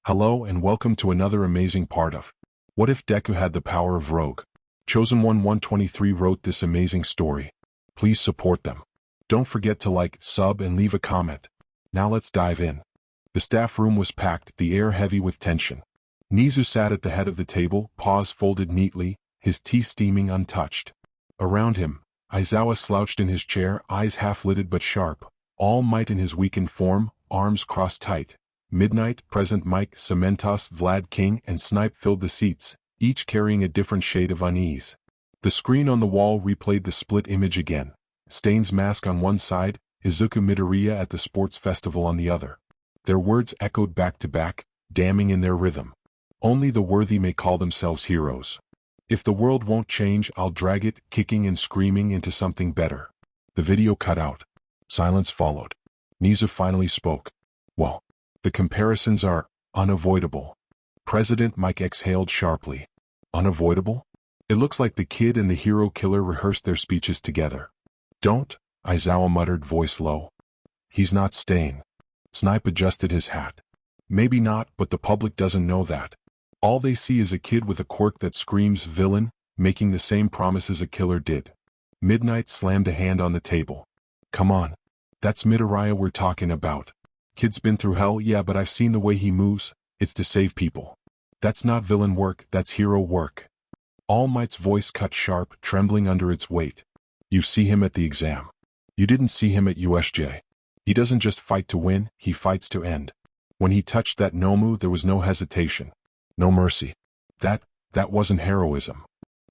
Hello and welcome to another amazing part of What If Deku Had the Power of Rogue? Chosen One 123 wrote this amazing story. Please support them. Don't forget to like, sub, and leave a comment. Now let's dive in. The staff room was packed, the air heavy with tension. Nizu sat at the head of the table, paws folded neatly, his tea steaming untouched. Around him, Aizawa slouched in his chair, eyes half-lidded but sharp, all might in his weakened form, arms crossed tight. Midnight, Present Mike, Cementos, Vlad King, and Snipe filled the seats, each carrying a different shade of unease. The screen on the wall replayed the split image again. Stain's mask on one side, Izuku Midoriya at the sports festival on the other. Their words echoed back to back, damning in their rhythm. Only the worthy may call themselves heroes. If the world won't change, I'll drag it, kicking and screaming, into something better. The video cut out. Silence followed. Nizu finally spoke. Well, the comparisons are unavoidable. President Mike exhaled sharply. Unavoidable? It looks like the kid and the hero killer rehearsed their speeches together. Don't, Aizawa muttered, voice low. He's not Stain. Snipe adjusted his hat. Maybe not, but the public doesn't know that. All they see is a kid with a quirk that screams villain, making the same promises a killer did. Midnight slammed a hand on the table. Come on. That's Midoriya we're talking about. Kid's been through hell, yeah, but I've seen the way he moves. It's to save people. That's not villain work, that's hero work. All Might's voice cut sharp, trembling under its weight. You see him at the exam. You didn't see him at USJ. He doesn't just fight to win, he fights to end. When he touched that Nomu, there was no hesitation. No mercy. That wasn't heroism.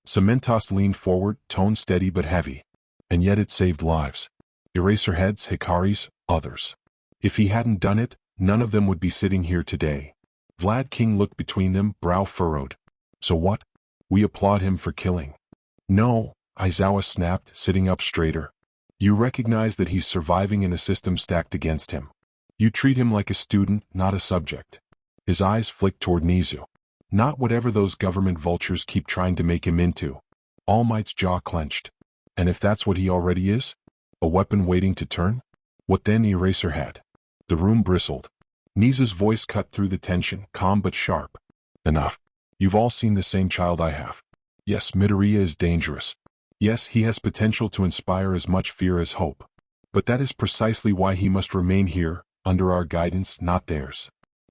Cementos leaned forward, tone steady but heavy. And yet it saved lives. Eraserheads, Hikari's, others. If he hadn't done it, none of them would be sitting here today. Vlad King looked between them, brow furrowed. So what? We applaud him for killing. No, Aizawa snapped, sitting up straighter. You recognize that he's surviving in a system stacked against him. You treat him like a student, not a subject. His eyes flicked toward Nizu. Not whatever those government vultures keep trying to make him into. All Might's jaw clenched. And if that's what he already is? A weapon waiting to turn? What then, Eraserhead? The room bristled. Nizu's voice cut through the tension, calm but sharp. Enough. You've all seen the same child I have. Yes, Midoriya is dangerous. Yes, he has potential to inspire as much fear as hope. But that is precisely why he must remain here, under our guidance, not theirs.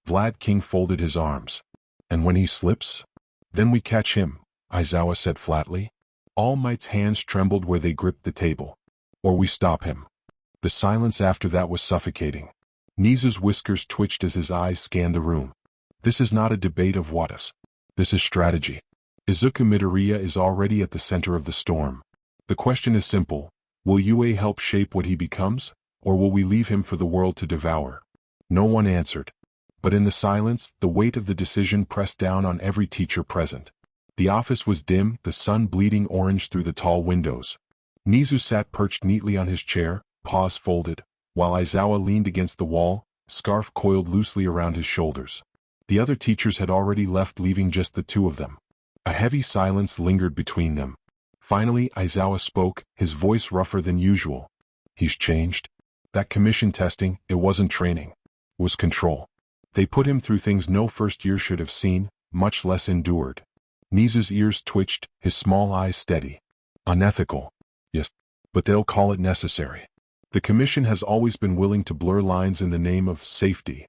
Vlad King folded his arms. And when he slips? Then we catch him, Aizawa said flatly. All Might's hands trembled where they gripped the table. Or we stop him. The silence after that was suffocating. Nizu's whiskers twitched as his eyes scanned the room. This is not a debate of what-ifs. This is strategy. Izuku Midoriya is already at the center of the storm. The question is simple. Will UA help shape what he becomes, or will we leave him for the world to devour? No one answered. But in the silence, the weight of the decision pressed down on every teacher present. The office was dim, the sun bleeding orange through the tall windows. Nizu sat perched neatly on his chair, paws folded, while Aizawa leaned against the wall, scarf coiled loosely around his shoulders. The other teachers had already left, leaving just the two of them. A heavy silence lingered between them. Finally, Aizawa spoke, his voice rougher than usual. He's changed. That commission testing, it wasn't training. It was control. They put him through things no first year should have seen, much less endured. Nizu's ears twitched, his small eyes steady. Unethical. Yes, but they'll call it necessary. The commission has always been willing to blur lines in the name of safety.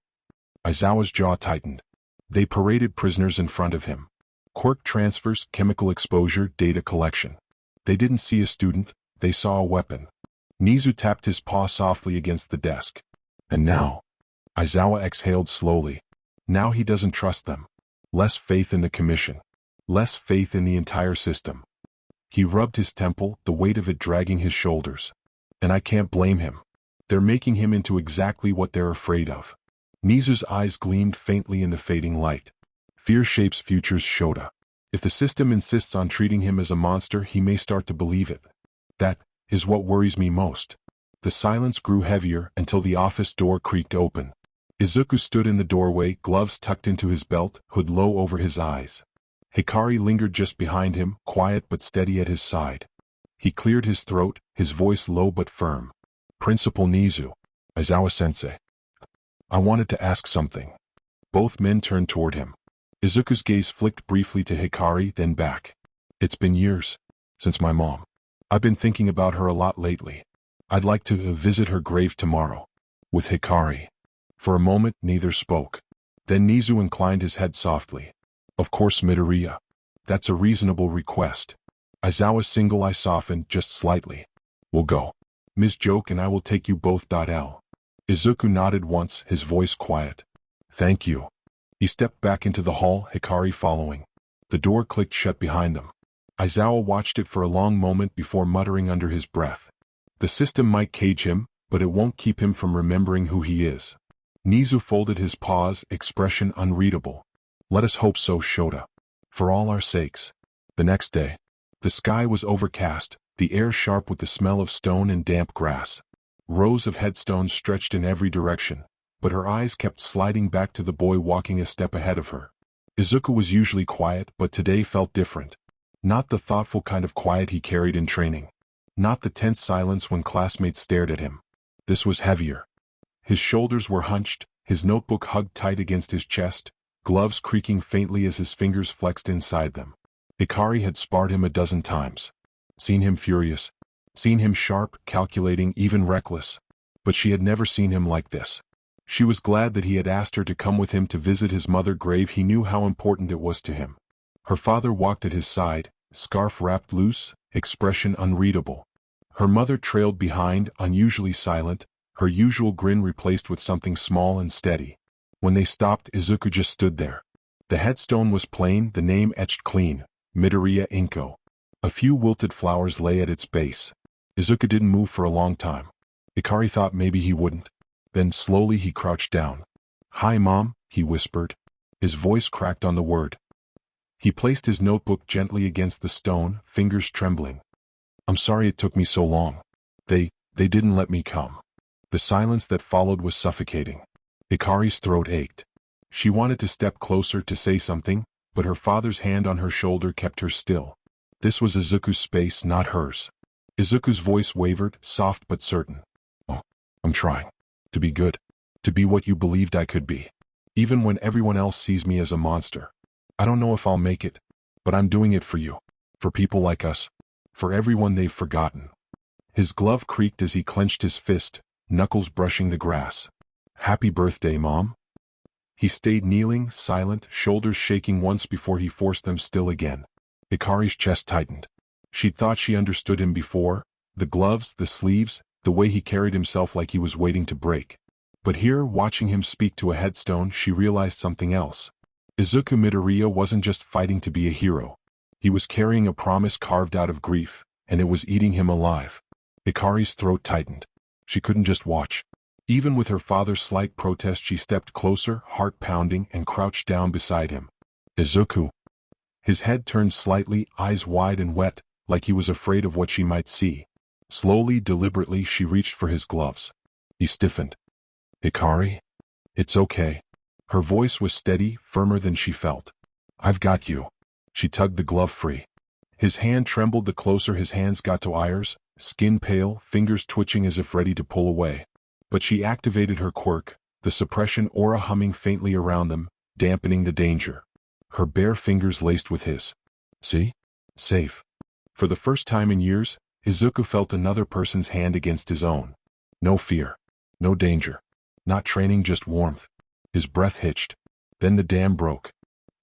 Aizawa's jaw tightened. They paraded prisoners in front of him. Quirk transfers, chemical exposure, data collection. They didn't see a student, they saw a weapon. Nizu tapped his paw softly against the desk. And now? Aizawa exhaled slowly. Now he doesn't trust them. Less faith in the commission. Less faith in the entire system. He rubbed his temple, the weight of it dragging his shoulders. And I can't blame him. They're making him into exactly what they're afraid of. Nizu's eyes gleamed faintly in the fading light. Fear shapes futures, Shota. If the system insists on treating him as a monster, he may start to believe it. That is what worries me most. The silence grew heavier until the office door creaked open. Izuku stood in the doorway, gloves tucked into his belt, hood low over his eyes. Hikari lingered just behind him, quiet but steady at his side. He cleared his throat, his voice low but firm. Principal Nizu. Aizawa-sensei. I wanted to ask something. Both men turned toward him. Izuku's gaze flicked briefly to Hikari, then back. It's been years since my mom. I've been thinking about her a lot lately. I'd like to visit her grave tomorrow with Hikari. For a moment, neither spoke. Then Nizu inclined his head softly. Of course, Midoriya. That's a reasonable request. Aizawa's single eye softened just slightly. We'll go. Ms. Joke and I will take you both. L. Izuku nodded once, his voice quiet. Thank you. He stepped back into the hall, Hikari following. The door clicked shut behind them. Aizawa watched it for a long moment before muttering under his breath. The system might cage him, but it won't keep him from remembering who he is. Nizu folded his paws, expression unreadable. Let us hope so, Shota. For all our sakes. The next day. The sky was overcast, the air sharp with the smell of stone and damp grass. Rows of headstones stretched in every direction, but her eyes kept sliding back to the boy walking a step ahead of her. Izuku was usually quiet, but today felt different. Not the thoughtful kind of quiet he carried in training. Not the tense silence when classmates stared at him. This was heavier. His shoulders were hunched, his notebook hugged tight against his chest, gloves creaking faintly as his fingers flexed inside them. Hikari had sparred him a dozen times. Seen him furious. Seen him sharp, calculating, even reckless. But she had never seen him like this. She was glad that he had asked her to come with him to visit his mother's grave. He knew how important it was to him. Her father walked at his side, scarf wrapped loose, expression unreadable. Her mother trailed behind, unusually silent, her usual grin replaced with something small and steady. When they stopped, Izuku just stood there. The headstone was plain, the name etched clean, Midoriya Inko. A few wilted flowers lay at its base. Izuku didn't move for a long time. Hikari thought maybe he wouldn't. Then slowly he crouched down. Hi, Mom, he whispered. His voice cracked on the word. He placed his notebook gently against the stone, fingers trembling. I'm sorry it took me so long. They didn't let me come. The silence that followed was suffocating. Hikari's throat ached. She wanted to step closer to say something, but her father's hand on her shoulder kept her still. This was Izuku's space, not hers. Izuku's voice wavered, soft but certain. Oh, I'm trying. To be good. To be what you believed I could be. Even when everyone else sees me as a monster. I don't know if I'll make it, but I'm doing it for you. For people like us. For everyone they've forgotten. His glove creaked as he clenched his fist, knuckles brushing the grass. Happy birthday, Mom. He stayed kneeling, silent, shoulders shaking once before he forced them still again. Hikari's chest tightened. She'd thought she understood him before, the gloves, the sleeves, the way he carried himself like he was waiting to break. But here, watching him speak to a headstone, she realized something else. Izuku Midoriya wasn't just fighting to be a hero. He was carrying a promise carved out of grief, and it was eating him alive. Hikari's throat tightened. She couldn't just watch. Even with her father's slight protest, she stepped closer, heart pounding, and crouched down beside him. Izuku. His head turned slightly, eyes wide and wet, like he was afraid of what she might see. Slowly, deliberately, she reached for his gloves. He stiffened. Hikari? It's okay. Her voice was steady, firmer than she felt. I've got you. She tugged the glove free. His hand trembled the closer his hands got to Ayer's, skin pale, fingers twitching as if ready to pull away. But she activated her quirk, the suppression aura humming faintly around them, dampening the danger. Her bare fingers laced with his. See? Safe. For the first time in years, Izuku felt another person's hand against his own. No fear. No danger. Not training, just warmth. His breath hitched. Then the dam broke.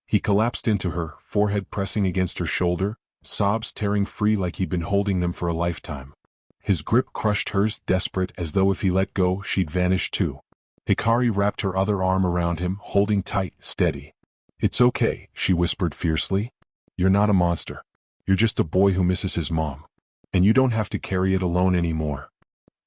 He collapsed into her, forehead pressing against her shoulder, sobs tearing free like he'd been holding them for a lifetime. His grip crushed hers, desperate, as though if he let go, she'd vanish too. Hikari wrapped her other arm around him, holding tight, steady. It's okay, she whispered fiercely. You're not a monster. You're just a boy who misses his mom. And you don't have to carry it alone anymore.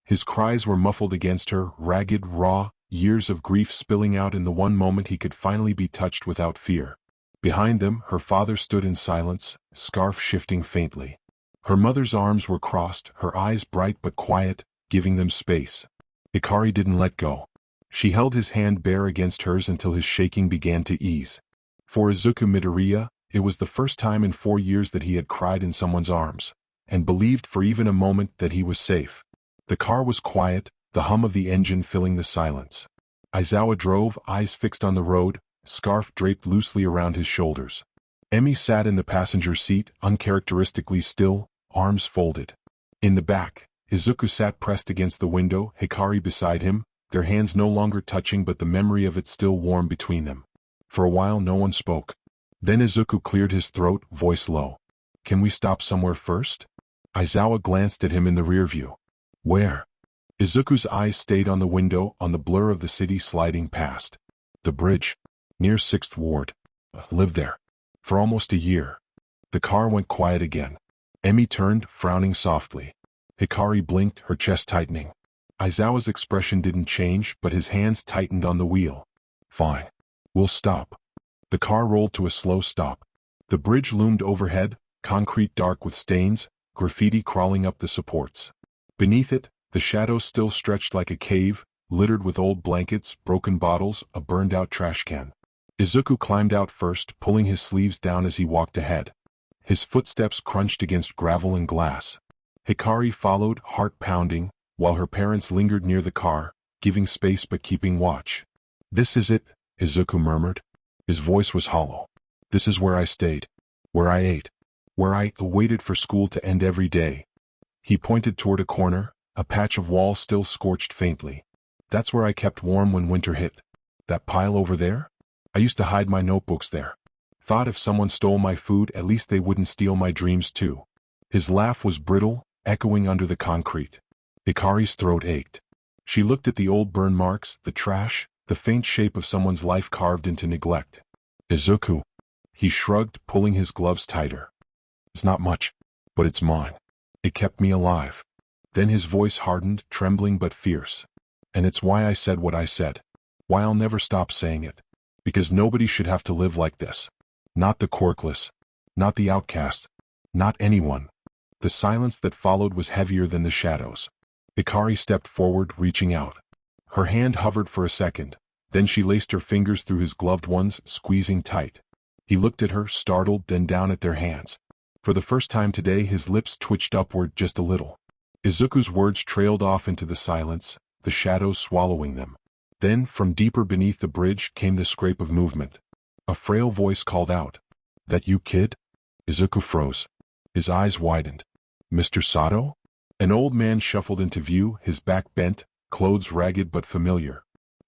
His cries were muffled against her, ragged, raw, years of grief spilling out in the one moment he could finally be touched without fear. Behind them, her father stood in silence, scarf shifting faintly. Her mother's arms were crossed, her eyes bright but quiet, giving them space. Hikari didn't let go. She held his hand bare against hers until his shaking began to ease. For Izuku Midoriya, it was the first time in 4 years that he had cried in someone's arms, and believed for even a moment that he was safe. The car was quiet, the hum of the engine filling the silence. Aizawa drove, eyes fixed on the road, scarf draped loosely around his shoulders. Emi sat in the passenger seat, uncharacteristically still, arms folded. In the back, Izuku sat pressed against the window, Hikari beside him, their hands no longer touching but the memory of it still warm between them. For a while no one spoke. Then Izuku cleared his throat, voice low. "Can we stop somewhere first?" Aizawa glanced at him in the rear view. "Where?" Izuku's eyes stayed on the window, on the blur of the city sliding past. "The bridge. Near 6th Ward. Lived there. For almost a year." The car went quiet again. Emi turned, frowning softly. Hikari blinked, her chest tightening. Aizawa's expression didn't change, but his hands tightened on the wheel. "Fine. We'll stop." The car rolled to a slow stop. The bridge loomed overhead, concrete dark with stains, graffiti crawling up the supports. Beneath it, the shadows still stretched like a cave, littered with old blankets, broken bottles, a burned-out trash can. Izuku climbed out first, pulling his sleeves down as he walked ahead. His footsteps crunched against gravel and glass. Hikari followed, heart pounding, while her parents lingered near the car, giving space but keeping watch. "This is it," Izuku murmured. His voice was hollow. "This is where I stayed. Where I ate. Where I waited for school to end every day." He pointed toward a corner, a patch of wall still scorched faintly. "That's where I kept warm when winter hit. That pile over there? I used to hide my notebooks there. Thought if someone stole my food, at least they wouldn't steal my dreams too." His laugh was brittle, echoing under the concrete. Hikari's throat ached. She looked at the old burn marks, the trash, the faint shape of someone's life carved into neglect. "Izuku." He shrugged, pulling his gloves tighter. "It's not much, but it's mine. It kept me alive." Then his voice hardened, trembling but fierce. "And it's why I said what I said. Why I'll never stop saying it. Because nobody should have to live like this. Not the quirkless. Not the outcast. Not anyone." The silence that followed was heavier than the shadows. Hikari stepped forward, reaching out. Her hand hovered for a second, then she laced her fingers through his gloved ones, squeezing tight. He looked at her, startled, then down at their hands. For the first time today his lips twitched upward just a little. Izuku's words trailed off into the silence, the shadows swallowing them. Then, from deeper beneath the bridge, came the scrape of movement. A frail voice called out. "That you, kid?" Izuku froze. His eyes widened. "Mr. Sato?" An old man shuffled into view, his back bent, clothes ragged but familiar.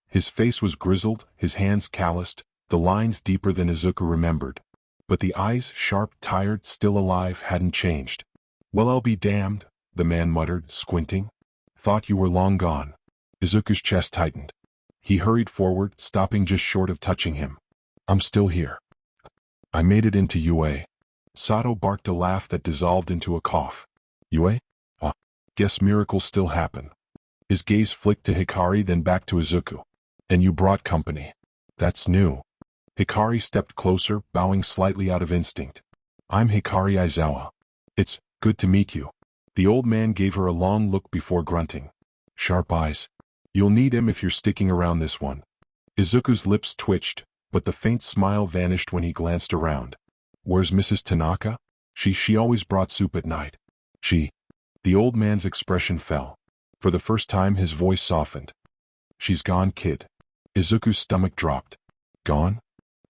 His face was grizzled, his hands calloused, the lines deeper than Izuku remembered. But the eyes, sharp, tired, still alive, hadn't changed. "Well, I'll be damned," the man muttered, squinting. "Thought you were long gone." Izuku's chest tightened. He hurried forward, stopping just short of touching him. "I'm still here. I made it into UA." Sato barked a laugh that dissolved into a cough. "UA? Guess miracles still happen." His gaze flicked to Hikari, then back to Izuku. "And you brought company. That's new." Hikari stepped closer, bowing slightly out of instinct. "I'm Hikari Aizawa. It's good to meet you." The old man gave her a long look before grunting. "Sharp eyes. You'll need him if you're sticking around this one." Izuku's lips twitched, but the faint smile vanished when he glanced around. "Where's Mrs. Tanaka? She always brought soup at night." The old man's expression fell. For the first time his voice softened. "She's gone, kid." Izuku's stomach dropped. "Gone?"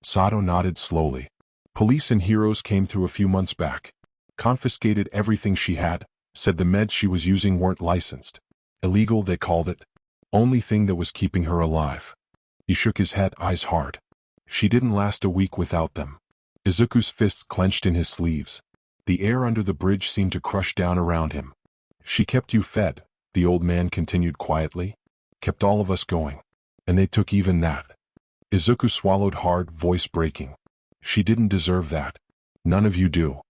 Sato nodded slowly. "Police and heroes came through a few months back. Confiscated everything she had, said the meds she was using weren't licensed. Illegal, they called it. Only thing that was keeping her alive." He shook his head, eyes hard. "She didn't last a week without them." Izuku's fists clenched in his sleeves. The air under the bridge seemed to crush down around him. "She kept you fed," the old man continued quietly. "Kept all of us going. And they took even that." Izuku swallowed hard, voice breaking. "She didn't deserve that. None of you do."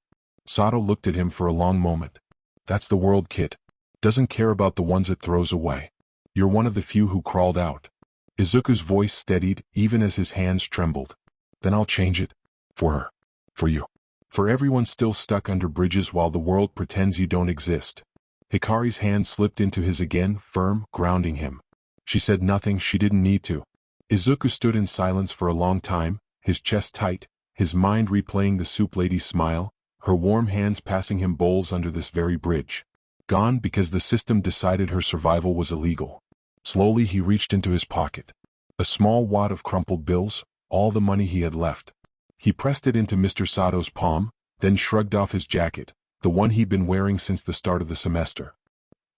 Sato looked at him for a long moment. "That's the world, kid. Doesn't care about the ones it throws away. You're one of the few who crawled out." Izuku's voice steadied, even as his hands trembled. "Then I'll change it. For her. For you. For everyone still stuck under bridges while the world pretends you don't exist." Hikari's hand slipped into his again, firm, grounding him. She said nothing, she didn't need to. Izuku stood in silence for a long time, his chest tight, his mind replaying the soup lady's smile, her warm hands passing him bowls under this very bridge. Gone because the system decided her survival was illegal. Slowly he reached into his pocket. A small wad of crumpled bills, all the money he had left. He pressed it into Mr. Sato's palm, then shrugged off his jacket, the one he'd been wearing since the start of the semester.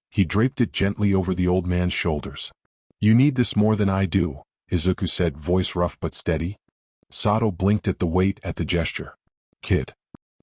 He draped it gently over the old man's shoulders. "You need this more than I do," Izuku said, voice rough but steady. Sato blinked at the weight, at the gesture. "Kid."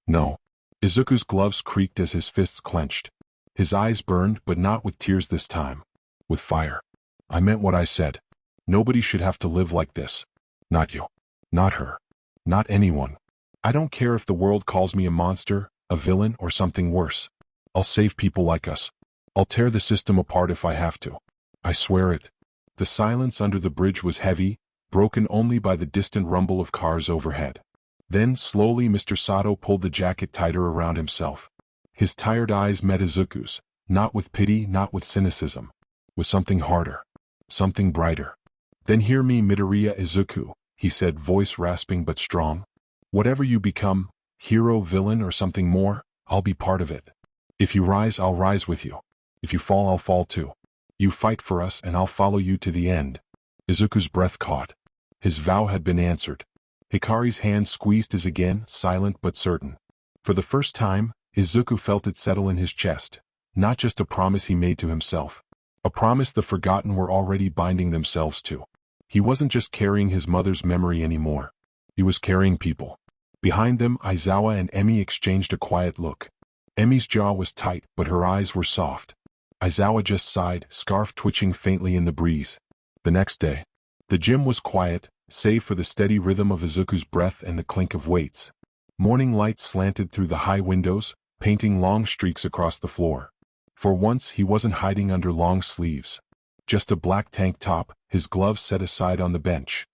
"No." Izuku's gloves creaked as his fists clenched. His eyes burned, but not with tears this time. With fire. "I meant what I said. Nobody should have to live like this. Not you. Not her. Not anyone. I don't care if the world calls me a monster, a villain, or something worse. I'll save people like us. I'll tear the system apart if I have to. I swear it." The silence under the bridge was heavy, broken only by the distant rumble of cars overhead. Then, slowly, Mr. Sato pulled the jacket tighter around himself. His tired eyes met Izuku's, not with pity, not with cynicism. With something harder. Something brighter. "Then hear me, Midoriya Izuku," he said, voice rasping but strong. "Whatever you become, hero, villain, or something more, I'll be part of it. If you rise, I'll rise with you. If you fall, I'll fall too. You fight for us and I'll follow you to the end." Izuku's breath caught. His vow had been answered. Hikari's hand squeezed his again, silent but certain. For the first time, Izuku felt it settle in his chest. Not just a promise he made to himself. A promise the forgotten were already binding themselves to. He wasn't just carrying his mother's memory anymore. He was carrying people. Behind them, Aizawa and Emi exchanged a quiet look. Emi's jaw was tight, but her eyes were soft. Aizawa just sighed, scarf twitching faintly in the breeze. The next day, the gym was quiet, save for the steady rhythm of Izuku's breath and the clink of weights. Morning light slanted through the high windows, painting long streaks across the floor. For once, he wasn't hiding under long sleeves. Just a black tank top, his gloves set aside on the bench.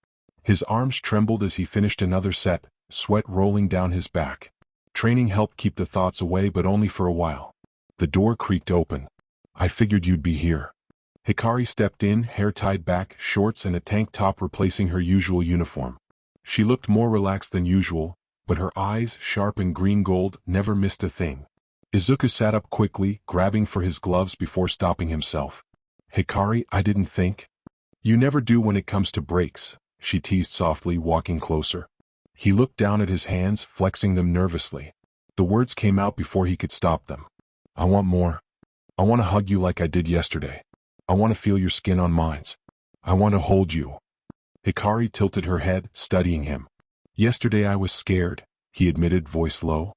His arms trembled as he finished another set, sweat rolling down his back. Training helped keep the thoughts away, but only for a while. The door creaked open. "I figured you'd be here." Hikari stepped in, hair tied back, shorts and a tank top replacing her usual uniform. She looked more relaxed than usual, but her eyes, sharp and green-gold, never missed a thing. Izuku sat up quickly, grabbing for his gloves before stopping himself. "Hikari, I didn't think." "You never do when it comes to breaks," she teased softly, walking closer. He looked down at his hands, flexing them nervously. The words came out before he could stop them. "I want more. I want to hug you like I did yesterday. I want to feel your skin on mine. I want to hold you." Hikari tilted her head, studying him. "Yesterday I was scared," he admitted, voice low.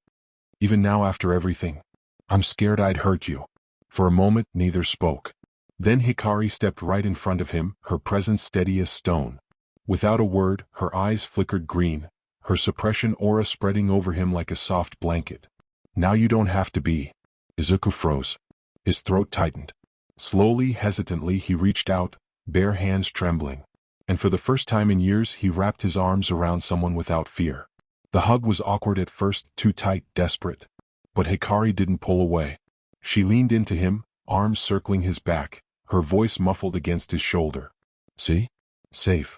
"Even now after everything. I'm scared I'd hurt you." For a moment, neither spoke. Then Hikari stepped right in front of him, her presence steady as stone. Without a word, her eyes flickered green, her suppression aura spreading over him like a soft blanket. "Now you don't have to be." Izuku froze. His throat tightened. Slowly, hesitantly, he reached out, bare hands trembling. And for the first time in years, he wrapped his arms around someone without fear. The hug was awkward at first, too tight, desperate. But Hikari didn't pull away. She leaned into him, arms circling his back, her voice muffled against his shoulder. "See? Safe."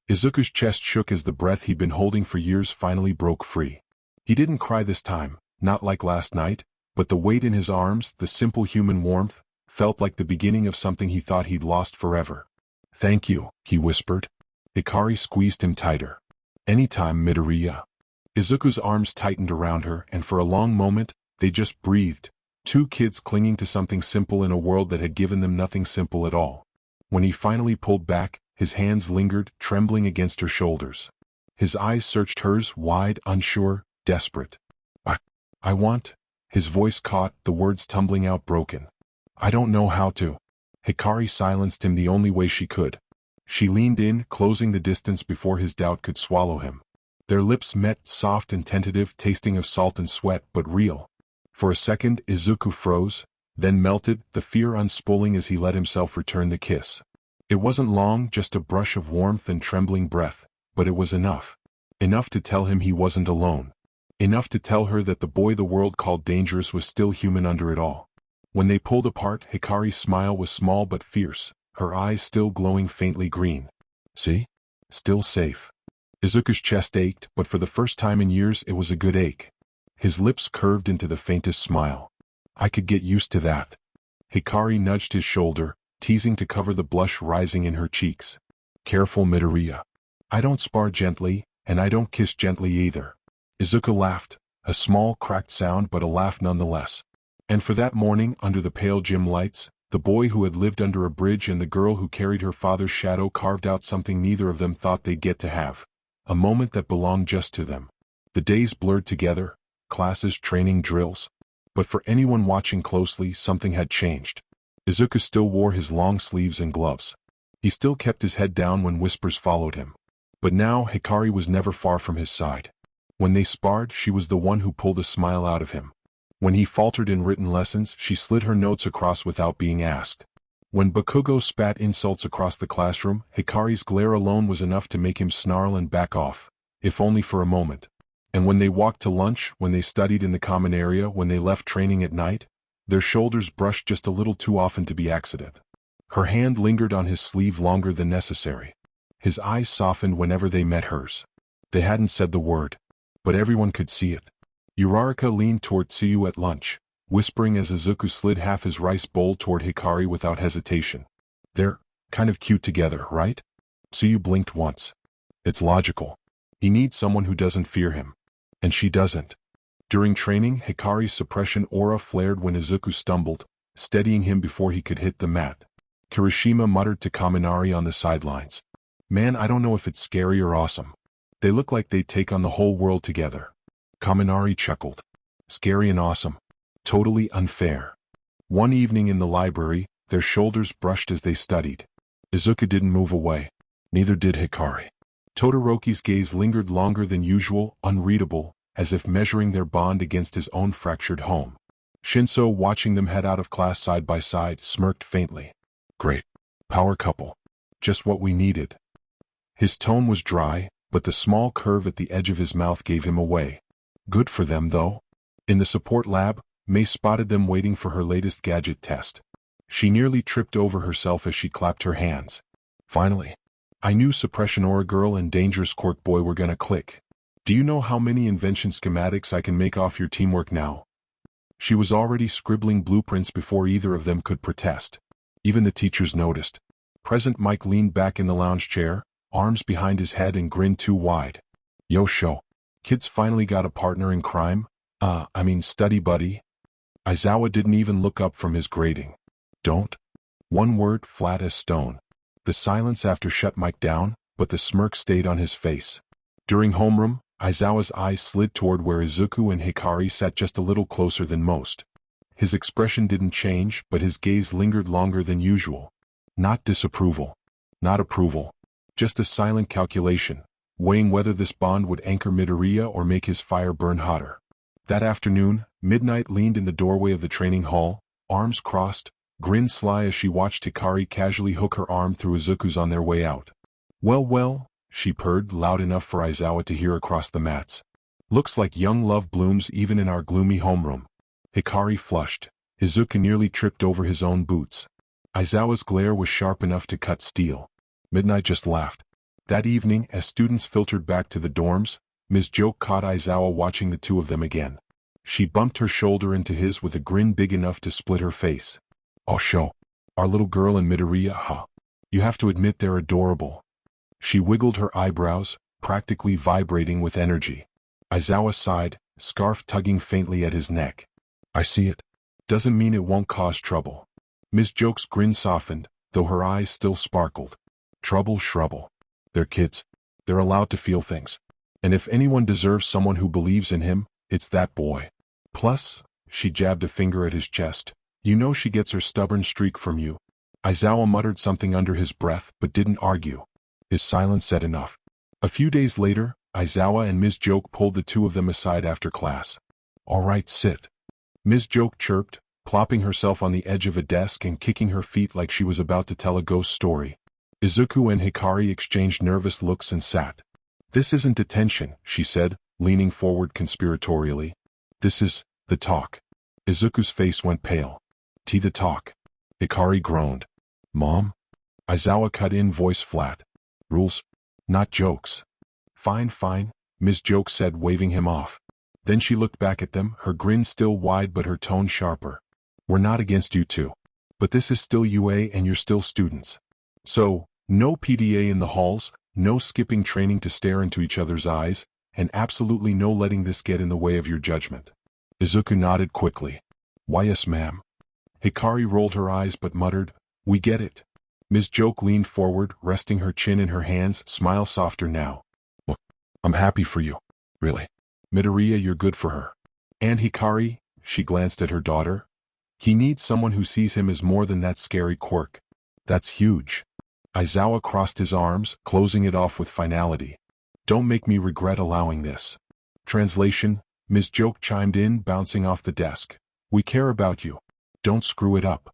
Izuku's chest shook as the breath he'd been holding for years finally broke free. He didn't cry this time, not like last night, but the weight in his arms, the simple human warmth, felt like the beginning of something he thought he'd lost forever. "Thank you," he whispered. Hikari squeezed him tighter. "Anytime, Midoriya." Izuku's arms tightened around her, and for a long moment, they just breathed, two kids clinging to something simple in a world that had given them nothing simple at all. When he finally pulled back, his hands lingered, trembling against her shoulders. His eyes searched hers, wide, unsure, desperate. I want." His voice caught, the words tumbling out broken. "I don't know how to." Hikari silenced him the only way she could. She leaned in, closing the distance before his doubt could swallow him. Their lips met, soft and tentative, tasting of salt and sweat, but real. For a second, Izuku froze, then melted, the fear unspooling as he let himself return the kiss. It wasn't long, just a brush of warmth and trembling breath, but it was enough. Enough to tell him he wasn't alone. Enough to tell her that the boy the world called dangerous was still human under it all. When they pulled apart, Hikari's smile was small but fierce, her eyes still glowing faintly green. "See? Still safe." Izuku's chest ached, but for the first time in years it was a good ache. His lips curved into the faintest smile. "I could get used to that." Hikari nudged his shoulder, teasing to cover the blush rising in her cheeks. "Careful, Midoriya. I don't spar gently, and I don't kiss gently either. Izuku laughed, a small cracked sound but a laugh nonetheless. And for that morning, under the pale gym lights, the boy who had lived under a bridge and the girl who carried her father's shadow carved out something neither of them thought they'd get to have. A moment that belonged just to them. The days blurred together, classes, training, drills. But for anyone watching closely, something had changed. Izuku still wore his long sleeves and gloves. He still kept his head down when whispers followed him. But now Hikari was never far from his side. When they sparred, she was the one who pulled a smile out of him. When he faltered in written lessons, she slid her notes across without being asked. When Bakugo spat insults across the classroom, Hikari's glare alone was enough to make him snarl and back off, if only for a moment. And when they walked to lunch, when they studied in the common area, when they left training at night, their shoulders brushed just a little too often to be accident. Her hand lingered on his sleeve longer than necessary. His eyes softened whenever they met hers. They hadn't said the word, but everyone could see it. Uraraka leaned toward Tsuyu at lunch, whispering as Izuku slid half his rice bowl toward Hikari without hesitation. They're kind of cute together, right? Tsuyu blinked once. It's logical. He needs someone who doesn't fear him. And she doesn't. During training, Hikari's suppression aura flared when Izuku stumbled, steadying him before he could hit the mat. Kirishima muttered to Kaminari on the sidelines. Man, I don't know if it's scary or awesome. They look like they'd take on the whole world together. Kaminari chuckled. Scary and awesome. Totally unfair. One evening in the library, their shoulders brushed as they studied. Izuku didn't move away. Neither did Hikari. Todoroki's gaze lingered longer than usual, unreadable, as if measuring their bond against his own fractured home. Shinso, watching them head out of class side by side, smirked faintly. Great. Power couple. Just what we needed. His tone was dry, but the small curve at the edge of his mouth gave him away. Good for them, though. In the support lab, May spotted them waiting for her latest gadget test. She nearly tripped over herself as she clapped her hands. Finally. I knew Suppression Aura Girl and Dangerous Quirk Boy were gonna click. Do you know how many invention schematics I can make off your teamwork now? She was already scribbling blueprints before either of them could protest. Even the teachers noticed. Present Mike leaned back in the lounge chair, arms behind his head and grinned too wide. Yo show. Kids finally got a partner in crime? Study buddy. Aizawa didn't even look up from his grading. Don't? One word, flat as stone. The silence after shut Mike down, but the smirk stayed on his face. During homeroom, Aizawa's eyes slid toward where Izuku and Hikari sat just a little closer than most. His expression didn't change, but his gaze lingered longer than usual. Not disapproval. Not approval. Just a silent calculation, weighing whether this bond would anchor Midoriya or make his fire burn hotter. That afternoon, Midnight leaned in the doorway of the training hall, arms crossed, grinned sly as she watched Hikari casually hook her arm through Izuku's on their way out. Well, she purred loud enough for Aizawa to hear across the mats. Looks like young love blooms even in our gloomy homeroom. Hikari flushed. Izuku nearly tripped over his own boots. Aizawa's glare was sharp enough to cut steel. Midnight just laughed. That evening, as students filtered back to the dorms, Ms. Joke caught Aizawa watching the two of them again. She bumped her shoulder into his with a grin big enough to split her face. Oh show. Our little girl and Midoriya, huh? You have to admit they're adorable. She wiggled her eyebrows, practically vibrating with energy. Aizawa sighed, scarf tugging faintly at his neck. I see it. Doesn't mean it won't cause trouble. Ms. Joke's grin softened, though her eyes still sparkled. Trouble, shrubble. They're kids. They're allowed to feel things. And if anyone deserves someone who believes in him, it's that boy. Plus, she jabbed a finger at his chest, you know she gets her stubborn streak from you. Aizawa muttered something under his breath but didn't argue. His silence said enough. A few days later, Aizawa and Ms. Joke pulled the two of them aside after class. All right, sit. Ms. Joke chirped, plopping herself on the edge of a desk and kicking her feet like she was about to tell a ghost story. Izuku and Hikari exchanged nervous looks and sat. This isn't detention, she said, leaning forward conspiratorially. This is the talk. Izuku's face went pale. The talk. Hikari groaned. Mom? Aizawa cut in, voice flat. Rules? Not jokes. Fine, Ms. Joke said, waving him off. Then she looked back at them, her grin still wide but her tone sharper. We're not against you two. But this is still UA and you're still students. So, no PDA in the halls, No skipping training to stare into each other's eyes, and absolutely no letting this get in the way of your judgment. Izuku nodded quickly. Why yes ma'am. Hikari rolled her eyes but muttered, we get it. Ms. Joke leaned forward, resting her chin in her hands, smile softer now. Well, I'm happy for you. Really. Midoriya, you're good for her. And Hikari, she glanced at her daughter. He needs someone who sees him as more than that scary quirk. That's huge. Aizawa crossed his arms, closing it off with finality. Don't make me regret allowing this. Translation, Ms. Joke chimed in, bouncing off the desk. We care about you. Don't screw it up.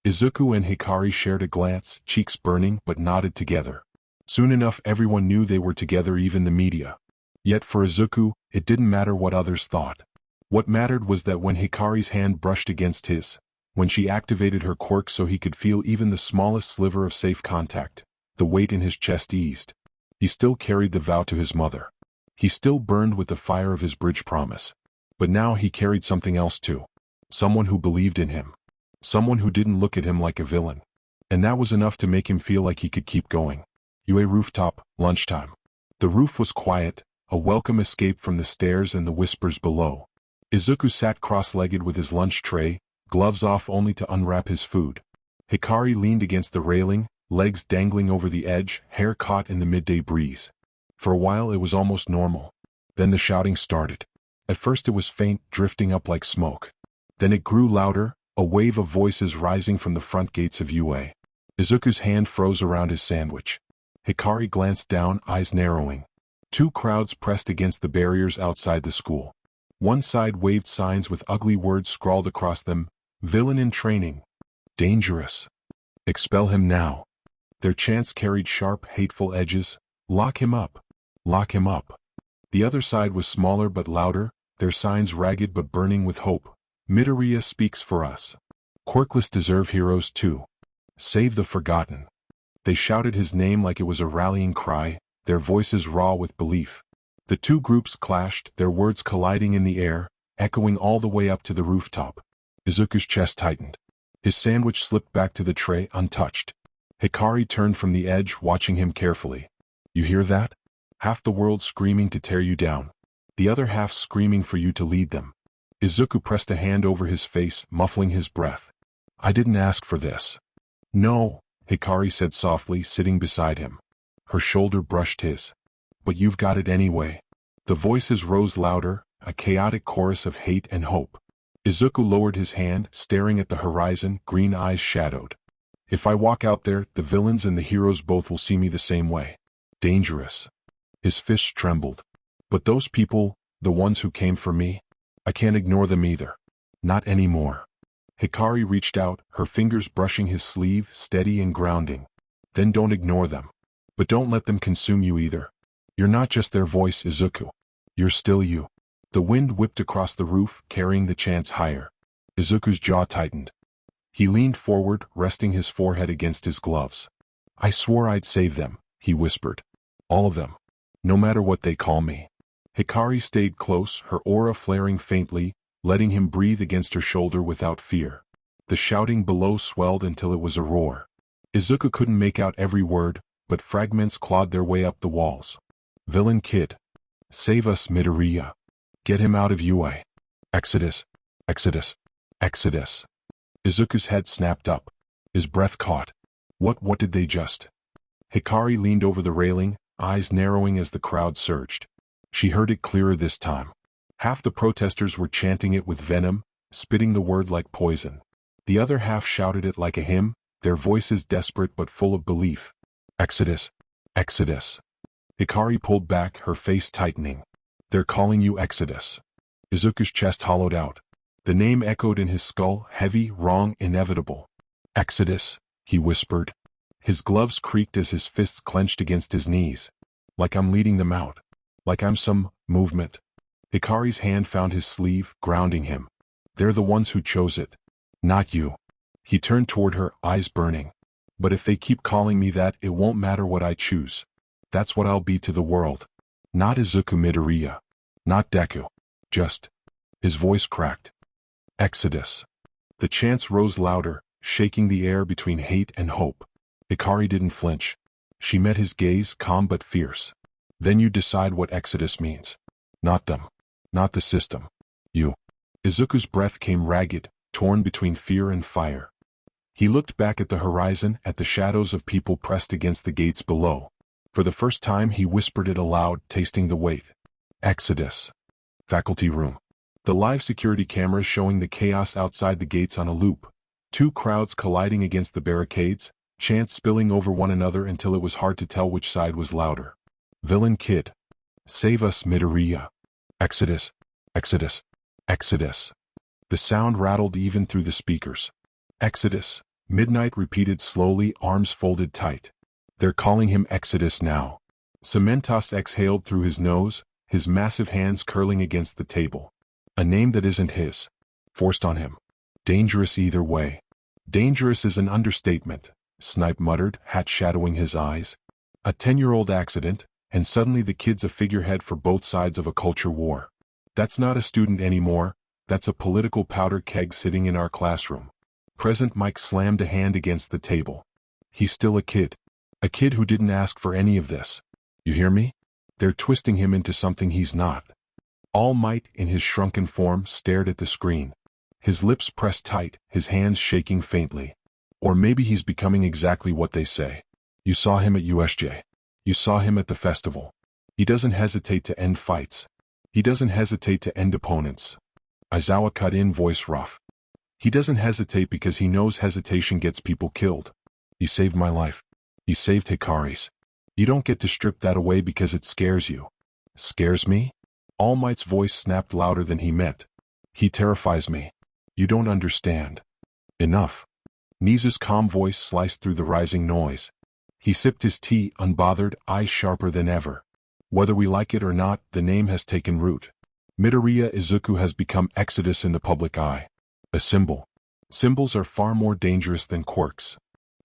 Izuku and Hikari shared a glance, cheeks burning, but nodded together. Soon enough everyone knew they were together, even the media. Yet for Izuku, it didn't matter what others thought. What mattered was that when Hikari's hand brushed against his, when she activated her quirk so he could feel even the smallest sliver of safe contact, the weight in his chest eased. He still carried the vow to his mother. He still burned with the fire of his bridge promise. But now he carried something else too. Someone who believed in him. Someone who didn't look at him like a villain. And that was enough to make him feel like he could keep going. UA rooftop, lunchtime. The roof was quiet, a welcome escape from the stairs and the whispers below. Izuku sat cross-legged with his lunch tray, gloves off only to unwrap his food. Hikari leaned against the railing, legs dangling over the edge, hair caught in the midday breeze. For a while it was almost normal. Then the shouting started. At first it was faint, drifting up like smoke. Then it grew louder, a wave of voices rising from the front gates of UA. Izuku's hand froze around his sandwich. Hikari glanced down, eyes narrowing. Two crowds pressed against the barriers outside the school. One side waved signs with ugly words scrawled across them, villain in training. Dangerous. Expel him now. Their chants carried sharp, hateful edges. Lock him up. Lock him up. The other side was smaller but louder, their signs ragged but burning with hope. Midoriya speaks for us. Quirkless deserve heroes too. Save the forgotten. They shouted his name like it was a rallying cry, their voices raw with belief. The two groups clashed, their words colliding in the air, echoing all the way up to the rooftop. Izuku's chest tightened. His sandwich slipped back to the tray untouched. Hikari turned from the edge, watching him carefully. You hear that? Half the world screaming to tear you down. The other half screaming for you to lead them. Izuku pressed a hand over his face, muffling his breath. I didn't ask for this. No, Hikari said softly, sitting beside him. Her shoulder brushed his. But you've got it anyway. The voices rose louder, a chaotic chorus of hate and hope. Izuku lowered his hand, staring at the horizon, green eyes shadowed. If I walk out there, the villains and the heroes both will see me the same way. Dangerous. His fists trembled. But those people, the ones who came for me, I can't ignore them either. Not anymore. Hikari reached out, her fingers brushing his sleeve, steady and grounding. Then don't ignore them. But don't let them consume you either. You're not just their voice, Izuku. You're still you. The wind whipped across the roof, carrying the chants higher. Izuku's jaw tightened. He leaned forward, resting his forehead against his gloves. I swore I'd save them, he whispered. All of them. No matter what they call me. Hikari stayed close, her aura flaring faintly, letting him breathe against her shoulder without fear. The shouting below swelled until it was a roar. Izuku couldn't make out every word, but fragments clawed their way up the walls. Villain kid. Save us, Midoriya. Get him out of UA. Exodus. Exodus. Exodus. Izuku's head snapped up. His breath caught. What did they just? Hikari leaned over the railing, eyes narrowing as the crowd surged. She heard it clearer this time. Half the protesters were chanting it with venom, spitting the word like poison. The other half shouted it like a hymn, their voices desperate but full of belief. Exodus. Exodus. Hikari pulled back, her face tightening. They're calling you Exodus. Izuku's chest hollowed out. The name echoed in his skull, heavy, wrong, inevitable. Exodus, he whispered. His gloves creaked as his fists clenched against his knees. Like I'm leading them out. Like I'm some movement. Hikari's hand found his sleeve, grounding him. They're the ones who chose it. Not you. He turned toward her, eyes burning. But if they keep calling me that, it won't matter what I choose. That's what I'll be to the world. Not Izuku Midoriya. Not Deku. Just. His voice cracked. Exodus. The chants rose louder, shaking the air between hate and hope. Hikari didn't flinch. She met his gaze, calm but fierce. Then you decide what exodus means. Not them. Not the system. You. Izuku's breath came ragged, torn between fear and fire. He looked back at the horizon, at the shadows of people pressed against the gates below. For the first time he whispered it aloud, tasting the weight. Exodus. Faculty room. The live security cameras showing the chaos outside the gates on a loop. Two crowds colliding against the barricades, chants spilling over one another until it was hard to tell which side was louder. Villain kid. Save us, Midoriya. Exodus. Exodus. Exodus. The sound rattled even through the speakers. Exodus. Midnight repeated slowly, arms folded tight. They're calling him Exodus now. Cementos exhaled through his nose, his massive hands curling against the table. A name that isn't his. Forced on him. Dangerous either way. Dangerous is an understatement, Snipe muttered, hat shadowing his eyes. A 10-year-old accident, and suddenly the kid's a figurehead for both sides of a culture war. That's not a student anymore, that's a political powder keg sitting in our classroom. Present Mike slammed a hand against the table. He's still a kid. A kid who didn't ask for any of this. You hear me? They're twisting him into something he's not. All Might, in his shrunken form, stared at the screen. His lips pressed tight, his hands shaking faintly. Or maybe he's becoming exactly what they say. You saw him at USJ. You saw him at the festival. He doesn't hesitate to end fights. He doesn't hesitate to end opponents. Aizawa cut in, voice rough. He doesn't hesitate because he knows hesitation gets people killed. He saved my life. He saved Hikari's. You don't get to strip that away because it scares you. Scares me? All Might's voice snapped louder than he meant. He terrifies me. You don't understand. Enough. Nizu's calm voice sliced through the rising noise. He sipped his tea, unbothered, eyes sharper than ever. Whether we like it or not, the name has taken root. Midoriya Izuku has become Exodus in the public eye. A symbol. Symbols are far more dangerous than quirks.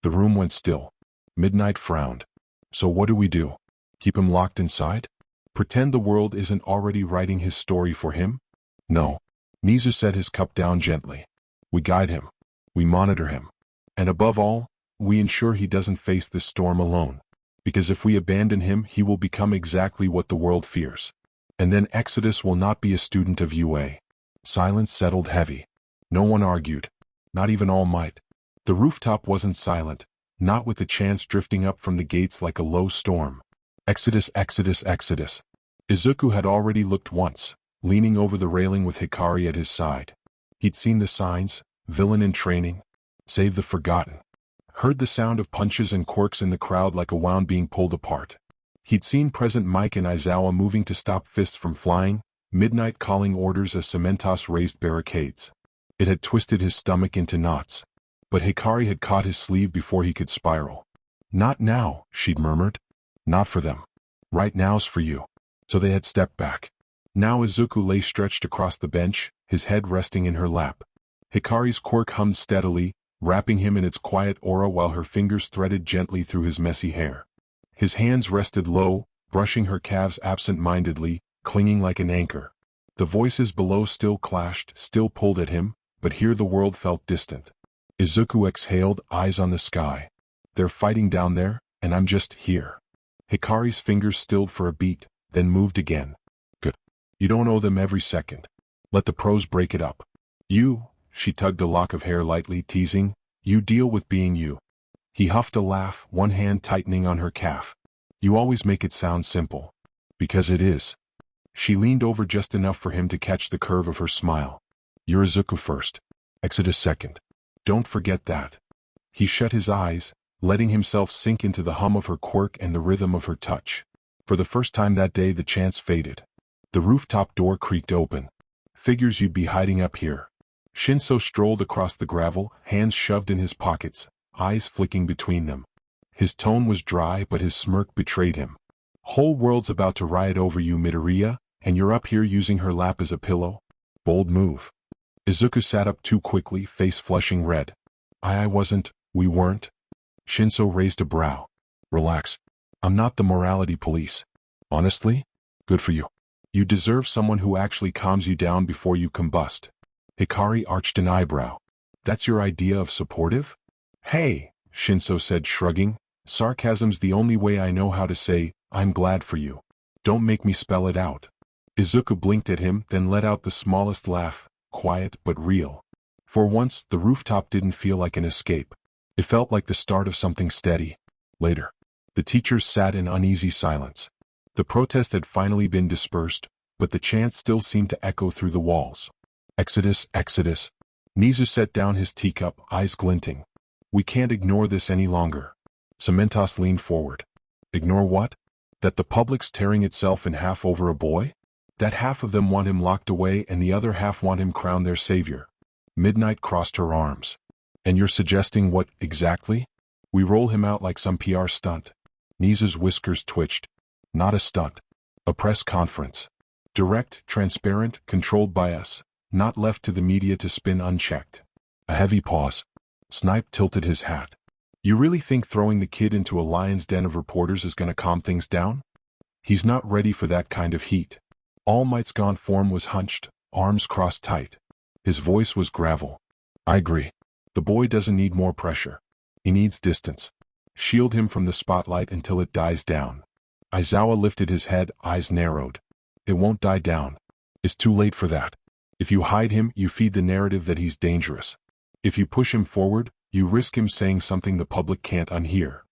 The room went still. Midnight frowned. So what do we do? Keep him locked inside? Pretend the world isn't already writing his story for him? No. Nizu set his cup down gently. We guide him. We monitor him. And above all, we ensure he doesn't face this storm alone. Because if we abandon him, he will become exactly what the world fears. And then Exodus will not be a student of UA. Silence settled heavy. No one argued. Not even All Might. The rooftop wasn't silent, not with the chants drifting up from the gates like a low storm. Exodus, Exodus, Exodus. Izuku had already looked once, leaning over the railing with Hikari at his side. He'd seen the signs, villain in training, save the forgotten. Heard the sound of punches and quirks in the crowd like a wound being pulled apart. He'd seen Present Mike and Aizawa moving to stop fists from flying, Midnight calling orders as Cementos raised barricades. It had twisted his stomach into knots. But Hikari had caught his sleeve before he could spiral. Not now, she'd murmured. Not for them. Right now's for you. So they had stepped back. Now Izuku lay stretched across the bench, his head resting in her lap. Hikari's quirk hummed steadily, wrapping him in its quiet aura while her fingers threaded gently through his messy hair. His hands rested low, brushing her calves absent-mindedly, clinging like an anchor. The voices below still clashed, still pulled at him, but here the world felt distant. Izuku exhaled, eyes on the sky. They're fighting down there, and I'm just here. Hikari's fingers stilled for a beat, then moved again. Good. You don't owe them every second. Let the pros break it up. You, she tugged a lock of hair lightly, teasing, you deal with being you. He huffed a laugh, one hand tightening on her calf. You always make it sound simple. Because it is. She leaned over just enough for him to catch the curve of her smile. You're Izuku first. Exodus second. Don't forget that. He shut his eyes, letting himself sink into the hum of her quirk and the rhythm of her touch. For the first time that day the chants faded. The rooftop door creaked open. Figures you'd be hiding up here. Shinso strolled across the gravel, hands shoved in his pockets, eyes flicking between them. His tone was dry but his smirk betrayed him. Whole world's about to riot over you, Midoriya, and you're up here using her lap as a pillow? Bold move. Izuku sat up too quickly, face flushing red. I wasn't, we weren't. Shinso raised a brow. Relax. I'm not the morality police. Honestly? Good for you. You deserve someone who actually calms you down before you combust. Hikari arched an eyebrow. That's your idea of supportive? Hey, Shinso said, shrugging. Sarcasm's the only way I know how to say, I'm glad for you. Don't make me spell it out. Izuku blinked at him, then let out the smallest laugh, quiet but real. For once, the rooftop didn't feel like an escape. It felt like the start of something steady. Later, the teachers sat in uneasy silence. The protest had finally been dispersed, but the chants still seemed to echo through the walls. Exodus, Exodus. Nizu set down his teacup, eyes glinting. We can't ignore this any longer. Cementos leaned forward. Ignore what? That the public's tearing itself in half over a boy? That half of them want him locked away and the other half want him crowned their savior. Midnight crossed her arms. And you're suggesting what, exactly? We roll him out like some PR stunt. Nizu's whiskers twitched. Not a stunt. A press conference. Direct, transparent, controlled by us. Not left to the media to spin unchecked. A heavy pause. Snipe tilted his hat. You really think throwing the kid into a lion's den of reporters is gonna calm things down? He's not ready for that kind of heat. All Might's gaunt form was hunched, arms crossed tight. His voice was gravel. I agree. The boy doesn't need more pressure. He needs distance. Shield him from the spotlight until it dies down. Aizawa lifted his head, eyes narrowed. It won't die down. It's too late for that. If you hide him, you feed the narrative that he's dangerous. If you push him forward, you risk him saying something the public can't unhear.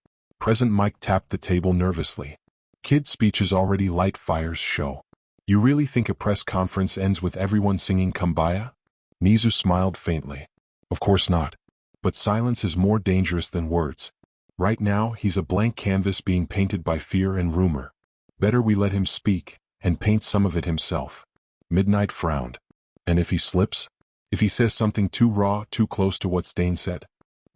President Mike tapped the table nervously. Kid speeches already light fires show. You really think a press conference ends with everyone singing Kumbaya? Nizu smiled faintly. Of course not. But silence is more dangerous than words. Right now, he's a blank canvas being painted by fear and rumor. Better we let him speak, and paint some of it himself. Midnight frowned. And if he slips? If he says something too raw, too close to what Stain said?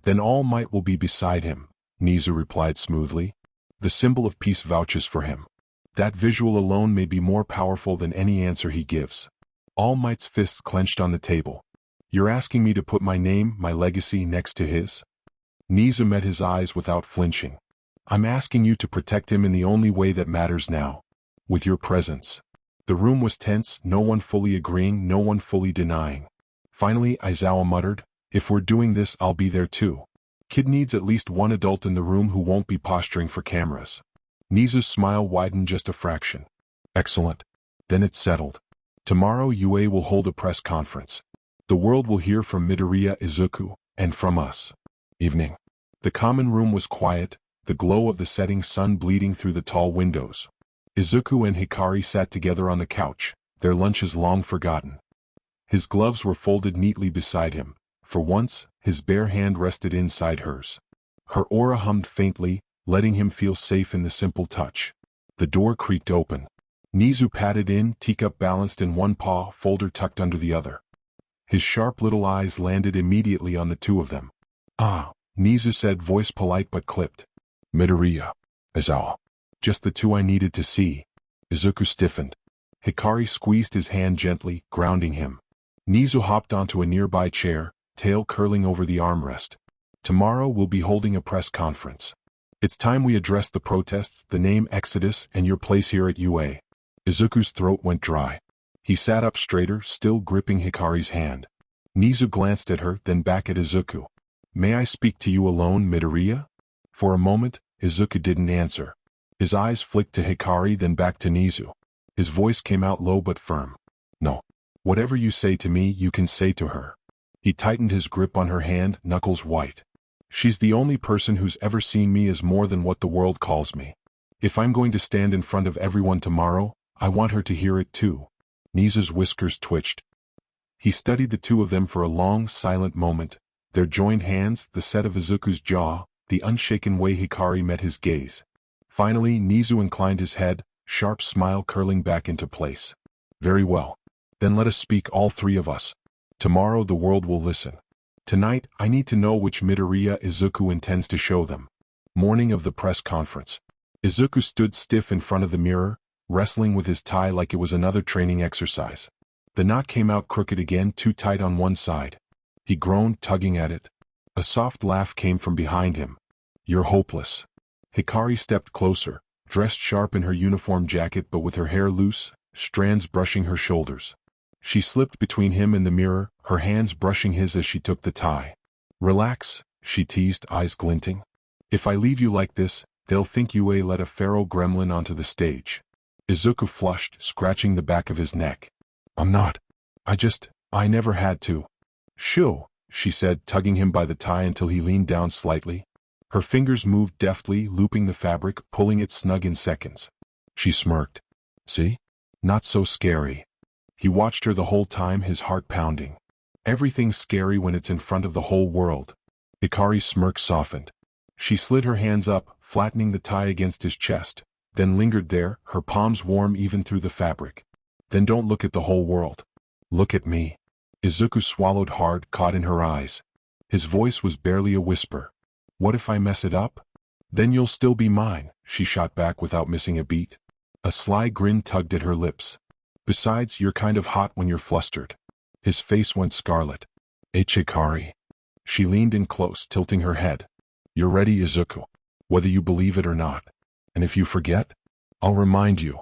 Then All Might will be beside him, Nizu replied smoothly. The symbol of peace vouches for him. That visual alone may be more powerful than any answer he gives. All Might's fists clenched on the table. You're asking me to put my name, my legacy, next to his? Nizu met his eyes without flinching. I'm asking you to protect him in the only way that matters now. With your presence. The room was tense, no one fully agreeing, no one fully denying. Finally, Aizawa muttered, if we're doing this, I'll be there too. Kid needs at least one adult in the room who won't be posturing for cameras. Nizu's smile widened just a fraction. Excellent. Then it's settled. Tomorrow UA will hold a press conference. The world will hear from Midoriya Izuku, and from us. Evening. The common room was quiet, the glow of the setting sun bleeding through the tall windows. Izuku and Hikari sat together on the couch, their lunches long forgotten. His gloves were folded neatly beside him. For once, his bare hand rested inside hers. Her aura hummed faintly, letting him feel safe in the simple touch. The door creaked open. Nizu padded in, teacup balanced in one paw, folder tucked under the other. His sharp little eyes landed immediately on the two of them. Ah, Nizu said, voice polite but clipped. Midoriya. Aizawa. Just the two I needed to see. Izuku stiffened. Hikari squeezed his hand gently, grounding him. Nizu hopped onto a nearby chair, tail curling over the armrest. Tomorrow we'll be holding a press conference. It's time we address the protests, the name Exodus, and your place here at UA. Izuku's throat went dry. He sat up straighter, still gripping Hikari's hand. Nizu glanced at her, then back at Izuku. May I speak to you alone, Midoriya? For a moment, Izuku didn't answer. His eyes flicked to Hikari, then back to Nizu. His voice came out low but firm. No. Whatever you say to me, you can say to her. He tightened his grip on her hand, knuckles white. She's the only person who's ever seen me as more than what the world calls me. If I'm going to stand in front of everyone tomorrow, I want her to hear it too. Nizu's whiskers twitched. He studied the two of them for a long, silent moment, their joined hands, the set of Izuku's jaw, the unshaken way Hikari met his gaze. Finally, Nizu inclined his head, sharp smile curling back into place. Very well. Then let us speak, all three of us. Tomorrow the world will listen. Tonight, I need to know which Midoriya Izuku intends to show them. Morning of the press conference. Izuku stood stiff in front of the mirror, wrestling with his tie like it was another training exercise. The knot came out crooked again, too tight on one side. He groaned, tugging at it. A soft laugh came from behind him. You're hopeless. Hikari stepped closer, dressed sharp in her uniform jacket but with her hair loose, strands brushing her shoulders. She slipped between him and the mirror, her hands brushing his as she took the tie. Relax, she teased, eyes glinting. If I leave you like this, they'll think Yue let a feral gremlin onto the stage. Izuku flushed, scratching the back of his neck. I'm not. I never had to. Shoo, she said, tugging him by the tie until he leaned down slightly. Her fingers moved deftly, looping the fabric, pulling it snug in seconds. She smirked. See? Not so scary. He watched her the whole time, his heart pounding. Everything's scary when it's in front of the whole world. Hikari's smirk softened. She slid her hands up, flattening the tie against his chest, then lingered there, her palms warm even through the fabric. Then don't look at the whole world. Look at me. Izuku swallowed hard, caught in her eyes. His voice was barely a whisper. What if I mess it up? Then you'll still be mine, she shot back without missing a beat. A sly grin tugged at her lips. Besides, you're kind of hot when you're flustered. His face went scarlet. Hikari. She leaned in close, tilting her head. You're ready, Izuku. Whether you believe it or not. And if you forget, I'll remind you.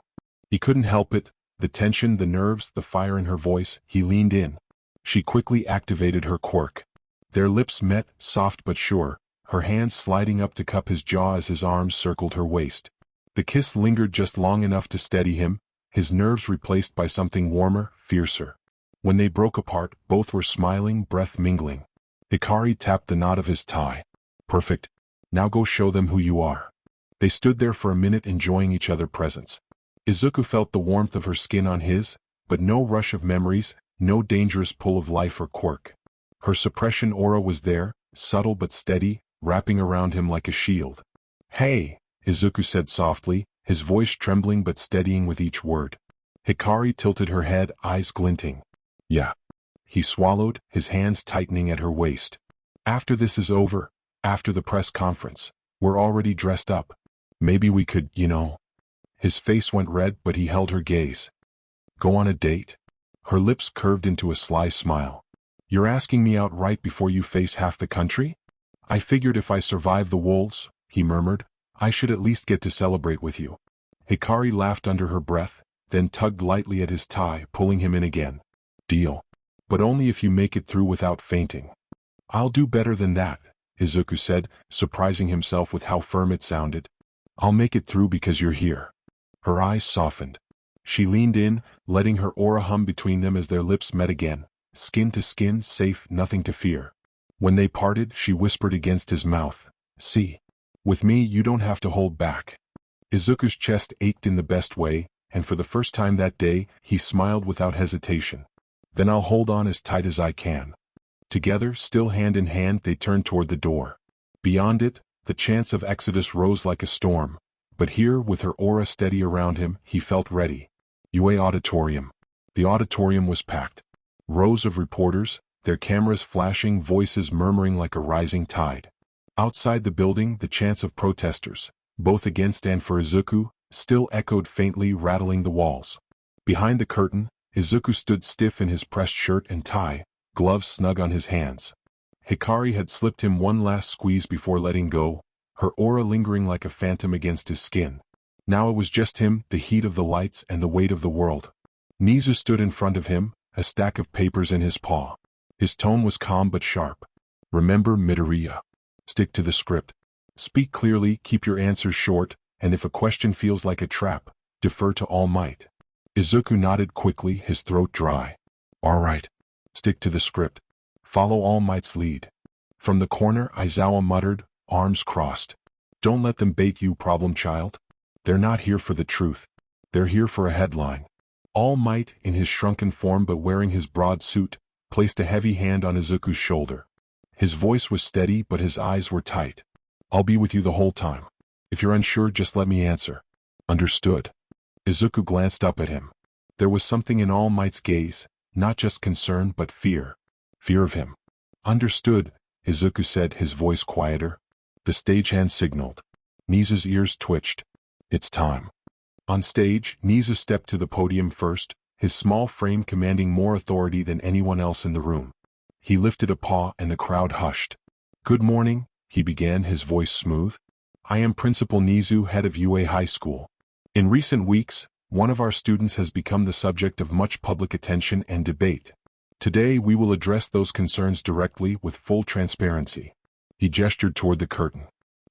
He couldn't help it. The tension, the nerves, the fire in her voice. He leaned in. She quickly activated her quirk. Their lips met, soft but sure, her hands sliding up to cup his jaw as his arms circled her waist. The kiss lingered just long enough to steady him, his nerves replaced by something warmer, fiercer. When they broke apart, both were smiling, breath mingling. Hikari tapped the knot of his tie. Perfect. Now go show them who you are. They stood there for a minute enjoying each other's presence. Izuku felt the warmth of her skin on his, but no rush of memories, no dangerous pull of life or quirk. Her suppression aura was there, subtle but steady, wrapping around him like a shield. Hey, Izuku said softly, his voice trembling but steadying with each word. Hikari tilted her head, eyes glinting. Yeah. He swallowed, his hands tightening at her waist. After this is over, after the press conference, we're already dressed up. Maybe we could, His face went red, but he held her gaze. Go on a date? Her lips curved into a sly smile. You're asking me out right before you face half the country? I figured if I survive the wolves, he murmured, I should at least get to celebrate with you. Hikari laughed under her breath, then tugged lightly at his tie, pulling him in again. Deal. But only if you make it through without fainting. I'll do better than that, Izuku said, surprising himself with how firm it sounded. I'll make it through because you're here. Her eyes softened. She leaned in, letting her aura hum between them as their lips met again. Skin to skin, safe, nothing to fear. When they parted, she whispered against his mouth. See. With me you don't have to hold back. Izuku's chest ached in the best way, and for the first time that day, he smiled without hesitation. Then I'll hold on as tight as I can. Together, still hand in hand, they turned toward the door. Beyond it, the chance of exodus rose like a storm. But here, with her aura steady around him, he felt ready. Yue Auditorium. The auditorium was packed. Rows of reporters, their cameras flashing, voices murmuring like a rising tide. Outside the building, the chants of protesters, both against and for Izuku, still echoed faintly, rattling the walls. Behind the curtain, Izuku stood stiff in his pressed shirt and tie, gloves snug on his hands. Hikari had slipped him one last squeeze before letting go, her aura lingering like a phantom against his skin. Now it was just him, the heat of the lights and the weight of the world. Nizu stood in front of him, a stack of papers in his paw. His tone was calm but sharp. Remember, Midoriya. Stick to the script. Speak clearly, keep your answers short, and if a question feels like a trap, defer to All Might. Izuku nodded quickly, his throat dry. All right. Stick to the script. Follow All Might's lead. From the corner, Aizawa muttered, arms crossed. Don't let them bait you, problem child. They're not here for the truth. They're here for a headline. All Might, in his shrunken form but wearing his broad suit, placed a heavy hand on Izuku's shoulder. His voice was steady but his eyes were tight. I'll be with you the whole time. If you're unsure, just let me answer. Understood. Izuku glanced up at him. There was something in All Might's gaze, not just concern but fear. Fear of him. Understood, Izuku said, his voice quieter. The stagehand signaled. Nizu's ears twitched. It's time. On stage, Nizu stepped to the podium first, his small frame commanding more authority than anyone else in the room. He lifted a paw and the crowd hushed. Good morning, he began, his voice smooth. I am Principal Nizu, head of UA High School. In recent weeks, one of our students has become the subject of much public attention and debate. Today we will address those concerns directly with full transparency. He gestured toward the curtain.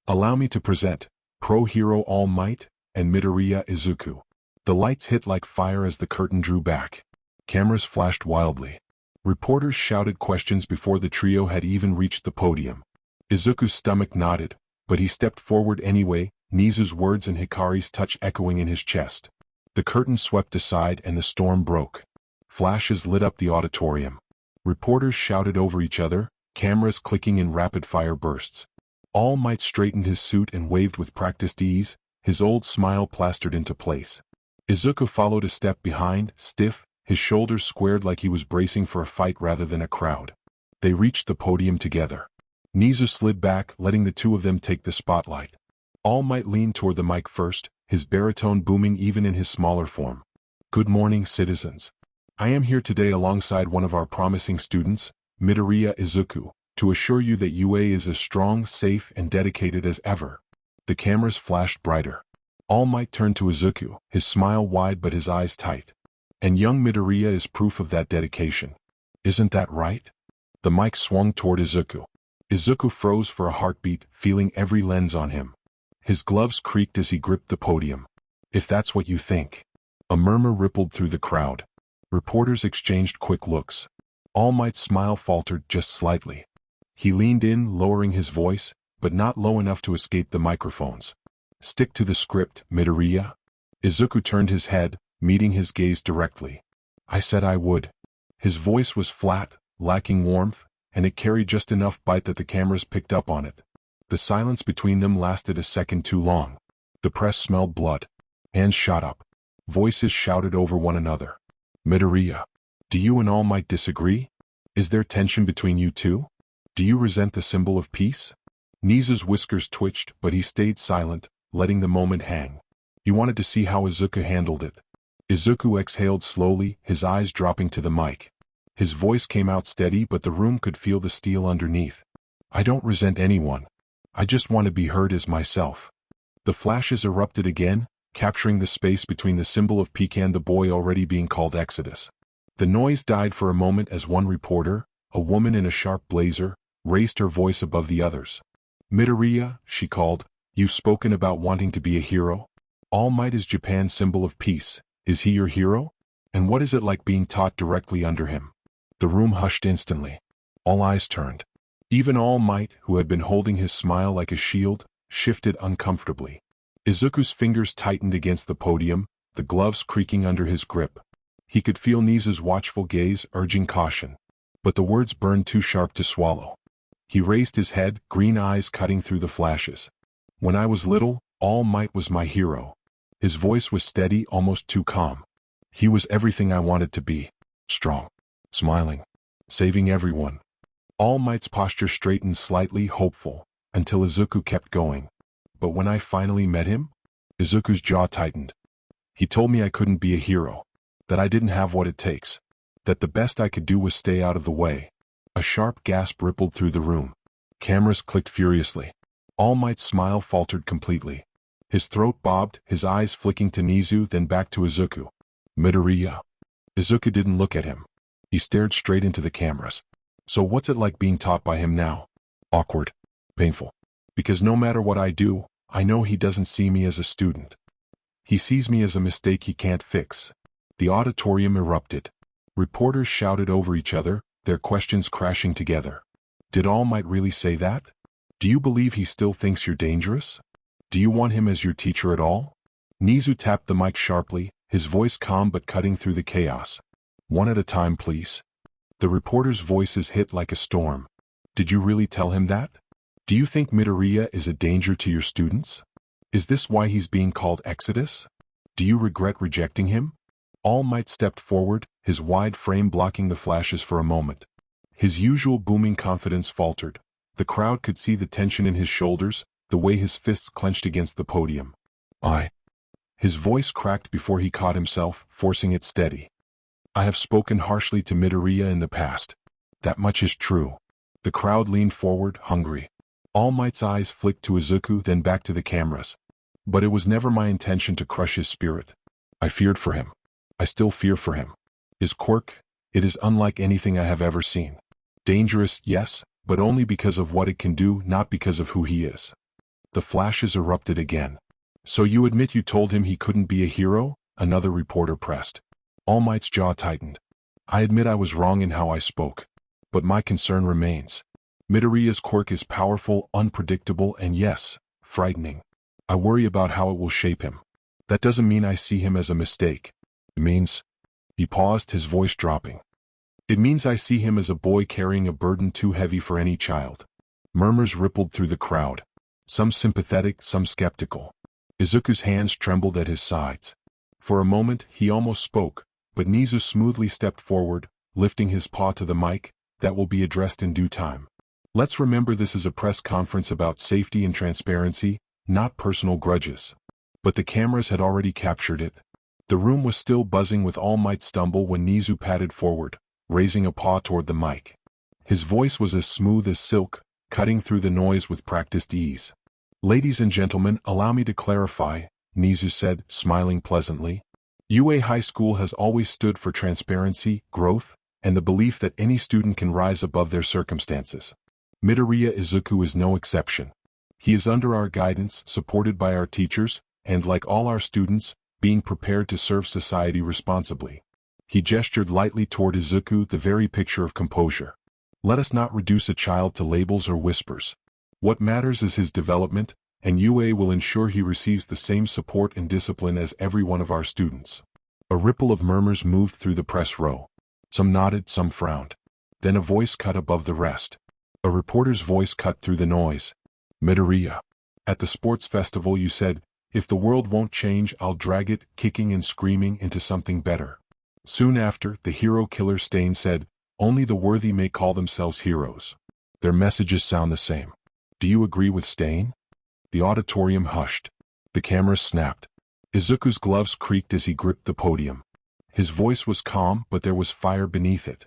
Allow me to present Pro Hero All Might and Midoriya Izuku. The lights hit like fire as the curtain drew back. Cameras flashed wildly. Reporters shouted questions before the trio had even reached the podium. Izuku's stomach nodded, but he stepped forward anyway, Nizu's words and Hikari's touch echoing in his chest. The curtain swept aside and the storm broke. Flashes lit up the auditorium. Reporters shouted over each other, cameras clicking in rapid-fire bursts. All Might straightened his suit and waved with practiced ease, his old smile plastered into place. Izuku followed a step behind, stiff, his shoulders squared like he was bracing for a fight rather than a crowd. They reached the podium together. Nizu slid back, letting the two of them take the spotlight. All Might leaned toward the mic first, his baritone booming even in his smaller form. Good morning, citizens. I am here today alongside one of our promising students, Midoriya Izuku, to assure you that UA is as strong, safe, and dedicated as ever. The cameras flashed brighter. All Might turned to Izuku, his smile wide but his eyes tight. And young Midoriya is proof of that dedication. Isn't that right? The mic swung toward Izuku. Izuku froze for a heartbeat, feeling every lens on him. His gloves creaked as he gripped the podium. If that's what you think. A murmur rippled through the crowd. Reporters exchanged quick looks. All Might's smile faltered just slightly. He leaned in, lowering his voice, but not low enough to escape the microphones. Stick to the script, Midoriya. Izuku turned his head, meeting his gaze directly. I said I would. His voice was flat, lacking warmth, and it carried just enough bite that the cameras picked up on it. The silence between them lasted a second too long. The press smelled blood. Hands shot up. Voices shouted over one another. Midoriya, do you and All Might disagree? Is there tension between you two? Do you resent the symbol of peace? Nizu's whiskers twitched, but he stayed silent, letting the moment hang. He wanted to see how Izuku handled it. Izuku exhaled slowly, his eyes dropping to the mic. His voice came out steady, but the room could feel the steel underneath. I don't resent anyone. I just want to be heard as myself. The flashes erupted again, capturing the space between the symbol of Pecan the boy already being called Exodus. The noise died for a moment as one reporter, a woman in a sharp blazer, raised her voice above the others. Midoriya, she called, you've spoken about wanting to be a hero? All Might is Japan's symbol of peace. Is he your hero? And what is it like being taught directly under him? The room hushed instantly. All eyes turned. Even All Might, who had been holding his smile like a shield, shifted uncomfortably. Izuku's fingers tightened against the podium, the gloves creaking under his grip. He could feel Nizu's watchful gaze urging caution. But the words burned too sharp to swallow. He raised his head, green eyes cutting through the flashes. When I was little, All Might was my hero. His voice was steady, almost too calm. He was everything I wanted to be. Strong. Smiling. Saving everyone. All Might's posture straightened slightly, hopeful, until Izuku kept going. But when I finally met him, Izuku's jaw tightened. He told me I couldn't be a hero, that I didn't have what it takes, that the best I could do was stay out of the way. A sharp gasp rippled through the room. Cameras clicked furiously. All Might's smile faltered completely. His throat bobbed, his eyes flicking to Nizu, then back to Izuku. Midoriya. Izuku didn't look at him. He stared straight into the cameras. So what's it like being taught by him now? Awkward. Painful. Because no matter what I do, I know he doesn't see me as a student. He sees me as a mistake he can't fix. The auditorium erupted. Reporters shouted over each other, their questions crashing together. Did All Might really say that? Do you believe he still thinks you're dangerous? Do you want him as your teacher at all? Nizu tapped the mic sharply, his voice calm but cutting through the chaos. One at a time, please. The reporters' voices hit like a storm. Did you really tell him that? Do you think Midoriya is a danger to your students? Is this why he's being called Exodus? Do you regret rejecting him? All Might stepped forward, his wide frame blocking the flashes for a moment. His usual booming confidence faltered. The crowd could see the tension in his shoulders, the way his fists clenched against the podium. His voice cracked before he caught himself, forcing it steady. I have spoken harshly to Midoriya in the past. That much is true. The crowd leaned forward, hungry. All Might's eyes flicked to Izuku, then back to the cameras. But it was never my intention to crush his spirit. I feared for him. I still fear for him. His quirk, it is unlike anything I have ever seen. Dangerous, yes, but only because of what it can do, not because of who he is. The flashes erupted again. So you admit you told him he couldn't be a hero? Another reporter pressed. All Might's jaw tightened. I admit I was wrong in how I spoke. But my concern remains. Midoriya's quirk is powerful, unpredictable, and yes, frightening. I worry about how it will shape him. That doesn't mean I see him as a mistake. It means... He paused, his voice dropping. It means I see him as a boy carrying a burden too heavy for any child. Murmurs rippled through the crowd. Some sympathetic, some skeptical. Izuku's hands trembled at his sides. For a moment, he almost spoke, but Nizu smoothly stepped forward, lifting his paw to the mic. That will be addressed in due time. Let's remember this is a press conference about safety and transparency, not personal grudges. But the cameras had already captured it. The room was still buzzing with All Might stumble when Nizu padded forward, raising a paw toward the mic. His voice was as smooth as silk, cutting through the noise with practiced ease. Ladies and gentlemen, allow me to clarify, Nizu said, smiling pleasantly. UA High School has always stood for transparency, growth, and the belief that any student can rise above their circumstances. Midoriya Izuku is no exception. He is under our guidance, supported by our teachers, and like all our students, being prepared to serve society responsibly. He gestured lightly toward Izuku, the very picture of composure. Let us not reduce a child to labels or whispers. What matters is his development, and UA will ensure he receives the same support and discipline as every one of our students. A ripple of murmurs moved through the press row. Some nodded, some frowned. Then a voice cut above the rest. A reporter's voice cut through the noise. Midoriya. At the sports festival you said, if the world won't change, I'll drag it, kicking and screaming, into something better. Soon after, the hero killer Stain said, only the worthy may call themselves heroes. Their messages sound the same. Do you agree with Stain? The auditorium hushed. The cameras snapped. Izuku's gloves creaked as he gripped the podium. His voice was calm, but there was fire beneath it.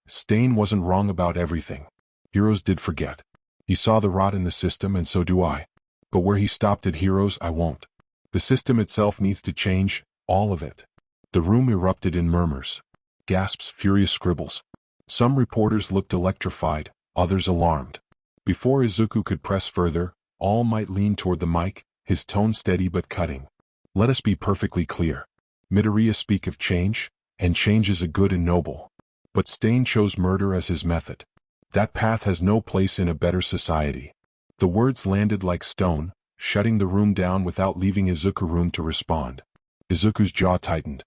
Stain wasn't wrong about everything. Heroes did forget. He saw the rot in the system, and so do I. But where he stopped at heroes, I won't. The system itself needs to change, all of it. The room erupted in murmurs. Gasps, furious scribbles. Some reporters looked electrified, others alarmed. Before Izuku could press further, All Might leaned toward the mic, his tone steady but cutting. Let us be perfectly clear. Midoriya speak of change, and change is a good and noble. But Stain chose murder as his method. That path has no place in a better society. The words landed like stone, shutting the room down without leaving Izuku room to respond. Izuku's jaw tightened.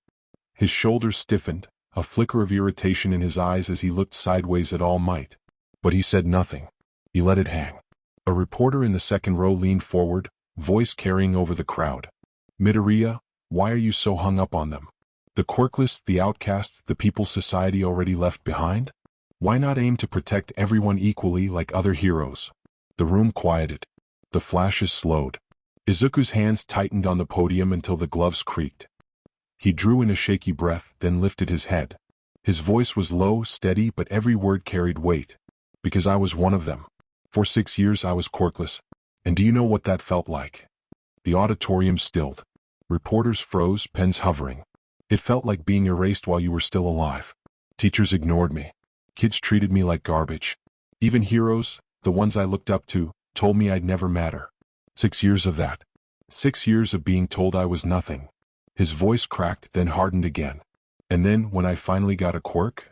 His shoulders stiffened, a flicker of irritation in his eyes as he looked sideways at All Might. But he said nothing. He let it hang. A reporter in the second row leaned forward, voice carrying over the crowd. Midoriya, why are you so hung up on them? The quirkless, the outcasts, the people society already left behind? Why not aim to protect everyone equally like other heroes? The room quieted. The flashes slowed. Izuku's hands tightened on the podium until the gloves creaked. He drew in a shaky breath, then lifted his head. His voice was low, steady, but every word carried weight. Because I was one of them. For 6 years I was quirkless. And do you know what that felt like? The auditorium stilled. Reporters froze, pens hovering. It felt like being erased while you were still alive. Teachers ignored me. Kids treated me like garbage. Even heroes, the ones I looked up to, told me I'd never matter. 6 years of that. 6 years of being told I was nothing. His voice cracked, then hardened again. And then, when I finally got a quirk?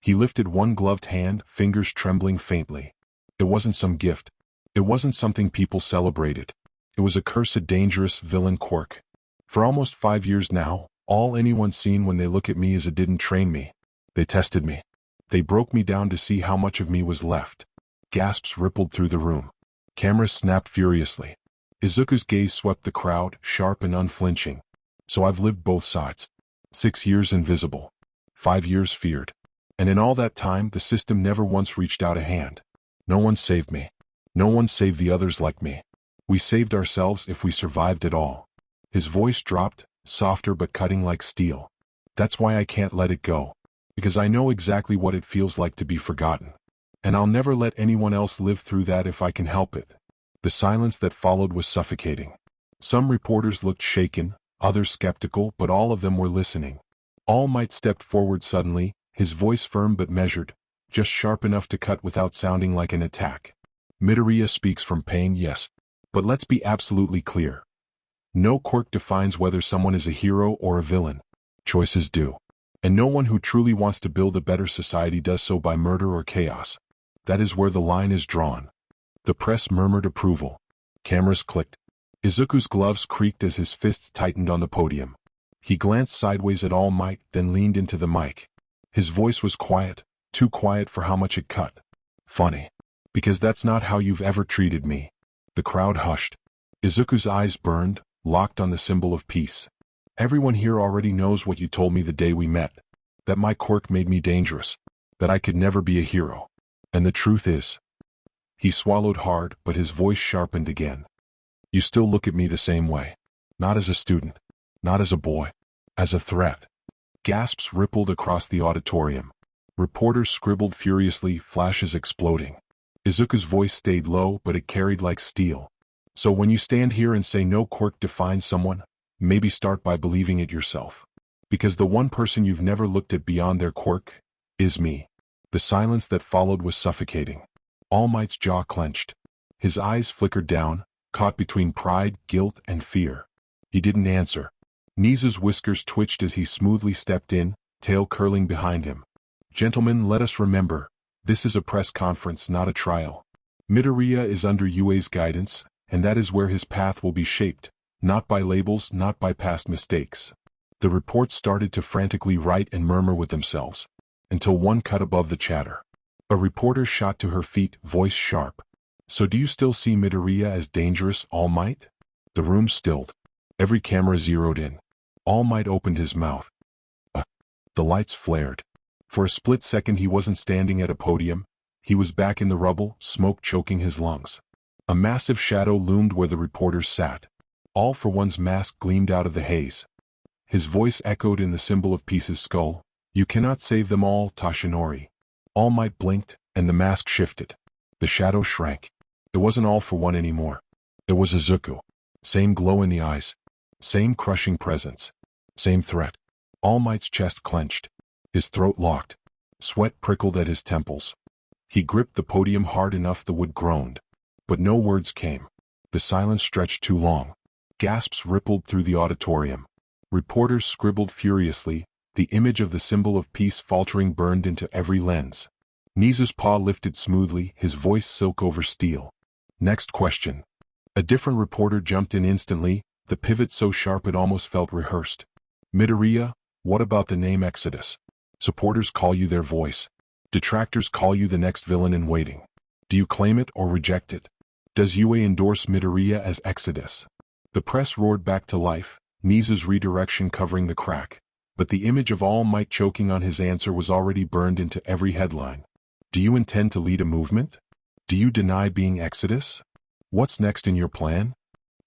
He lifted one gloved hand, fingers trembling faintly. It wasn't some gift. It wasn't something people celebrated. It was a cursed, dangerous, villain quirk. For almost 5 years now, all anyone's seen when they look at me is it didn't train me. They tested me. They broke me down to see how much of me was left. Gasps rippled through the room. Cameras snapped furiously. Izuku's gaze swept the crowd, sharp and unflinching. So I've lived both sides. 6 years invisible. 5 years feared. And in all that time, the system never once reached out a hand. No one saved me. No one saved the others like me. We saved ourselves if we survived at all. His voice dropped, softer but cutting like steel. That's why I can't let it go. Because I know exactly what it feels like to be forgotten. And I'll never let anyone else live through that if I can help it. The silence that followed was suffocating. Some reporters looked shaken, others skeptical, but all of them were listening. All Might stepped forward suddenly, his voice firm but measured, just sharp enough to cut without sounding like an attack. Midoriya speaks from pain, yes. But let's be absolutely clear. No quirk defines whether someone is a hero or a villain. Choices do. And no one who truly wants to build a better society does so by murder or chaos. That is where the line is drawn. The press murmured approval. Cameras clicked. Izuku's gloves creaked as his fists tightened on the podium. He glanced sideways at All Might, then leaned into the mic. His voice was quiet, too quiet for how much it cut. Funny. Because that's not how you've ever treated me. The crowd hushed. Izuku's eyes burned, locked on the symbol of peace. Everyone here already knows what you told me the day we met. That my quirk made me dangerous. That I could never be a hero. And the truth is. He swallowed hard, but his voice sharpened again. You still look at me the same way. Not as a student. Not as a boy. As a threat. Gasps rippled across the auditorium. Reporters scribbled furiously, flashes exploding. Izuku's voice stayed low, but it carried like steel. So when you stand here and say no quirk defines someone, maybe start by believing it yourself. Because the one person you've never looked at beyond their quirk is me. The silence that followed was suffocating. All Might's jaw clenched. His eyes flickered down, caught between pride, guilt, and fear. He didn't answer. Nizu's whiskers twitched as he smoothly stepped in, tail curling behind him. Gentlemen, let us remember, this is a press conference, not a trial. Midoriya is under Yue's guidance, and that is where his path will be shaped, not by labels, not by past mistakes. The reports started to frantically write and murmur with themselves, until one cut above the chatter. A reporter shot to her feet, voice sharp. So do you still see Midoriya as dangerous, All Might? The room stilled. Every camera zeroed in. All Might opened his mouth. The lights flared. For a split second he wasn't standing at a podium. He was back in the rubble, smoke choking his lungs. A massive shadow loomed where the reporters sat. All for One's mask gleamed out of the haze. His voice echoed in the symbol of peace's skull. You cannot save them all, Tashinori. All Might blinked, and the mask shifted. The shadow shrank. It wasn't All for One anymore. It was Izuku. Same glow in the eyes. Same crushing presence. Same threat. All Might's chest clenched. His throat locked. Sweat prickled at his temples. He gripped the podium hard enough the wood groaned. But no words came. The silence stretched too long. Gasps rippled through the auditorium. Reporters scribbled furiously, the image of the symbol of peace faltering burned into every lens. Nizu's paw lifted smoothly, his voice silk over steel. Next question. A different reporter jumped in instantly, the pivot so sharp it almost felt rehearsed. Midoriya, what about the name Exodus? Supporters call you their voice. Detractors call you the next villain in waiting. Do you claim it or reject it? Does Yue endorse Midoriya as Exodus? The press roared back to life, Nizu's redirection covering the crack. But the image of All Might choking on his answer was already burned into every headline. Do you intend to lead a movement? Do you deny being Exodus? What's next in your plan?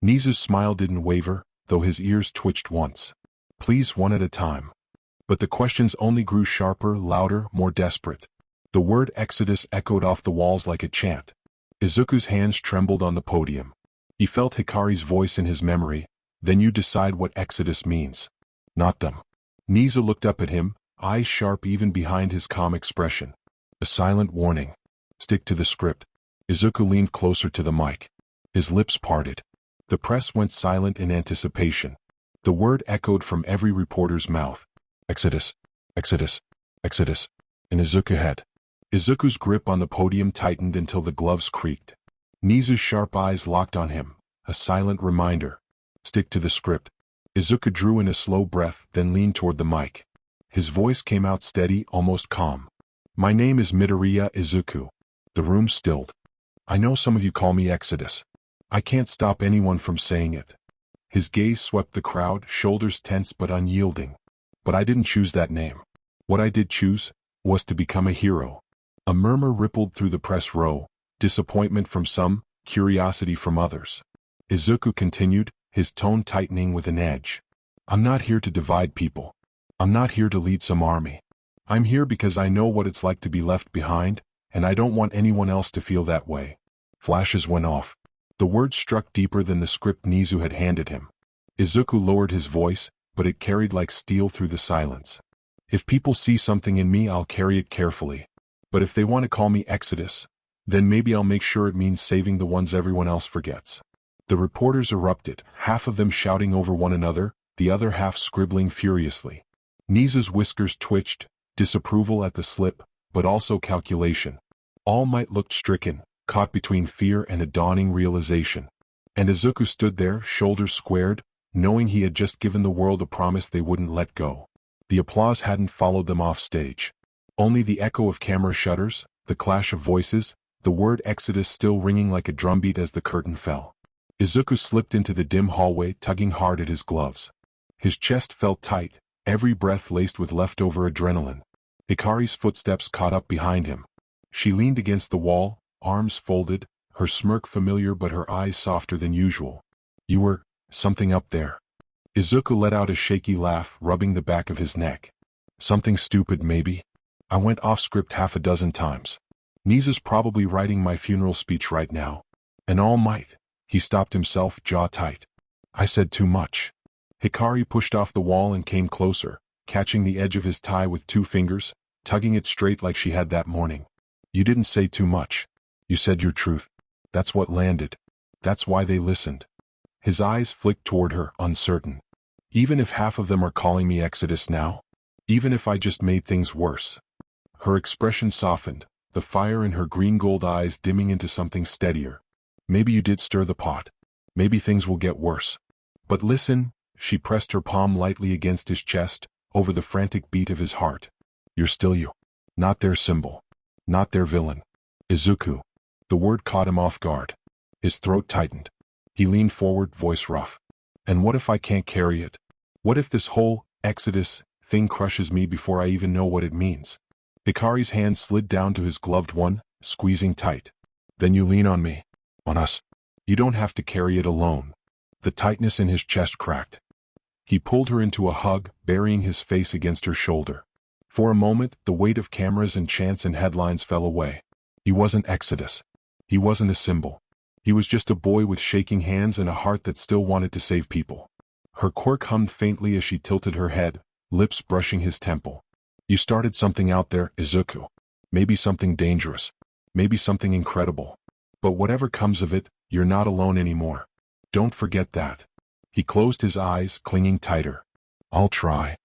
Nizu's smile didn't waver, though his ears twitched once. Please, one at a time. But the questions only grew sharper, louder, more desperate. The word Exodus echoed off the walls like a chant. Izuku's hands trembled on the podium. He felt Hikari's voice in his memory. Then you decide what Exodus means. Not them. Nizu looked up at him, eyes sharp even behind his calm expression. A silent warning. Stick to the script. Izuku leaned closer to the mic. His lips parted. The press went silent in anticipation. The word echoed from every reporter's mouth. Exodus. Exodus. Exodus. In Izuku's head. Izuku's grip on the podium tightened until the gloves creaked. Nizu's sharp eyes locked on him, a silent reminder. Stick to the script. Izuku drew in a slow breath, then leaned toward the mic. His voice came out steady, almost calm. My name is Midoriya Izuku. The room stilled. I know some of you call me Exodus. I can't stop anyone from saying it. His gaze swept the crowd, shoulders tense but unyielding. But I didn't choose that name. What I did choose was to become a hero. A murmur rippled through the press row, disappointment from some, curiosity from others. Izuku continued, his tone tightening with an edge. I'm not here to divide people. I'm not here to lead some army. I'm here because I know what it's like to be left behind, and I don't want anyone else to feel that way. Flashes went off. The words struck deeper than the script Nizu had handed him. Izuku lowered his voice, but it carried like steel through the silence. If people see something in me, I'll carry it carefully. But if they want to call me Exodus, then maybe I'll make sure it means saving the ones everyone else forgets. The reporters erupted, half of them shouting over one another, the other half scribbling furiously. Nizu's whiskers twitched, disapproval at the slip, but also calculation. All Might looked stricken, caught between fear and a dawning realization. And Izuku stood there, shoulders squared, knowing he had just given the world a promise they wouldn't let go. The applause hadn't followed them off stage. Only the echo of camera shutters, the clash of voices, the word Exodus still ringing like a drumbeat as the curtain fell. Izuku slipped into the dim hallway, tugging hard at his gloves. His chest felt tight, every breath laced with leftover adrenaline. Hikari's footsteps caught up behind him. She leaned against the wall, arms folded, her smirk familiar but her eyes softer than usual. "You were something up there." Izuku let out a shaky laugh, rubbing the back of his neck. "Something stupid, maybe? I went off script half a dozen times. Nizu's probably writing my funeral speech right now. And All Might." He stopped himself, jaw tight. "I said too much." Hikari pushed off the wall and came closer, catching the edge of his tie with 2 fingers, tugging it straight like she had that morning. "You didn't say too much. You said your truth. That's what landed. That's why they listened." His eyes flicked toward her, uncertain. "Even if half of them are calling me Exodus now? Even if I just made things worse?" Her expression softened, the fire in her green-gold eyes dimming into something steadier. "Maybe you did stir the pot. Maybe things will get worse. But listen," she pressed her palm lightly against his chest, over the frantic beat of his heart. "You're still you. Not their symbol. Not their villain." "Izuku." The word caught him off guard. His throat tightened. He leaned forward, voice rough. "And what if I can't carry it? What if this whole Exodus thing crushes me before I even know what it means?" Hikari's hand slid down to his gloved one, squeezing tight. "Then you lean on me. On us. You don't have to carry it alone." The tightness in his chest cracked. He pulled her into a hug, burying his face against her shoulder. For a moment, the weight of cameras and chants and headlines fell away. He wasn't Exodus. He wasn't a symbol. He was just a boy with shaking hands and a heart that still wanted to save people. Her quirk hummed faintly as she tilted her head, lips brushing his temple. "You started something out there, Izuku. Maybe something dangerous. Maybe something incredible. But whatever comes of it, you're not alone anymore. Don't forget that." He closed his eyes, clinging tighter. "I'll try."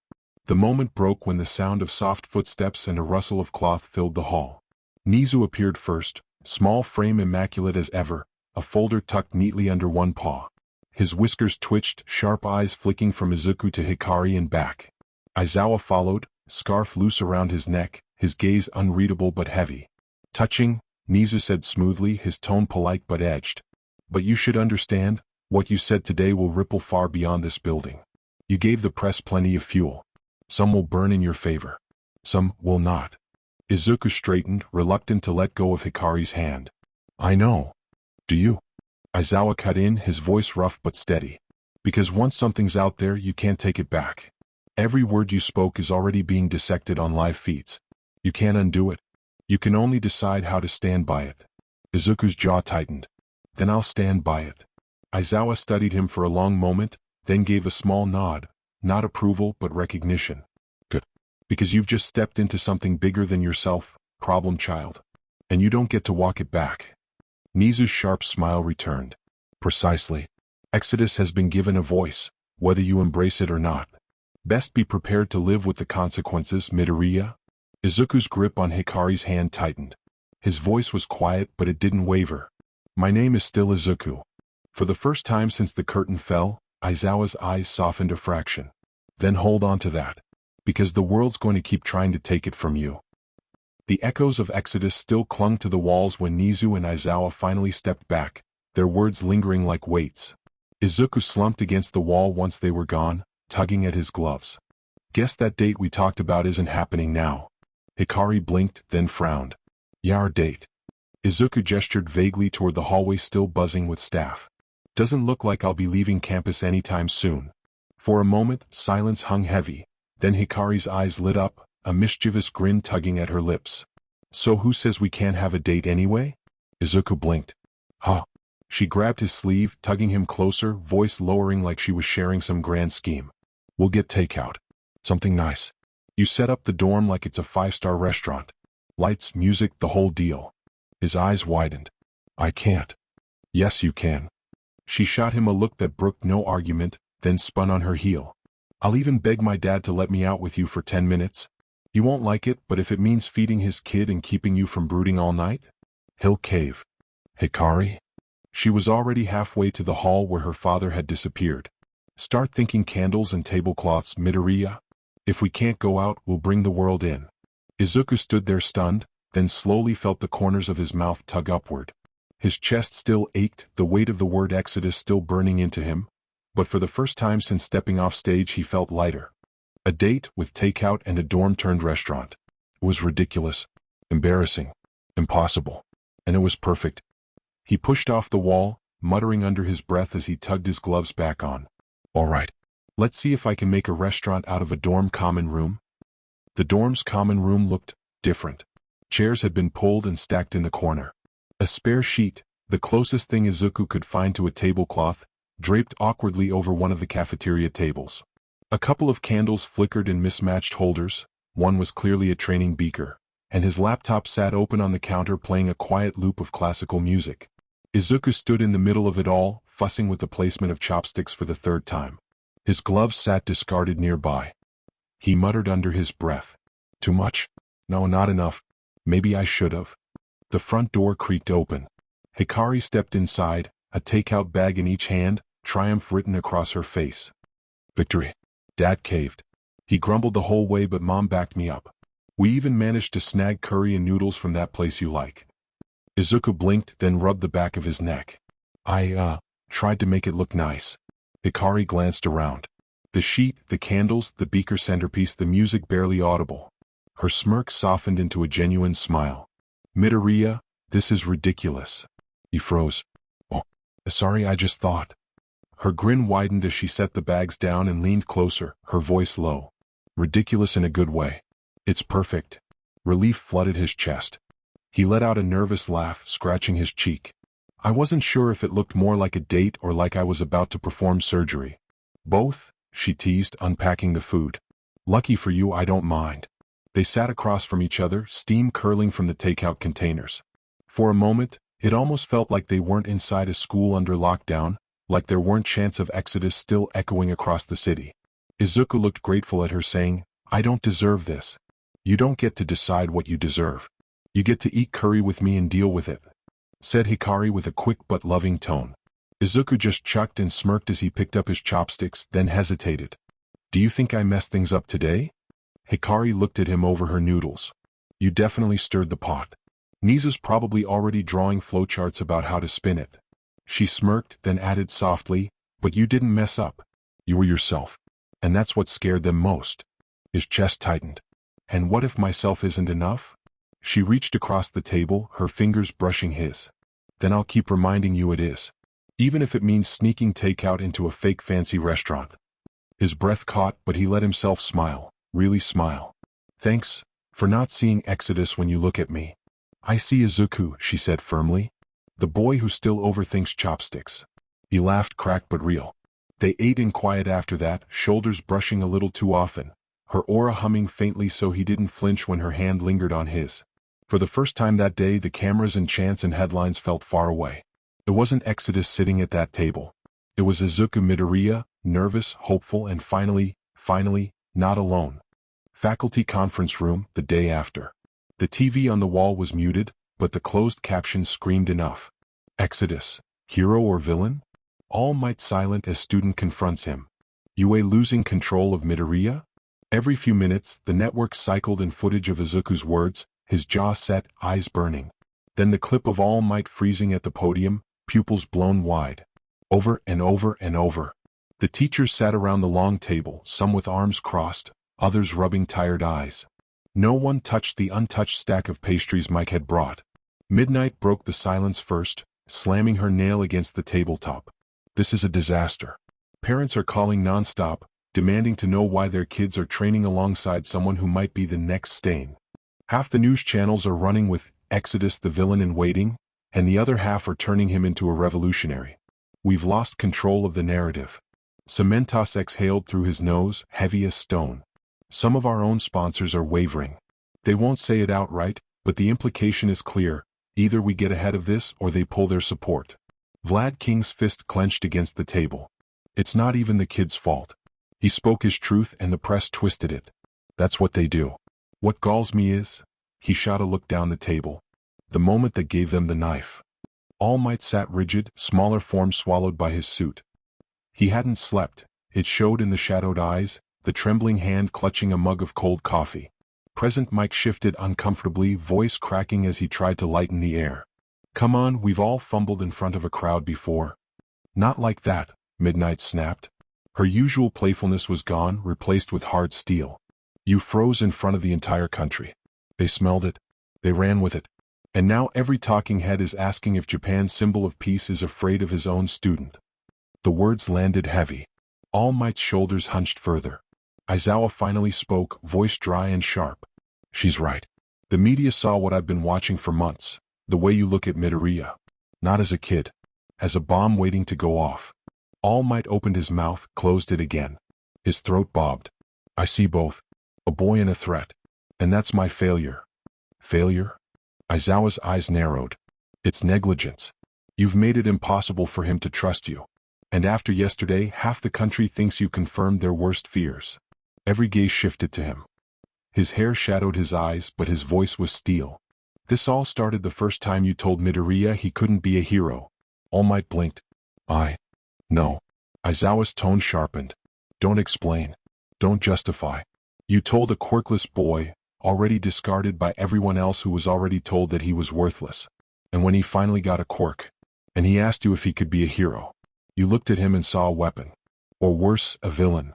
The moment broke when the sound of soft footsteps and a rustle of cloth filled the hall. Nizu appeared first, small frame immaculate as ever, a folder tucked neatly under one paw. His whiskers twitched, sharp eyes flicking from Izuku to Hikari and back. Aizawa followed, scarf loose around his neck, his gaze unreadable but heavy. "Touching," Nizu said smoothly, his tone polite but edged. "But you should understand, what you said today will ripple far beyond this building. You gave the press plenty of fuel. Some will burn in your favor. Some will not." Izuku straightened, reluctant to let go of Hikari's hand. "I know. Do you?" Aizawa cut in, his voice rough but steady. "Because once something's out there, you can't take it back. Every word you spoke is already being dissected on live feeds. You can't undo it. You can only decide how to stand by it." Izuku's jaw tightened. "Then I'll stand by it." Aizawa studied him for a long moment, then gave a small nod, not approval but recognition. "Good. Because you've just stepped into something bigger than yourself, problem child. And you don't get to walk it back." Nizu's sharp smile returned. "Precisely. Exodus has been given a voice, whether you embrace it or not. Best be prepared to live with the consequences, Midoriya." Izuku's grip on Hikari's hand tightened. His voice was quiet but it didn't waver. "My name is still Izuku." For the first time since the curtain fell, Aizawa's eyes softened a fraction. "Then hold on to that. Because the world's going to keep trying to take it from you." The echoes of Exodus still clung to the walls when Nizu and Aizawa finally stepped back, their words lingering like weights. Izuku slumped against the wall once they were gone, tugging at his gloves. "Guess that date we talked about isn't happening now." Hikari blinked, then frowned. "Yeah, our date." Izuku gestured vaguely toward the hallway still buzzing with staff. "Doesn't look like I'll be leaving campus anytime soon." For a moment, silence hung heavy, then Hikari's eyes lit up, a mischievous grin tugging at her lips. "So who says we can't have a date anyway?" Izuku blinked. "Huh." She grabbed his sleeve, tugging him closer, voice lowering like she was sharing some grand scheme. "We'll get takeout. Something nice. You set up the dorm like it's a 5-star restaurant. Lights, music, the whole deal." His eyes widened. "I can't." "Yes, you can." She shot him a look that brooked no argument, then spun on her heel. I'll even beg my dad to let me out with you for 10 minutes. You won't like it, but if it means feeding his kid and keeping you from brooding all night, he'll cave. Hikari? She was already halfway to the hall where her father had disappeared. Start thinking candles and tablecloths, Midoriya. If we can't go out, we'll bring the world in. Izuku stood there stunned, then slowly felt the corners of his mouth tug upward. His chest still ached, the weight of the word Exodus still burning into him, but for the first time since stepping off stage he felt lighter. A date with takeout and a dorm-turned-restaurant. It was ridiculous, embarrassing, impossible, and it was perfect. He pushed off the wall, muttering under his breath as he tugged his gloves back on. All right, let's see if I can make a restaurant out of a dorm common room. The dorm's common room looked different. Chairs had been pulled and stacked in the corner. A spare sheet, the closest thing Izuku could find to a tablecloth, draped awkwardly over one of the cafeteria tables. A couple of candles flickered in mismatched holders, one was clearly a training beaker, and his laptop sat open on the counter playing a quiet loop of classical music. Izuku stood in the middle of it all, fussing with the placement of chopsticks for the third time. His gloves sat discarded nearby. He muttered under his breath. Too much? No, not enough. Maybe I should have. The front door creaked open. Hikari stepped inside, a takeout bag in each hand, triumph written across her face. Victory. Dad caved. He grumbled the whole way, but Mom backed me up. We even managed to snag curry and noodles from that place you like. Izuku blinked, then rubbed the back of his neck. I tried to make it look nice. Hikari glanced around. The sheet, the candles, the beaker centerpiece, the music barely audible. Her smirk softened into a genuine smile. Midoriya, this is ridiculous. He froze. Oh, sorry, I just thought. Her grin widened as she set the bags down and leaned closer, her voice low. Ridiculous in a good way. It's perfect. Relief flooded his chest. He let out a nervous laugh, scratching his cheek. I wasn't sure if it looked more like a date or like I was about to perform surgery. Both, she teased, unpacking the food. Lucky for you, I don't mind. They sat across from each other, steam curling from the takeout containers. For a moment, it almost felt like they weren't inside a school under lockdown, like there weren't chants of Exodus still echoing across the city. Izuku looked grateful at her, saying, I don't deserve this. You don't get to decide what you deserve. You get to eat curry with me and deal with it, said Hikari with a quick but loving tone. Izuku just chucked and smirked as he picked up his chopsticks, then hesitated. Do you think I messed things up today? Hikari looked at him over her noodles. You definitely stirred the pot. Nisa's probably already drawing flowcharts about how to spin it. She smirked, then added softly, but you didn't mess up. You were yourself. And that's what scared them most. His chest tightened. And what if myself isn't enough? She reached across the table, her fingers brushing his. Then I'll keep reminding you it is. Even if it means sneaking takeout into a fake fancy restaurant. His breath caught, but he let himself smile, really smile. Thanks, for not seeing Exodus when you look at me. I see Izuku, she said firmly. The boy who still overthinks chopsticks. He laughed, cracked but real. They ate in quiet after that, shoulders brushing a little too often, her aura humming faintly so he didn't flinch when her hand lingered on his. For the first time that day, the cameras and chants and headlines felt far away. It wasn't Exodus sitting at that table. It was Izuku Midoriya, nervous, hopeful, and finally, not alone. Faculty conference room, the day after. The TV on the wall was muted, but the closed captions screamed enough. Exodus, hero or villain? All Might silent as student confronts him. Yue losing control of Midoriya? Every few minutes, the network cycled in footage of Izuku's words, his jaw set, eyes burning. Then the clip of All Might freezing at the podium, pupils blown wide. Over and over and over. The teachers sat around the long table, some with arms crossed, others rubbing tired eyes. No one touched the untouched stack of pastries Mike had brought. Midnight broke the silence first, slamming her nail against the tabletop. This is a disaster. Parents are calling nonstop, demanding to know why their kids are training alongside someone who might be the next Stain. Half the news channels are running with Exodus the villain in waiting, and the other half are turning him into a revolutionary. We've lost control of the narrative. Cementos exhaled through his nose, heavy as stone. Some of our own sponsors are wavering. They won't say it outright, but the implication is clear. Either we get ahead of this or they pull their support. Vlad King's fist clenched against the table. It's not even the kid's fault. He spoke his truth and the press twisted it. That's what they do. What galls me is, he shot a look down the table. The moment that gave them the knife. All Might sat rigid, smaller form swallowed by his suit. He hadn't slept. It showed in the shadowed eyes, the trembling hand clutching a mug of cold coffee. Present Mike shifted uncomfortably, voice cracking as he tried to lighten the air. Come on, we've all fumbled in front of a crowd before. Not like that, Midnight snapped. Her usual playfulness was gone, replaced with hard steel. You froze in front of the entire country. They smelled it. They ran with it. And now every talking head is asking if Japan's symbol of peace is afraid of his own student. The words landed heavy. All Might's shoulders hunched further. Aizawa finally spoke, voice dry and sharp. She's right. The media saw what I've been watching for months. The way you look at Midoriya. Not as a kid. As a bomb waiting to go off. All Might opened his mouth, closed it again. His throat bobbed. I see both. A boy and a threat. And that's my failure. Failure? Aizawa's eyes narrowed. It's negligence. You've made it impossible for him to trust you. And after yesterday, half the country thinks you confirmed their worst fears. Every gaze shifted to him. His hair shadowed his eyes, but his voice was steel. This all started the first time you told Midoriya he couldn't be a hero. All Might blinked. No. Aizawa's tone sharpened. Don't explain. Don't justify. You told a quirkless boy, already discarded by everyone else who was already told that he was worthless. And when he finally got a quirk, and he asked you if he could be a hero, you looked at him and saw a weapon. Or worse, a villain.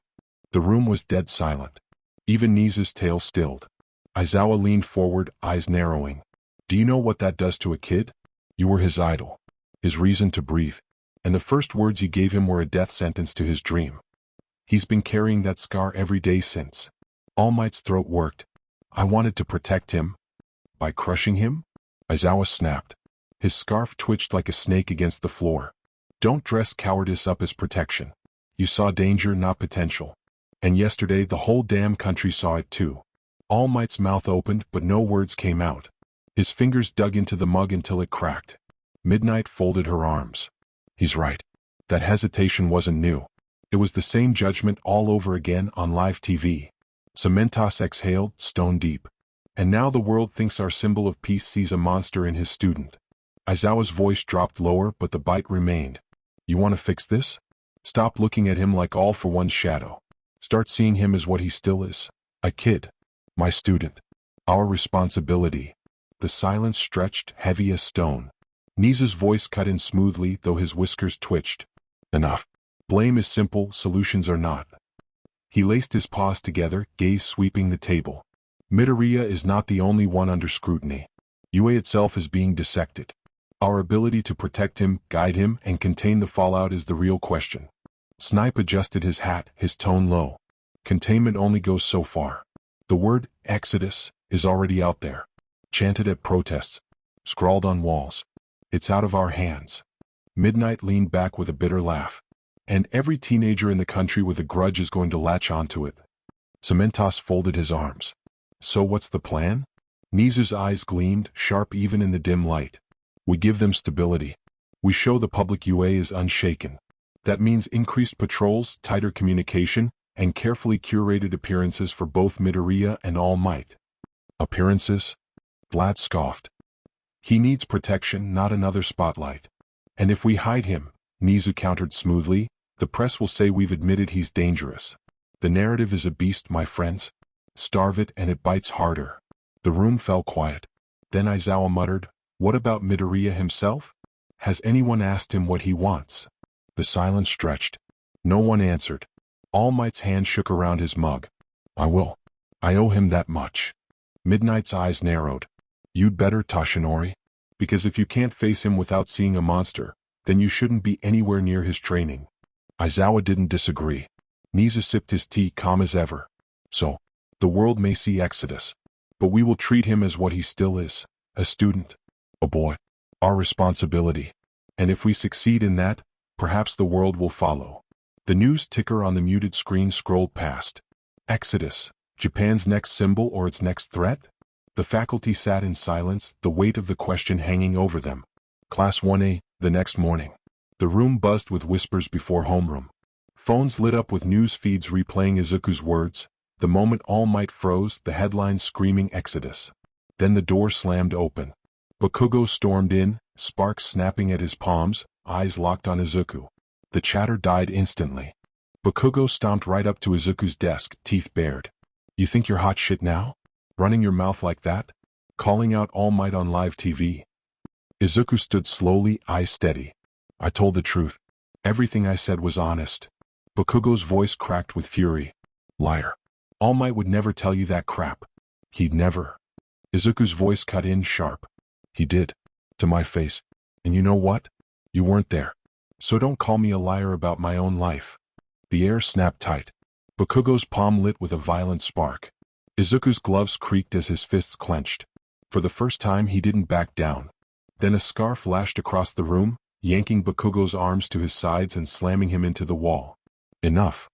The room was dead silent. Even Nisa's tail stilled. Aizawa leaned forward, eyes narrowing. Do you know what that does to a kid? You were his idol. His reason to breathe. And the first words you gave him were a death sentence to his dream. He's been carrying that scar every day since. All Might's throat worked. I wanted to protect him. By crushing him? Aizawa snapped. His scarf twitched like a snake against the floor. Don't dress cowardice up as protection. You saw danger, not potential. And yesterday the whole damn country saw it too. All Might's mouth opened, but no words came out. His fingers dug into the mug until it cracked. Midnight folded her arms. He's right. That hesitation wasn't new. It was the same judgment all over again on live TV. Cementos exhaled, stone deep. And now the world thinks our symbol of peace sees a monster in his student. Aizawa's voice dropped lower, but the bite remained. You want to fix this? Stop looking at him like all for one shadow. Start seeing him as what he still is. A kid. My student. Our responsibility. The silence stretched, heavy as stone. Nisa's voice cut in smoothly, though his whiskers twitched. Enough. Blame is simple, solutions are not. He laced his paws together, gaze sweeping the table. Midoriya is not the only one under scrutiny. UA itself is being dissected. Our ability to protect him, guide him, and contain the fallout is the real question. Snipe adjusted his hat, his tone low. Containment only goes so far. The word, Exodus, is already out there. Chanted at protests. Scrawled on walls. It's out of our hands. Midnight leaned back with a bitter laugh. And every teenager in the country with a grudge is going to latch onto it. Cementos folded his arms. So what's the plan? Nisa's eyes gleamed, sharp even in the dim light. We give them stability. We show the public UA is unshaken. That means increased patrols, tighter communication, and carefully curated appearances for both Midoriya and All Might. Appearances? Vlad scoffed. He needs protection, not another spotlight. And if we hide him, Nizu countered smoothly, the press will say we've admitted he's dangerous. The narrative is a beast, my friends. Starve it and it bites harder. The room fell quiet. Then Aizawa muttered, what about Midoriya himself? Has anyone asked him what he wants? The silence stretched. No one answered. All Might's hand shook around his mug. I will. I owe him that much. Midnight's eyes narrowed. You'd better, Toshinori. Because if you can't face him without seeing a monster, then you shouldn't be anywhere near his training. Aizawa didn't disagree. Nisa sipped his tea calm as ever. So, the world may see Exodus. But we will treat him as what he still is. A student. A boy. Our responsibility. And if we succeed in that, perhaps the world will follow. The news ticker on the muted screen scrolled past. Exodus. Japan's next symbol or its next threat? The faculty sat in silence, the weight of the question hanging over them. Class 1A, the next morning. The room buzzed with whispers before homeroom. Phones lit up with news feeds replaying Izuku's words. The moment All Might froze, the headlines screaming Exodus. Then the door slammed open. Bakugo stormed in, sparks snapping at his palms, eyes locked on Izuku. The chatter died instantly. Bakugo stomped right up to Izuku's desk, teeth bared. "You think you're hot shit now? Running your mouth like that? Calling out All Might on live TV?" Izuku stood slowly, eyes steady. "I told the truth. Everything I said was honest." Bakugo's voice cracked with fury. "Liar. All Might would never tell you that crap. He'd never." Izuku's voice cut in sharp. "He did. To my face. And you know what? You weren't there. So don't call me a liar about my own life." The air snapped tight. Bakugo's palm lit with a violent spark. Izuku's gloves creaked as his fists clenched. For the first time he didn't back down. Then a scarf lashed across the room, yanking Bakugo's arms to his sides and slamming him into the wall. "Enough."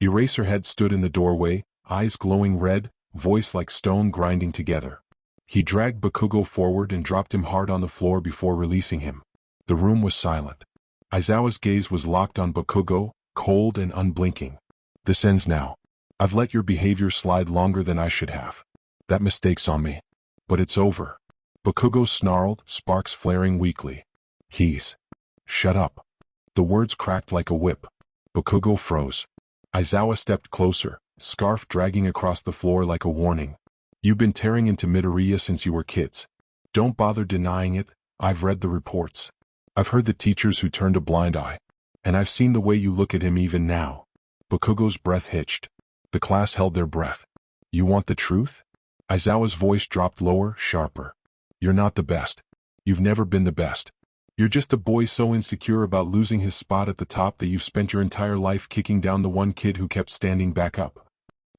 Eraserhead stood in the doorway, eyes glowing red, voice like stone grinding together. He dragged Bakugo forward and dropped him hard on the floor before releasing him. The room was silent. Aizawa's gaze was locked on Bakugo, cold and unblinking. "This ends now. I've let your behavior slide longer than I should have. That mistake's on me. But it's over." Bakugo snarled, sparks flaring weakly. "He's..." "Shut up." The words cracked like a whip. Bakugo froze. Aizawa stepped closer, scarf dragging across the floor like a warning. "You've been tearing into Midoriya since you were kids. Don't bother denying it. I've read the reports. I've heard the teachers who turned a blind eye. And I've seen the way you look at him even now." Bakugo's breath hitched. The class held their breath. "You want the truth?" Aizawa's voice dropped lower, sharper. "You're not the best. You've never been the best. You're just a boy so insecure about losing his spot at the top that you've spent your entire life kicking down the one kid who kept standing back up."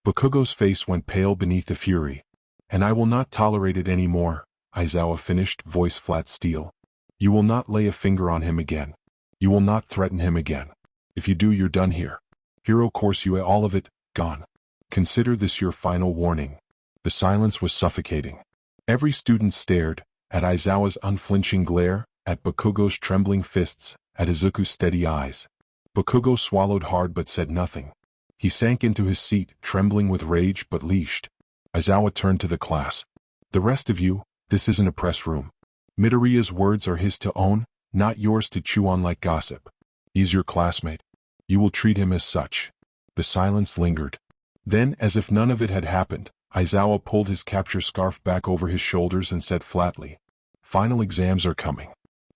Bakugo's face went pale beneath the fury. "And I will not tolerate it anymore," Aizawa finished, voice flat steel. "You will not lay a finger on him again. You will not threaten him again. If you do, you're done here. Hero course, you all of it, gone. Consider this your final warning." The silence was suffocating. Every student stared, at Aizawa's unflinching glare, at Bakugo's trembling fists, at Izuku's steady eyes. Bakugo swallowed hard but said nothing. He sank into his seat, trembling with rage but leashed. Aizawa turned to the class. "The rest of you, this isn't a press room. Midoriya's words are his to own, not yours to chew on like gossip. He's your classmate. You will treat him as such." The silence lingered. Then, as if none of it had happened, Aizawa pulled his capture scarf back over his shoulders and said flatly, "Final exams are coming.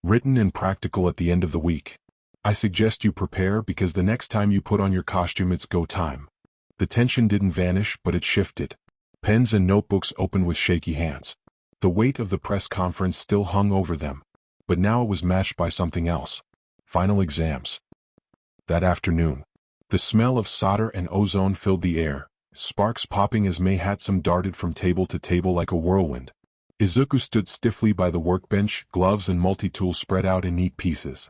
Written and practical at the end of the week. I suggest you prepare because the next time you put on your costume it's go time." The tension didn't vanish, but it shifted. Pens and notebooks opened with shaky hands. The weight of the press conference still hung over them, but now it was matched by something else. Final exams. That afternoon, the smell of solder and ozone filled the air, sparks popping as Mei Hatsum darted from table to table like a whirlwind. Izuku stood stiffly by the workbench, gloves and multi-tool spread out in neat pieces.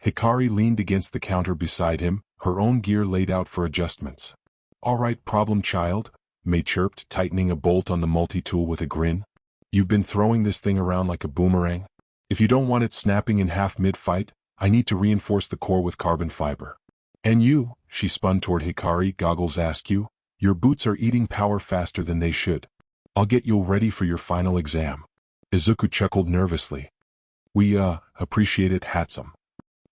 Hikari leaned against the counter beside him, her own gear laid out for adjustments. "All right, problem child," Mei chirped, tightening a bolt on the multi-tool with a grin. "You've been throwing this thing around like a boomerang. If you don't want it snapping in half mid-fight, I need to reinforce the core with carbon fiber. And you," she spun toward Hikari, goggles askew, "your boots are eating power faster than they should. I'll get you ready for your final exam." Izuku chuckled nervously. "We, appreciate it, Hatsum."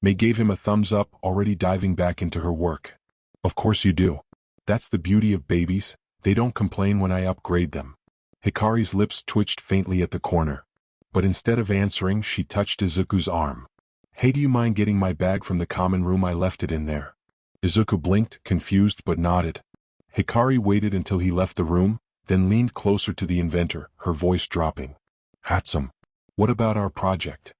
Mei gave him a thumbs up, already diving back into her work. "Of course you do. That's the beauty of babies, they don't complain when I upgrade them." Hikari's lips twitched faintly at the corner. But instead of answering, she touched Izuku's arm. "Hey, do you mind getting my bag from the common room? I left it in there." Izuku blinked, confused but nodded. Hikari waited until he left the room, then leaned closer to the inventor, her voice dropping. "Hatsum, what about our project?"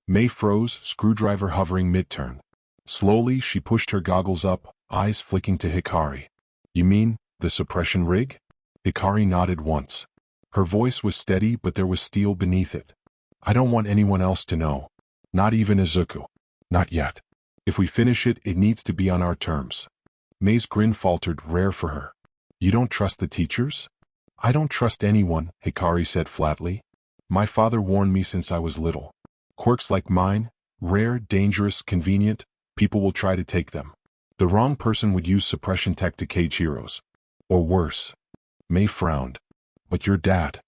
Mei froze, screwdriver hovering mid-turn. Slowly, she pushed her goggles up, eyes flicking to Hikari. "You mean, the suppression rig?" Hikari nodded once. Her voice was steady but there was steel beneath it. "I don't want anyone else to know. Not even Izuku. Not yet. If we finish it, it needs to be on our terms." Mei's grin faltered, rare for her. "You don't trust the teachers?" "I don't trust anyone," Hikari said flatly. "My father warned me since I was little. Quirks like mine, Rare, dangerous, convenient, people will try to take them. The wrong person would use suppression tech to cage heroes. Or worse. May frowned. But your dad.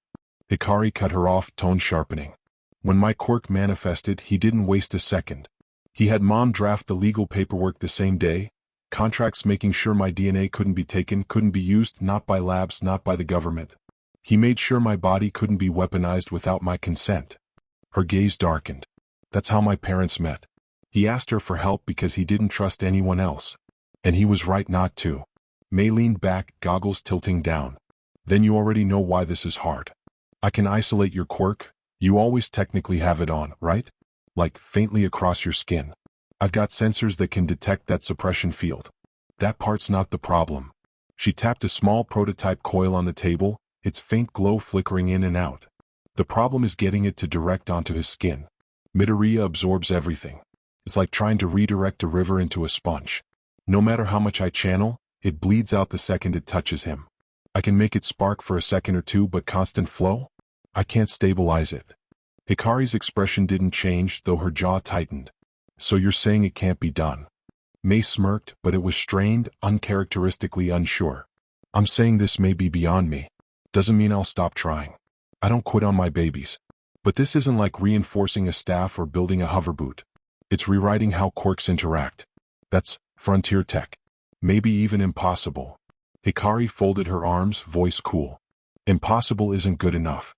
Hikari cut her off, tone sharpening. When my quirk manifested, he didn't waste a second. He had Mom draft the legal paperwork the same day, contracts making sure my DNA couldn't be taken, couldn't be used, not by labs, not by the government. He made sure my body couldn't be weaponized without my consent. Her gaze darkened. That's how my parents met. He asked her for help because he didn't trust anyone else. And he was right not to. May leaned back, goggles tilting down. Then you already know why this is hard. I can isolate your quirk. You always technically have it on, right? Like, faintly across your skin. I've got sensors that can detect that suppression field. That part's not the problem. She tapped a small prototype coil on the table, its faint glow flickering in and out. The problem is getting it to direct onto his skin. Midoriya absorbs everything. It's like trying to redirect a river into a sponge. No matter how much I channel, it bleeds out the second it touches him. I can make it spark for a second or two, but constant flow? I can't stabilize it. Hikari's expression didn't change, though her jaw tightened. So you're saying it can't be done? May smirked, but it was strained, uncharacteristically unsure. I'm saying this may be beyond me. Doesn't mean I'll stop trying. I don't quit on my babies. But this isn't like reinforcing a staff or building a hoverboot. It's rewriting how quirks interact. That's frontier tech. Maybe even impossible. Hikari folded her arms, voice cool. Impossible isn't good enough.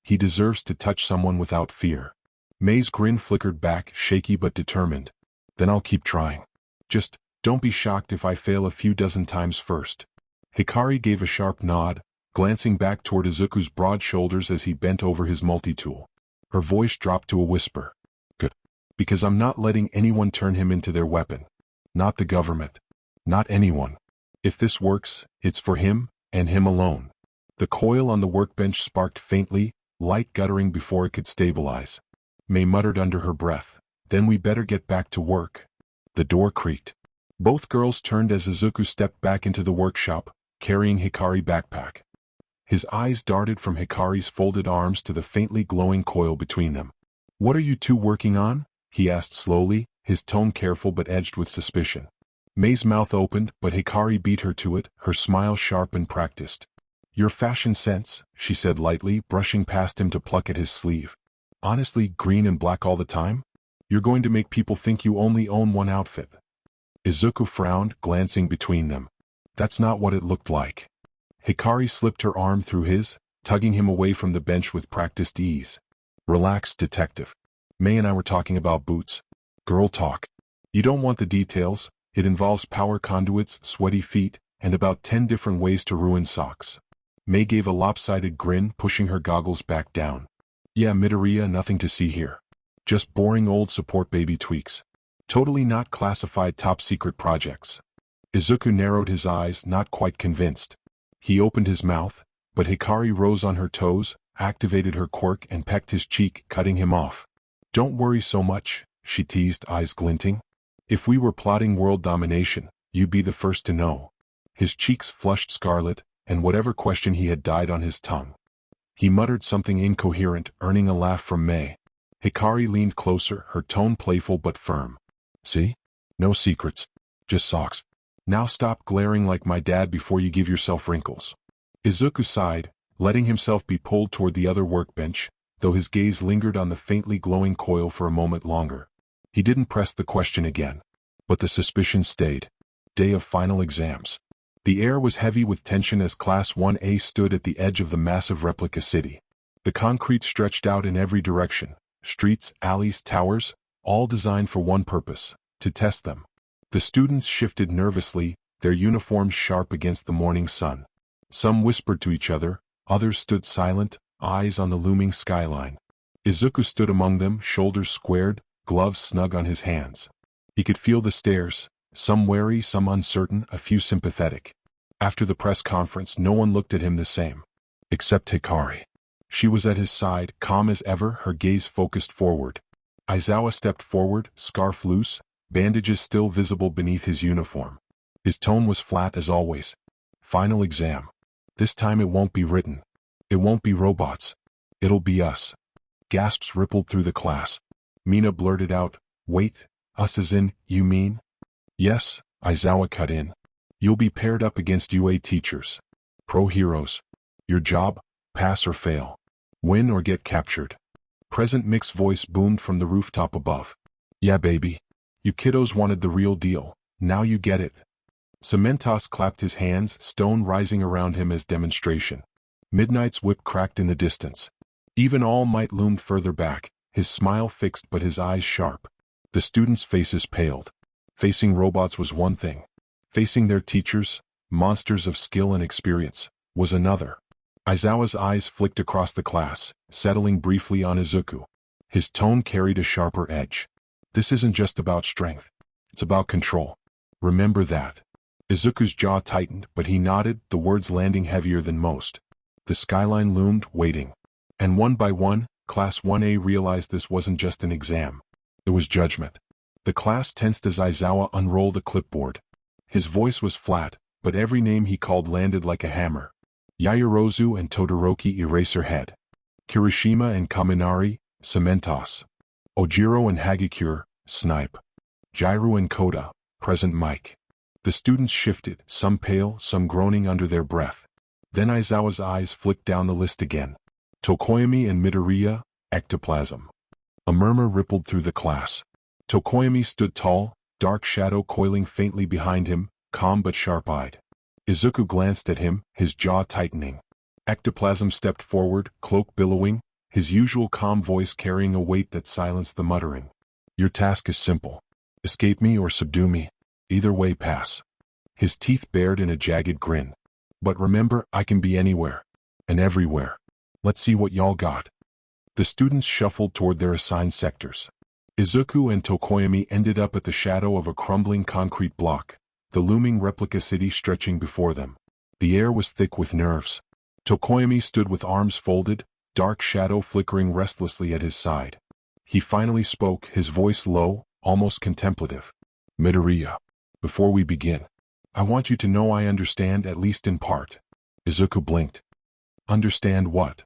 He deserves to touch someone without fear. May's grin flickered back, shaky but determined. Then I'll keep trying. Just, don't be shocked if I fail a few dozen times first. Hikari gave a sharp nod, glancing back toward Izuku's broad shoulders as he bent over his multi-tool. Her voice dropped to a whisper. Good. Because I'm not letting anyone turn him into their weapon. Not the government. Not anyone. If this works, it's for him, and him alone. The coil on the workbench sparked faintly, light guttering before it could stabilize. May muttered under her breath, then we better get back to work. The door creaked. Both girls turned as Izuku stepped back into the workshop, carrying Hikari backpack. His eyes darted from Hikari's folded arms to the faintly glowing coil between them. What are you two working on? He asked slowly, his tone careful but edged with suspicion. May's mouth opened, but Hikari beat her to it, her smile sharp and practiced. Your fashion sense, she said lightly, brushing past him to pluck at his sleeve. Honestly, green and black all the time? You're going to make people think you only own one outfit. Izuku frowned, glancing between them. That's not what it looked like. Hikari slipped her arm through his, tugging him away from the bench with practiced ease. Relax, detective. May and I were talking about boots. Girl talk. You don't want the details. It involves power conduits, sweaty feet, and about 10 different ways to ruin socks. May gave a lopsided grin, pushing her goggles back down. Yeah, Midoriya, nothing to see here. Just boring old support baby tweaks. Totally not classified top-secret projects. Izuku narrowed his eyes, not quite convinced. He opened his mouth, but Hikari rose on her toes, activated her quirk and pecked his cheek, cutting him off. Don't worry so much, she teased, eyes glinting. If we were plotting world domination, you'd be the first to know. His cheeks flushed scarlet, and whatever question he had died on his tongue. He muttered something incoherent, earning a laugh from May. Hikari leaned closer, her tone playful but firm. See? No secrets. Just socks. Now stop glaring like my dad before you give yourself wrinkles. Izuku sighed, letting himself be pulled toward the other workbench, though his gaze lingered on the faintly glowing coil for a moment longer. He didn't press the question again. But the suspicion stayed. Day of final exams. The air was heavy with tension as Class 1A stood at the edge of the massive replica city. The concrete stretched out in every direction. Streets, alleys, towers, all designed for one purpose, to test them. The students shifted nervously, their uniforms sharp against the morning sun. Some whispered to each other, others stood silent, eyes on the looming skyline. Izuku stood among them, shoulders squared, gloves snug on his hands. He could feel the stares, some wary, some uncertain, a few sympathetic. After the press conference, no one looked at him the same. Except Hikari. She was at his side, calm as ever, her gaze focused forward. Aizawa stepped forward, scarf loose, bandages still visible beneath his uniform. His tone was flat as always. Final exam. This time it won't be written. It won't be robots. It'll be us. Gasps rippled through the class. Mina blurted out, Wait, us as in, you mean? Yes, Aizawa cut in. You'll be paired up against UA teachers. Pro heroes. Your job, pass or fail. Win or get captured. Present Mick's voice boomed from the rooftop above. Yeah baby. You kiddos wanted the real deal. Now you get it. Cementos clapped his hands, stone rising around him as demonstration. Midnight's whip cracked in the distance. Even All Might loomed further back, his smile fixed but his eyes sharp. The students' faces paled. Facing robots was one thing. Facing their teachers, monsters of skill and experience, was another. Aizawa's eyes flicked across the class, settling briefly on Izuku. His tone carried a sharper edge. This isn't just about strength. It's about control. Remember that. Izuku's jaw tightened, but he nodded, the words landing heavier than most. The skyline loomed, waiting. And one by one, Class 1A realized this wasn't just an exam. It was judgment. The class tensed as Aizawa unrolled a clipboard. His voice was flat, but every name he called landed like a hammer. Yaoyorozu and Todoroki Eraserhead. Kirishima and Kaminari, Cementos. Ojiro and Hagakure, Snipe. Jiru and Koda, Present Mike. The students shifted, some pale, some groaning under their breath. Then Aizawa's eyes flicked down the list again. Tokoyami and Midoriya, Ectoplasm. A murmur rippled through the class. Tokoyami stood tall, dark shadow coiling faintly behind him, calm but sharp-eyed. Izuku glanced at him, his jaw tightening. Ectoplasm stepped forward, cloak billowing, his usual calm voice carrying a weight that silenced the muttering. Your task is simple. Escape me or subdue me. Either way pass. His teeth bared in a jagged grin. But remember, I can be anywhere. And everywhere. Let's see what y'all got. The students shuffled toward their assigned sectors. Izuku and Tokoyami ended up at the shadow of a crumbling concrete block, the looming replica city stretching before them. The air was thick with nerves. Tokoyami stood with arms folded, dark shadow flickering restlessly at his side. He finally spoke, his voice low, almost contemplative. Midoriya, before we begin, I want you to know I understand at least in part. Izuku blinked. Understand what?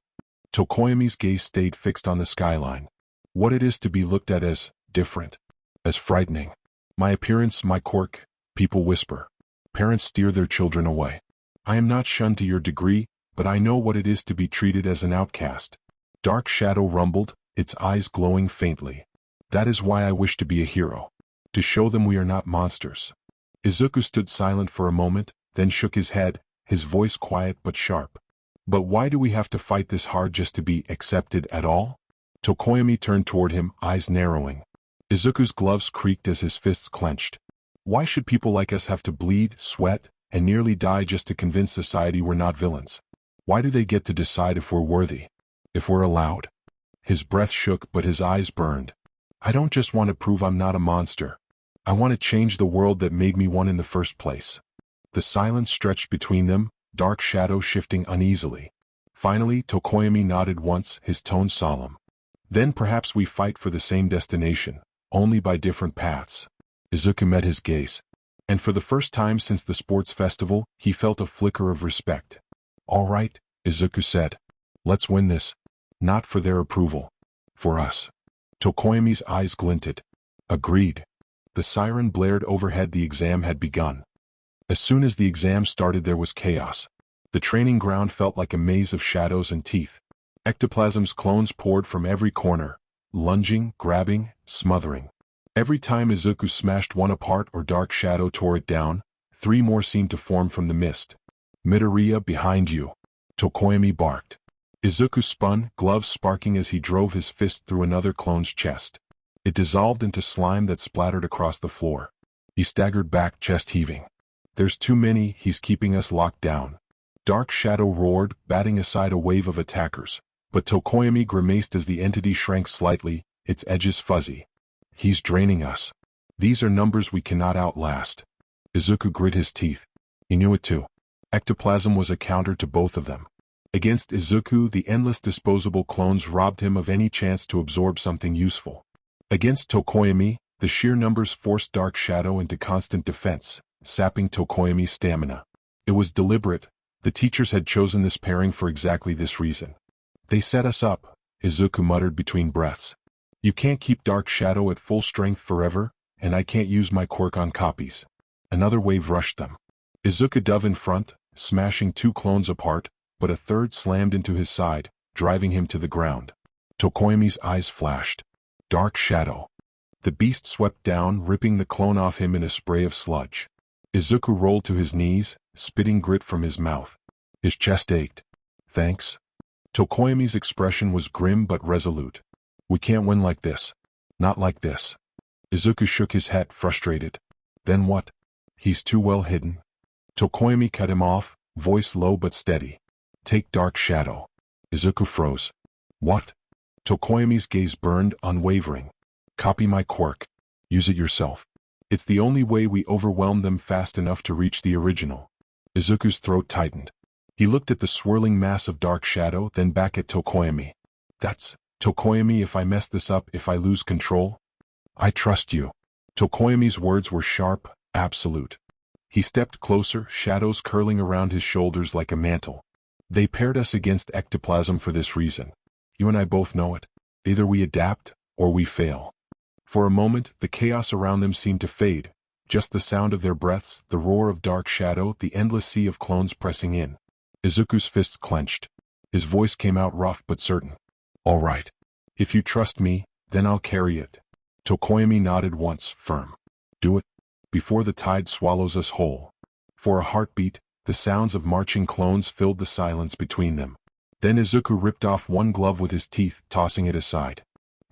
Tokoyami's gaze stayed fixed on the skyline. What it is to be looked at as different, as frightening. My appearance, my quirk, people whisper. Parents steer their children away. I am not shunned to your degree, but I know what it is to be treated as an outcast. Dark shadow rumbled, its eyes glowing faintly. That is why I wish to be a hero. To show them we are not monsters. Izuku stood silent for a moment, then shook his head, his voice quiet but sharp. But why do we have to fight this hard just to be accepted at all? Tokoyami turned toward him, eyes narrowing. Izuku's gloves creaked as his fists clenched. Why should people like us have to bleed, sweat, and nearly die just to convince society we're not villains? Why do they get to decide if we're worthy? If we're allowed? His breath shook but his eyes burned. I don't just want to prove I'm not a monster. I want to change the world that made me one in the first place. The silence stretched between them, dark shadow shifting uneasily. Finally, Tokoyami nodded once, his tone solemn. Then perhaps we fight for the same destination, only by different paths. Izuku met his gaze. And for the first time since the sports festival, he felt a flicker of respect. All right, Izuku said. Let's win this. Not for their approval. For us. Tokoyami's eyes glinted. Agreed. The siren blared overhead. The exam had begun. As soon as the exam started there was chaos. The training ground felt like a maze of shadows and teeth. Ectoplasm's clones poured from every corner, lunging, grabbing, smothering. Every time Izuku smashed one apart or dark shadow tore it down, 3 more seemed to form from the mist. Midoriya, behind you. Tokoyami barked. Izuku spun, gloves sparking as he drove his fist through another clone's chest. It dissolved into slime that splattered across the floor. He staggered back, chest heaving. There's too many, he's keeping us locked down. Dark shadow roared, batting aside a wave of attackers. But Tokoyami grimaced as the entity shrank slightly, its edges fuzzy. He's draining us. These are numbers we cannot outlast. Izuku grit his teeth. He knew it too. Ectoplasm was a counter to both of them. Against Izuku, the endless disposable clones robbed him of any chance to absorb something useful. Against Tokoyami, the sheer numbers forced Dark Shadow into constant defense, sapping Tokoyami's stamina. It was deliberate. The teachers had chosen this pairing for exactly this reason. They set us up, Izuku muttered between breaths. You can't keep Dark Shadow at full strength forever, and I can't use my quirk on copies. Another wave rushed them. Izuku dove in front, smashing 2 clones apart, but a third slammed into his side, driving him to the ground. Tokoyami's eyes flashed. Dark Shadow. The beast swept down, ripping the clone off him in a spray of sludge. Izuku rolled to his knees, spitting grit from his mouth. His chest ached. Thanks. Tokoyami's expression was grim but resolute. We can't win like this. Not like this. Izuku shook his head, frustrated. Then what? He's too well hidden. Tokoyami cut him off, voice low but steady. Take Dark Shadow. Izuku froze. What? Tokoyami's gaze burned, unwavering. Copy my quirk. Use it yourself. It's the only way we overwhelm them fast enough to reach the original. Izuku's throat tightened. He looked at the swirling mass of Dark Shadow, then back at Tokoyami. That's Tokoyami. If I mess this up, if I lose control? I trust you. Tokoyami's words were sharp, absolute. He stepped closer, shadows curling around his shoulders like a mantle. They paired us against ectoplasm for this reason. You and I both know it. Either we adapt, or we fail. For a moment, the chaos around them seemed to fade. Just the sound of their breaths, the roar of Dark Shadow, the endless sea of clones pressing in. Izuku's fists clenched. His voice came out rough but certain. All right. If you trust me, then I'll carry it. Tokoyami nodded once, firm. Do it. Before the tide swallows us whole. For a heartbeat, the sounds of marching clones filled the silence between them. Then Izuku ripped off one glove with his teeth, tossing it aside.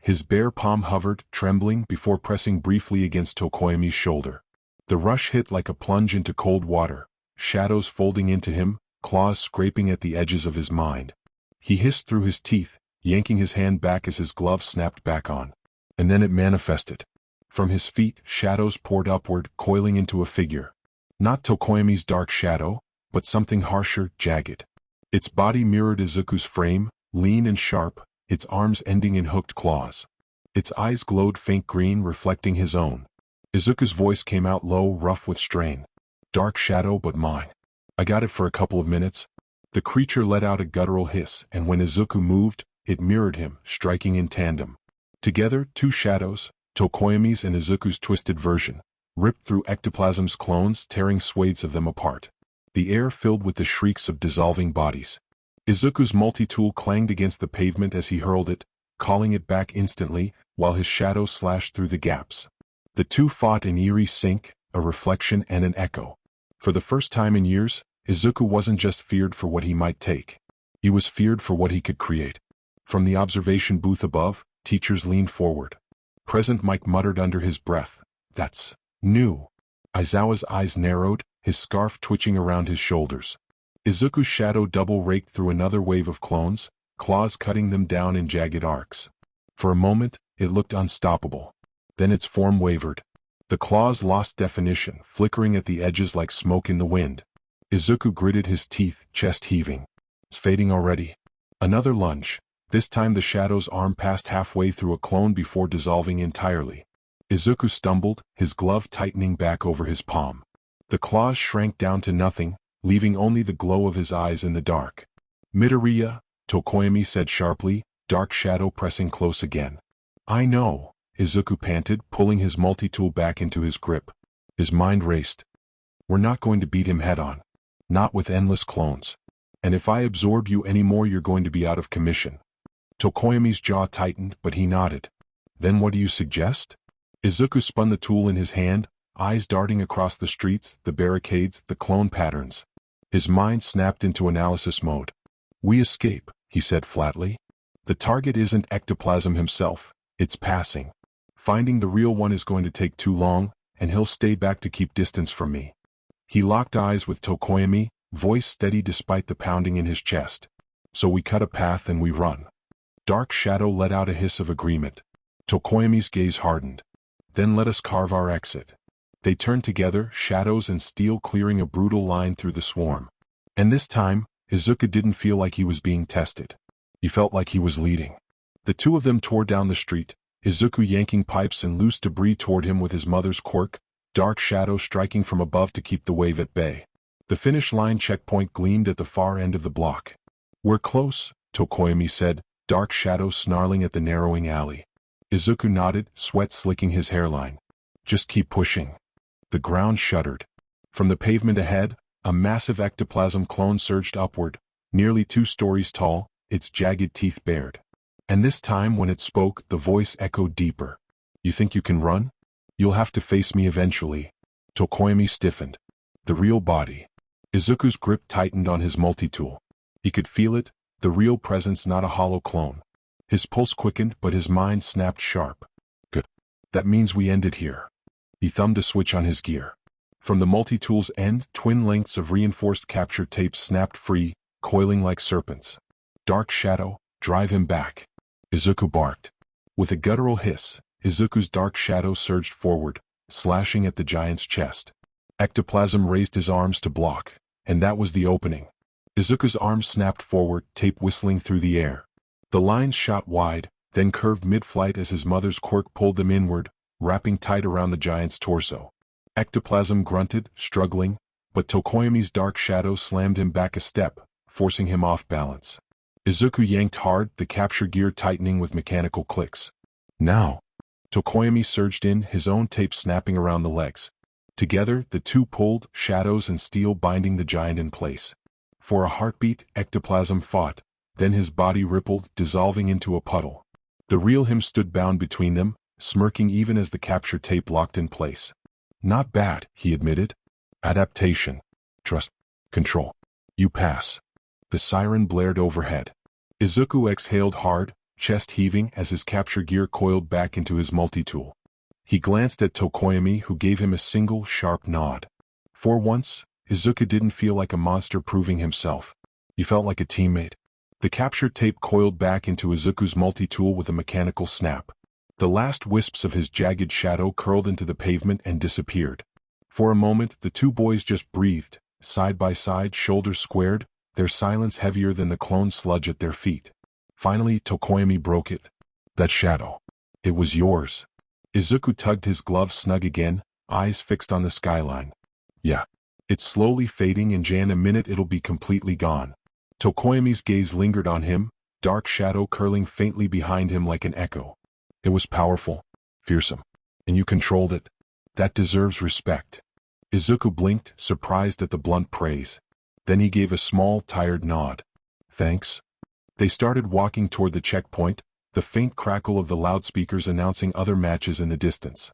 His bare palm hovered, trembling, before pressing briefly against Tokoyami's shoulder. The rush hit like a plunge into cold water, shadows folding into him, claws scraping at the edges of his mind. He hissed through his teeth, yanking his hand back as his glove snapped back on. And then it manifested. From his feet, shadows poured upward, coiling into a figure. Not Tokoyami's Dark Shadow, but something harsher, jagged. Its body mirrored Izuku's frame, lean and sharp, its arms ending in hooked claws. Its eyes glowed faint green, reflecting his own. Izuku's voice came out low, rough with strain. Dark Shadow, but mine. I got it for a couple of minutes. The creature let out a guttural hiss, and when Izuku moved, it mirrored him, striking in tandem. Together, 2 shadows, Tokoyami's and Izuku's twisted version, ripped through ectoplasm's clones, tearing swathes of them apart. The air filled with the shrieks of dissolving bodies. Izuku's multi-tool clanged against the pavement as he hurled it, calling it back instantly, while his shadow slashed through the gaps. The 2 fought in eerie sync, a reflection and an echo. For the first time in years, Izuku wasn't just feared for what he might take. He was feared for what he could create. From the observation booth above, teachers leaned forward. Present Mike muttered under his breath, "That's new." Aizawa's eyes narrowed, his scarf twitching around his shoulders. Izuku's shadow double-raked through another wave of clones, claws cutting them down in jagged arcs. For a moment, it looked unstoppable. Then its form wavered. The claws lost definition, flickering at the edges like smoke in the wind. Izuku gritted his teeth, chest heaving. It's fading already. Another lunge. This time the shadow's arm passed halfway through a clone before dissolving entirely. Izuku stumbled, his glove tightening back over his palm. The claws shrank down to nothing, leaving only the glow of his eyes in the dark. Midoriya, Tokoyami said sharply, Dark Shadow pressing close again. I know, Izuku panted, pulling his multi-tool back into his grip. His mind raced. We're not going to beat him head-on. Not with endless clones. And if I absorb you anymore, you're going to be out of commission. Tokoyami's jaw tightened, but he nodded. Then what do you suggest? Izuku spun the tool in his hand, eyes darting across the streets, the barricades, the clone patterns. His mind snapped into analysis mode. We escape, he said flatly. The target isn't ectoplasm himself, it's passing. Finding the real one is going to take too long, and he'll stay back to keep distance from me. He locked eyes with Tokoyami, voice steady despite the pounding in his chest. So we cut a path and we run. Dark Shadow let out a hiss of agreement. Tokoyami's gaze hardened. Then let us carve our exit. They turned together, shadows and steel clearing a brutal line through the swarm. And this time, Izuku didn't feel like he was being tested. He felt like he was leading. The 2 of them tore down the street, Izuku yanking pipes and loose debris toward him with his mother's quirk, Dark Shadow striking from above to keep the wave at bay. The finish line checkpoint gleamed at the far end of the block. We're close, Tokoyami said, Dark Shadow snarling at the narrowing alley. Izuku nodded, sweat slicking his hairline. Just keep pushing. The ground shuddered. From the pavement ahead, a massive ectoplasm clone surged upward, nearly 2 stories tall, its jagged teeth bared. And this time when it spoke, the voice echoed deeper. You think you can run? You'll have to face me eventually. Tokoyami stiffened. The real body. Izuku's grip tightened on his multi-tool. He could feel it, the real presence, not a hollow clone. His pulse quickened, but his mind snapped sharp. Good. That means we end it here. He thumbed a switch on his gear. From the multi-tool's end, twin lengths of reinforced capture tape snapped free, coiling like serpents. Dark shadow, drive him back. Izuku barked. With a guttural hiss, Izuku's dark shadow surged forward, slashing at the giant's chest. Ectoplasm raised his arms to block, and that was the opening. Izuku's arms snapped forward, tape whistling through the air. The lines shot wide, then curved mid-flight as his mother's quirk pulled them inward, wrapping tight around the giant's torso. Ectoplasm grunted, struggling, but Tokoyami's dark shadow slammed him back a step, forcing him off balance. Izuku yanked hard, the capture gear tightening with mechanical clicks. Now! Tokoyami surged in, his own tape snapping around the legs. Together, the two pulled, shadows and steel binding the giant in place. For a heartbeat, Ectoplasm fought, then his body rippled, dissolving into a puddle. The real him stood bound between them, smirking even as the capture tape locked in place. Not bad, he admitted. Adaptation. Trust. Control. You pass. The siren blared overhead. Izuku exhaled hard, chest heaving as his capture gear coiled back into his multi-tool. He glanced at Tokoyami, who gave him a single, sharp nod. For once, Izuku didn't feel like a monster proving himself. He felt like a teammate. The capture tape coiled back into Izuku's multi-tool with a mechanical snap. The last wisps of his jagged shadow curled into the pavement and disappeared. For a moment, the two boys just breathed, side by side, shoulders squared, their silence heavier than the clone sludge at their feet. Finally, Tokoyami broke it. That shadow. It was yours. Izuku tugged his glove snug again, eyes fixed on the skyline. Yeah. It's slowly fading, and in a minute it'll be completely gone. Tokoyami's gaze lingered on him, dark shadow curling faintly behind him like an echo. It was powerful, fearsome, and you controlled it. That deserves respect. Izuku blinked, surprised at the blunt praise. Then he gave a small, tired nod. Thanks. They started walking toward the checkpoint, the faint crackle of the loudspeakers announcing other matches in the distance.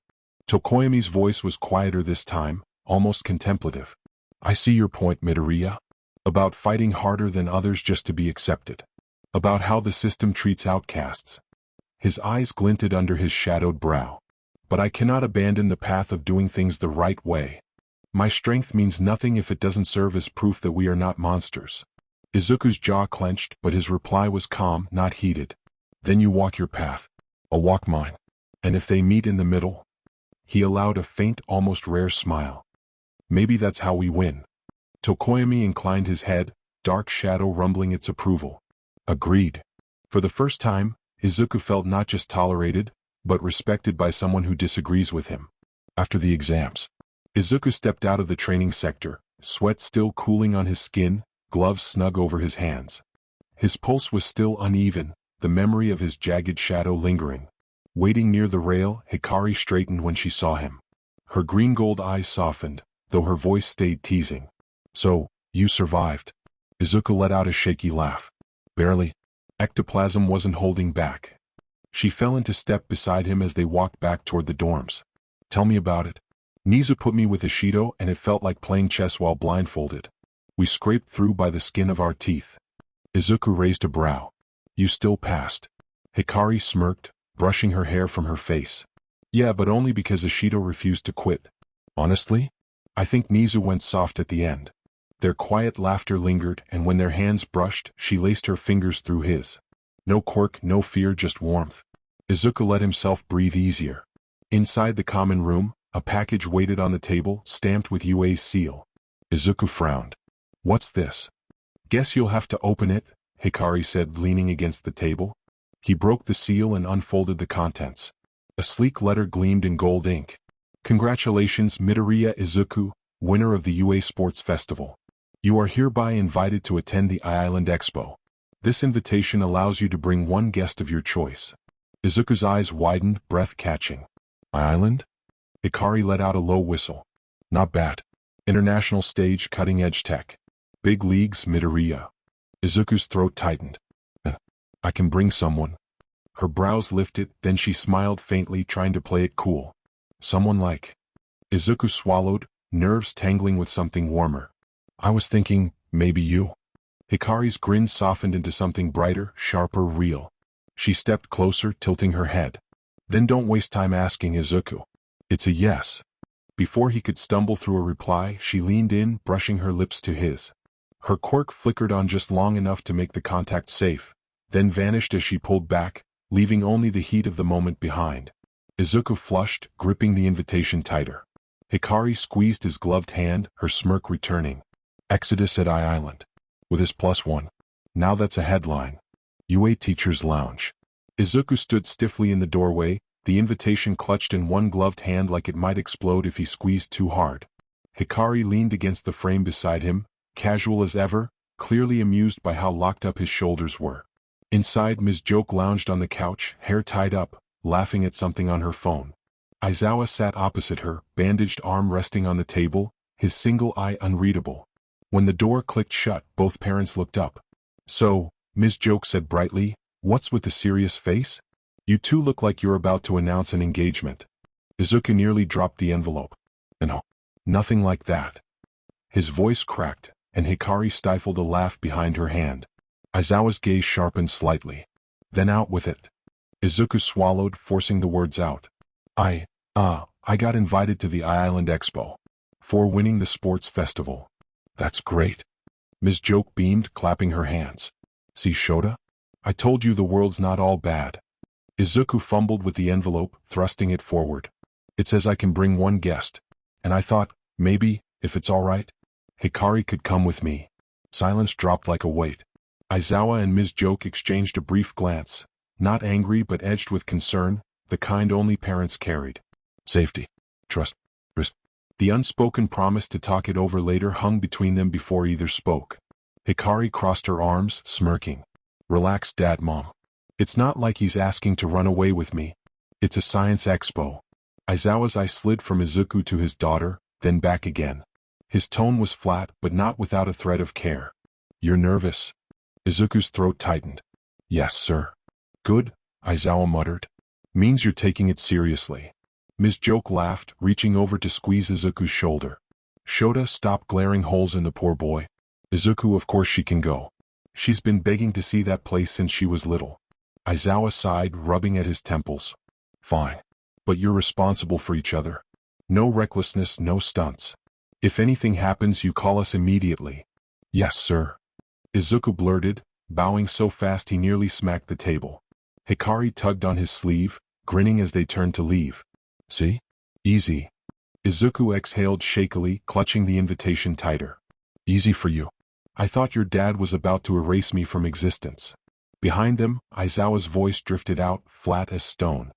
Tokoyami's voice was quieter this time, almost contemplative. I see your point, Midoriya. About fighting harder than others just to be accepted. About how the system treats outcasts. His eyes glinted under his shadowed brow. But I cannot abandon the path of doing things the right way. My strength means nothing if it doesn't serve as proof that we are not monsters. Izuku's jaw clenched, but his reply was calm, not heated. Then you walk your path. I'll walk mine. And if they meet in the middle? He allowed a faint, almost rare smile. Maybe that's how we win. Tokoyami inclined his head, dark shadow rumbling its approval. Agreed. For the first time, Izuku felt not just tolerated, but respected by someone who disagrees with him. After the exams, Izuku stepped out of the training sector, sweat still cooling on his skin, gloves snug over his hands. His pulse was still uneven, the memory of his jagged shadow lingering. Waiting near the rail, Hikari straightened when she saw him. Her green-gold eyes softened, though her voice stayed teasing. So, you survived. Izuku let out a shaky laugh. Barely. Ectoplasm wasn't holding back. She fell into step beside him as they walked back toward the dorms. Tell me about it. Nizu put me with Ishido, and it felt like playing chess while blindfolded. We scraped through by the skin of our teeth. Izuku raised a brow. You still passed. Hikari smirked, brushing her hair from her face. Yeah, but only because Ishido refused to quit. Honestly? I think Nizu went soft at the end. Their quiet laughter lingered, and when their hands brushed, she laced her fingers through his. No quirk, no fear, just warmth. Izuku let himself breathe easier. Inside the common room, a package waited on the table, stamped with UA's seal. Izuku frowned. What's this? Guess you'll have to open it, Hikari said, leaning against the table. He broke the seal and unfolded the contents. A sleek letter gleamed in gold ink. Congratulations, Midoriya Izuku, winner of the UA Sports Festival. You are hereby invited to attend the I-Island Expo. This invitation allows you to bring one guest of your choice. Izuku's eyes widened, breath catching. Island? Hikari let out a low whistle. Not bad. International stage cutting-edge tech. Big leagues Midoriya. Izuku's throat tightened. I can bring someone. Her brows lifted, then she smiled faintly, trying to play it cool. Someone like. Izuku swallowed, nerves tangling with something warmer. I was thinking, maybe you. Hikari's grin softened into something brighter, sharper, real. She stepped closer, tilting her head. Then don't waste time asking Izuku. It's a yes. Before he could stumble through a reply, she leaned in, brushing her lips to his. Her quirk flickered on just long enough to make the contact safe, then vanished as she pulled back, leaving only the heat of the moment behind. Izuku flushed, gripping the invitation tighter. Hikari squeezed his gloved hand, her smirk returning. Exodus at Island. With his +1. Now that's a headline. UA Teacher's Lounge. Izuku stood stiffly in the doorway, the invitation clutched in one gloved hand like it might explode if he squeezed too hard. Hikari leaned against the frame beside him, casual as ever, clearly amused by how locked up his shoulders were. Inside, Ms. Joke lounged on the couch, hair tied up, laughing at something on her phone. Aizawa sat opposite her, bandaged arm resting on the table, his single eye unreadable. When the door clicked shut, both parents looked up. So, Ms. Joke said brightly, what's with the serious face? You two look like you're about to announce an engagement. Izuku nearly dropped the envelope. No, nothing like that. His voice cracked, and Hikari stifled a laugh behind her hand. Aizawa's gaze sharpened slightly. Then out with it. Izuku swallowed, forcing the words out. I got invited to the Island Expo. For winning the sports festival. That's great. Ms. Joke beamed, clapping her hands. See Shota? I told you the world's not all bad. Izuku fumbled with the envelope, thrusting it forward. It says I can bring one guest. And I thought, maybe, if it's all right, Hikari could come with me. Silence dropped like a weight. Aizawa and Ms. Joke exchanged a brief glance, not angry but edged with concern, the kind only parents carried. Safety. Trust. Risk. The unspoken promise to talk it over later hung between them before either spoke. Hikari crossed her arms, smirking. Relax, Dad, Mom. It's not like he's asking to run away with me. It's a science expo. Aizawa's eye slid from Izuku to his daughter, then back again. His tone was flat, but not without a thread of care. You're nervous? Izuku's throat tightened. Yes, sir. Good, Aizawa muttered. Means you're taking it seriously. Ms. Joke laughed, reaching over to squeeze Izuku's shoulder. Shota, stop glaring holes in the poor boy. Izuku, of course she can go. She's been begging to see that place since she was little. Aizawa sighed, rubbing at his temples. Fine. But you're responsible for each other. No recklessness, no stunts. If anything happens, you call us immediately. Yes, sir. Izuku blurted, bowing so fast he nearly smacked the table. Hikari tugged on his sleeve, grinning as they turned to leave. See? Easy. Izuku exhaled shakily, clutching the invitation tighter. Easy for you. I thought your dad was about to erase me from existence. Behind them, Aizawa's voice drifted out, flat as stone.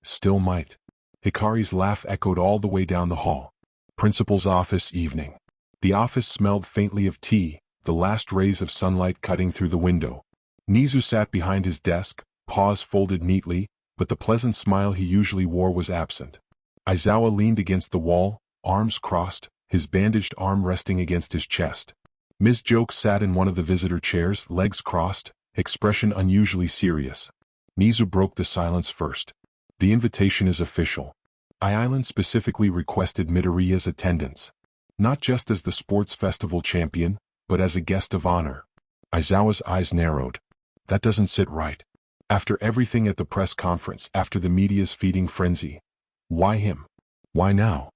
Still might. Hikari's laugh echoed all the way down the hall. Principal's office, evening. The office smelled faintly of tea, the last rays of sunlight cutting through the window. Nizu sat behind his desk, paws folded neatly, but the pleasant smile he usually wore was absent. Aizawa leaned against the wall, arms crossed, his bandaged arm resting against his chest. Ms. Joke sat in one of the visitor chairs, legs crossed, expression unusually serious. Nizu broke the silence first. The invitation is official. Island specifically requested Midoriya's attendance. Not just as the sports festival champion, but as a guest of honor. Aizawa's eyes narrowed. That doesn't sit right. After everything at the press conference, after the media's feeding frenzy. Why him? Why now?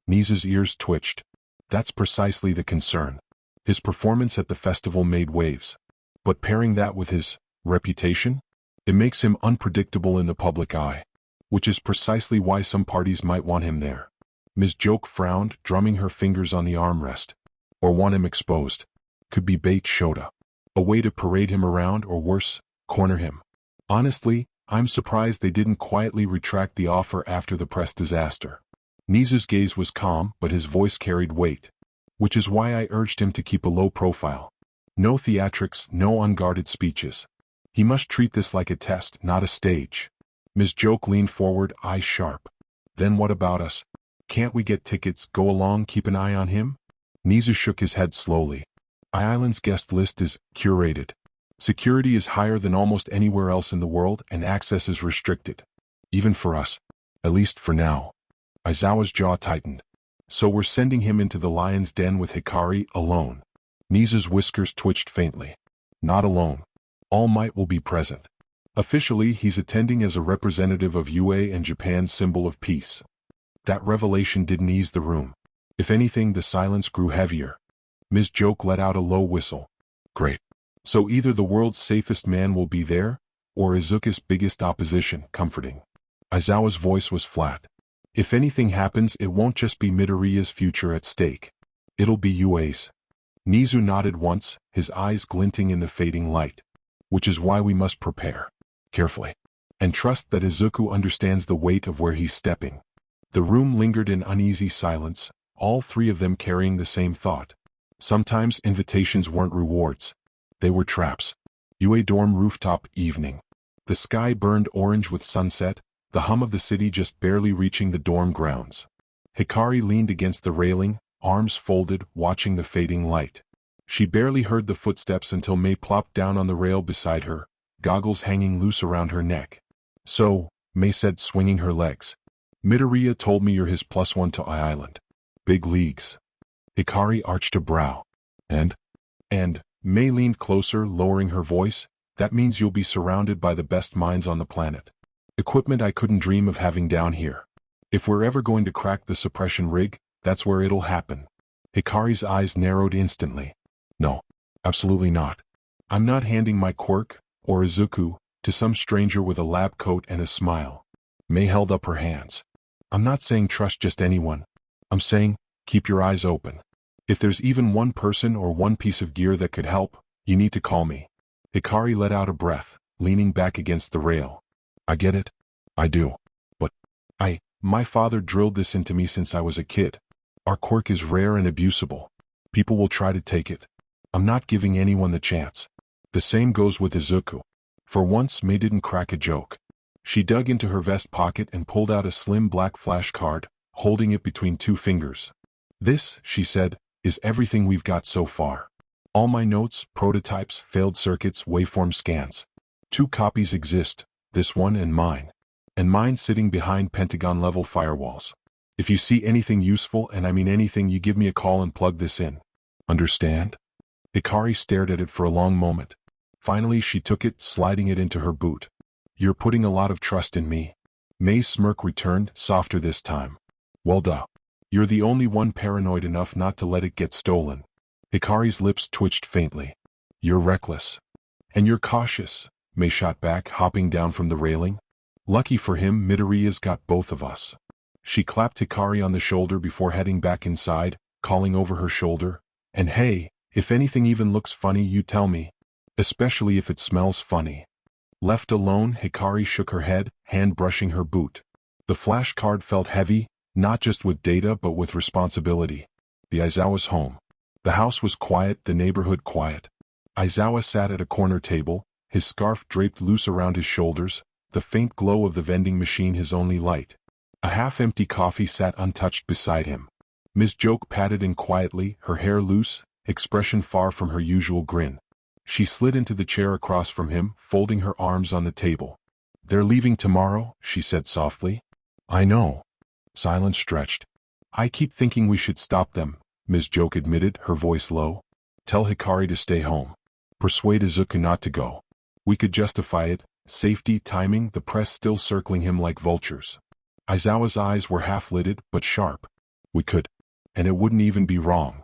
Nizu's ears twitched. That's precisely the concern. His performance at the festival made waves. But pairing that with his reputation? It makes him unpredictable in the public eye. Which is precisely why some parties might want him there. Ms. Joke frowned, drumming her fingers on the armrest. Or want him exposed. Could be bait Shota. A way to parade him around, or worse, corner him. Honestly, I'm surprised they didn't quietly retract the offer after the press disaster. Nizu's gaze was calm, but his voice carried weight. Which is why I urged him to keep a low profile. No theatrics, no unguarded speeches. He must treat this like a test, not a stage. Ms. Joke leaned forward, eyes sharp. Then what about us? Can't we get tickets, go along, keep an eye on him? Nizu shook his head slowly. Island's guest list is curated. Security is higher than almost anywhere else in the world and access is restricted. Even for us. At least for now. Aizawa's jaw tightened. So we're sending him into the lion's den with Hikari alone. Nizu's whiskers twitched faintly. Not alone. All Might will be present. Officially, he's attending as a representative of UA and Japan's symbol of peace. That revelation didn't ease the room. If anything, the silence grew heavier. Ms. Joke let out a low whistle. Great. So either the world's safest man will be there, or Izuku's biggest opposition, comforting. Aizawa's voice was flat. If anything happens, it won't just be Midoriya's future at stake. It'll be UA's. Nizu nodded once, his eyes glinting in the fading light. Which is why we must prepare. Carefully. And trust that Izuku understands the weight of where he's stepping. The room lingered in uneasy silence, all three of them carrying the same thought. Sometimes invitations weren't rewards. They were traps. UA dorm rooftop evening. The sky burned orange with sunset, the hum of the city just barely reaching the dorm grounds. Hikari leaned against the railing, arms folded, watching the fading light. She barely heard the footsteps until May plopped down on the rail beside her, goggles hanging loose around her neck. So, May said, swinging her legs. Midoriya told me you're his +1 to Island. Big leagues. Hikari arched a brow. And, May leaned closer, lowering her voice, that means you'll be surrounded by the best minds on the planet. Equipment I couldn't dream of having down here. If we're ever going to crack the suppression rig, that's where it'll happen. Hikari's eyes narrowed instantly. No, absolutely not. I'm not handing my quirk, or Izuku, to some stranger with a lab coat and a smile. May held up her hands. I'm not saying trust just anyone. I'm saying, keep your eyes open. If there's even one person or one piece of gear that could help, you need to call me. Hikari let out a breath, leaning back against the rail. I get it. I do. But, my father drilled this into me since I was a kid. Our quirk is rare and abusable. People will try to take it. I'm not giving anyone the chance. The same goes with Izuku. For once, May didn't crack a joke. She dug into her vest pocket and pulled out a slim black flash card, holding it between two fingers. This, she said, is everything we've got so far. All my notes, prototypes, failed circuits, waveform scans. 2 copies exist, this one and mine. And mine sitting behind Pentagon-level firewalls. If you see anything useful, and I mean anything, you give me a call and plug this in. Understand? Hikari stared at it for a long moment. Finally, she took it, sliding it into her boot. You're putting a lot of trust in me. May's smirk returned, softer this time. Well duh. You're the only one paranoid enough not to let it get stolen. Hikari's lips twitched faintly. You're reckless. And you're cautious, May shot back, hopping down from the railing. Lucky for him, Midoriya's got both of us. She clapped Hikari on the shoulder before heading back inside, calling over her shoulder. And hey, if anything even looks funny, you tell me. Especially if it smells funny. Left alone, Hikari shook her head, hand brushing her boot. The flash card felt heavy, not just with data but with responsibility. The Aizawa's home. The house was quiet, the neighborhood quiet. Aizawa sat at a corner table, his scarf draped loose around his shoulders, the faint glow of the vending machine his only light. A half-empty coffee sat untouched beside him. Ms. Joke patted in quietly, her hair loose, expression far from her usual grin. She slid into the chair across from him, folding her arms on the table. They're leaving tomorrow, she said softly. I know. Silence stretched. I keep thinking we should stop them, Ms. Joke admitted, her voice low. Tell Hikari to stay home. Persuade Izuku not to go. We could justify it, safety, timing, the press still circling him like vultures. Aizawa's eyes were half-lidded, but sharp. We could. And it wouldn't even be wrong.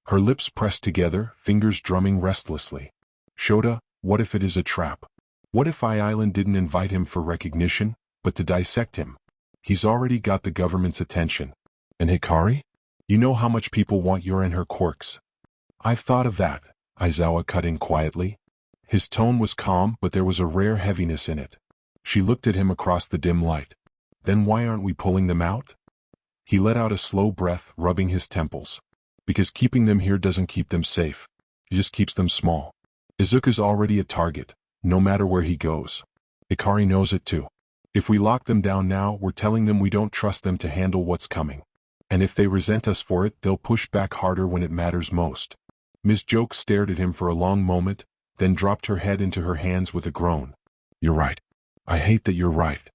Her lips pressed together, fingers drumming restlessly. Shota, what if it is a trap? What if Island didn't invite him for recognition, but to dissect him? He's already got the government's attention. And Hikari? You know how much people want your and her quirks. I've thought of that, Aizawa cut in quietly. His tone was calm, but there was a rare heaviness in it. She looked at him across the dim light. Then why aren't we pulling them out? He let out a slow breath, rubbing his temples. Because keeping them here doesn't keep them safe. It just keeps them small. Izuku's already a target, no matter where he goes. Hikari knows it too. If we lock them down now, we're telling them we don't trust them to handle what's coming. And if they resent us for it, they'll push back harder when it matters most. Ms. Joke stared at him for a long moment, then dropped her head into her hands with a groan. You're right. I hate that you're right.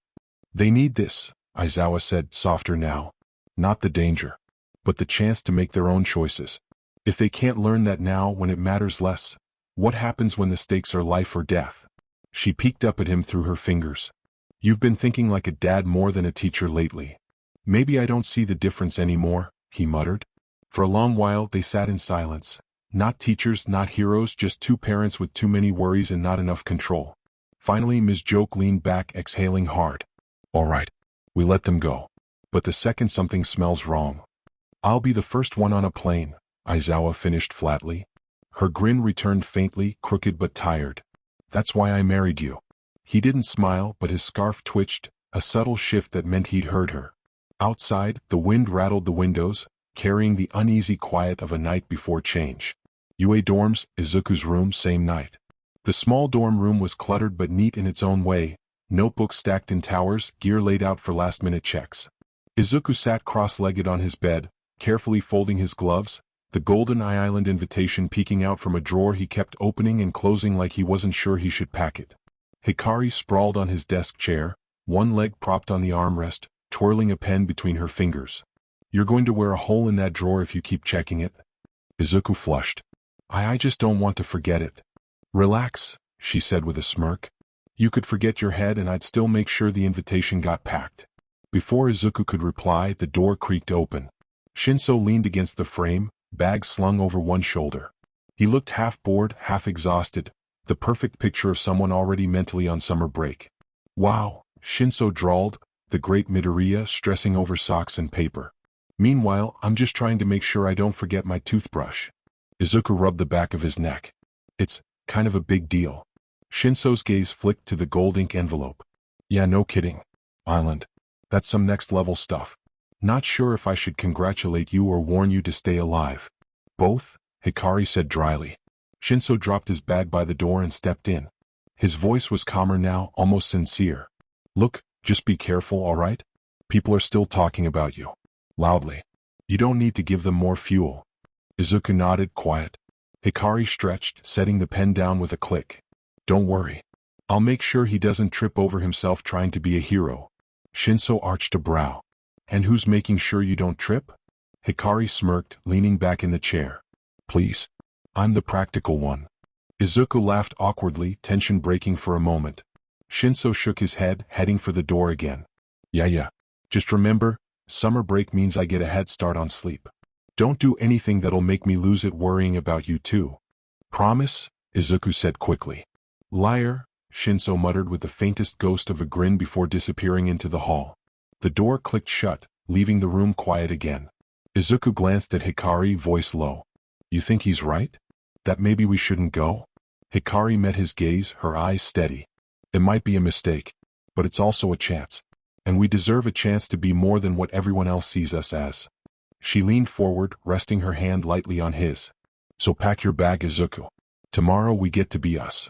They need this, Izawa said, softer now. Not the danger, but the chance to make their own choices. If they can't learn that now when it matters less, what happens when the stakes are life or death? She peeked up at him through her fingers. You've been thinking like a dad more than a teacher lately. Maybe I don't see the difference anymore, he muttered. For a long while they sat in silence. Not teachers, not heroes, just two parents with too many worries and not enough control. Finally Ms. Joke leaned back, exhaling hard. All right, we let them go. But the second something smells wrong, I'll be the first one on a plane, Izawa finished flatly. Her grin returned faintly, crooked but tired. That's why I married you. He didn't smile, but his scarf twitched, a subtle shift that meant he'd heard her. Outside, the wind rattled the windows, carrying the uneasy quiet of a night before change. UA dorms, Izuku's room, same night. The small dorm room was cluttered but neat in its own way, notebooks stacked in towers, gear laid out for last-minute checks. Izuku sat cross-legged on his bed, carefully folding his gloves, the golden Island invitation peeking out from a drawer he kept opening and closing like he wasn't sure he should pack it. Hikari sprawled on his desk chair, one leg propped on the armrest, twirling a pen between her fingers. You're going to wear a hole in that drawer if you keep checking it? Izuku flushed. I just don't want to forget it. Relax, she said with a smirk. You could forget your head and I'd still make sure the invitation got packed. Before Izuku could reply, the door creaked open. Shinso leaned against the frame, bag slung over one shoulder. He looked half bored, half exhausted, the perfect picture of someone already mentally on summer break. Wow, Shinso drawled, the great Midoriya stressing over socks and paper. Meanwhile, I'm just trying to make sure I don't forget my toothbrush. Izuku rubbed the back of his neck. It's kind of a big deal. Shinso's gaze flicked to the gold ink envelope. Yeah, no kidding. Island. That's some next-level stuff. Not sure if I should congratulate you or warn you to stay alive. Both, Hikari said dryly. Shinso dropped his bag by the door and stepped in. His voice was calmer now, almost sincere. Look, just be careful, all right? People are still talking about you. Loudly. You don't need to give them more fuel. Izuku nodded, quiet. Hikari stretched, setting the pen down with a click. Don't worry. I'll make sure he doesn't trip over himself trying to be a hero. Shinso arched a brow. And who's making sure you don't trip? Hikari smirked, leaning back in the chair. Please. I'm the practical one. Izuku laughed awkwardly, tension breaking for a moment. Shinso shook his head, heading for the door again. Yeah. Just remember, summer break means I get a head start on sleep. Don't do anything that'll make me lose it worrying about you too. Promise? Izuku said quickly. Liar, Shinso muttered with the faintest ghost of a grin before disappearing into the hall. The door clicked shut, leaving the room quiet again. Izuku glanced at Hikari, voice low. You think he's right? That maybe we shouldn't go? Hikari met his gaze, her eyes steady. It might be a mistake, but it's also a chance. And we deserve a chance to be more than what everyone else sees us as. She leaned forward, resting her hand lightly on his. So pack your bag, Izuku. Tomorrow we get to be us.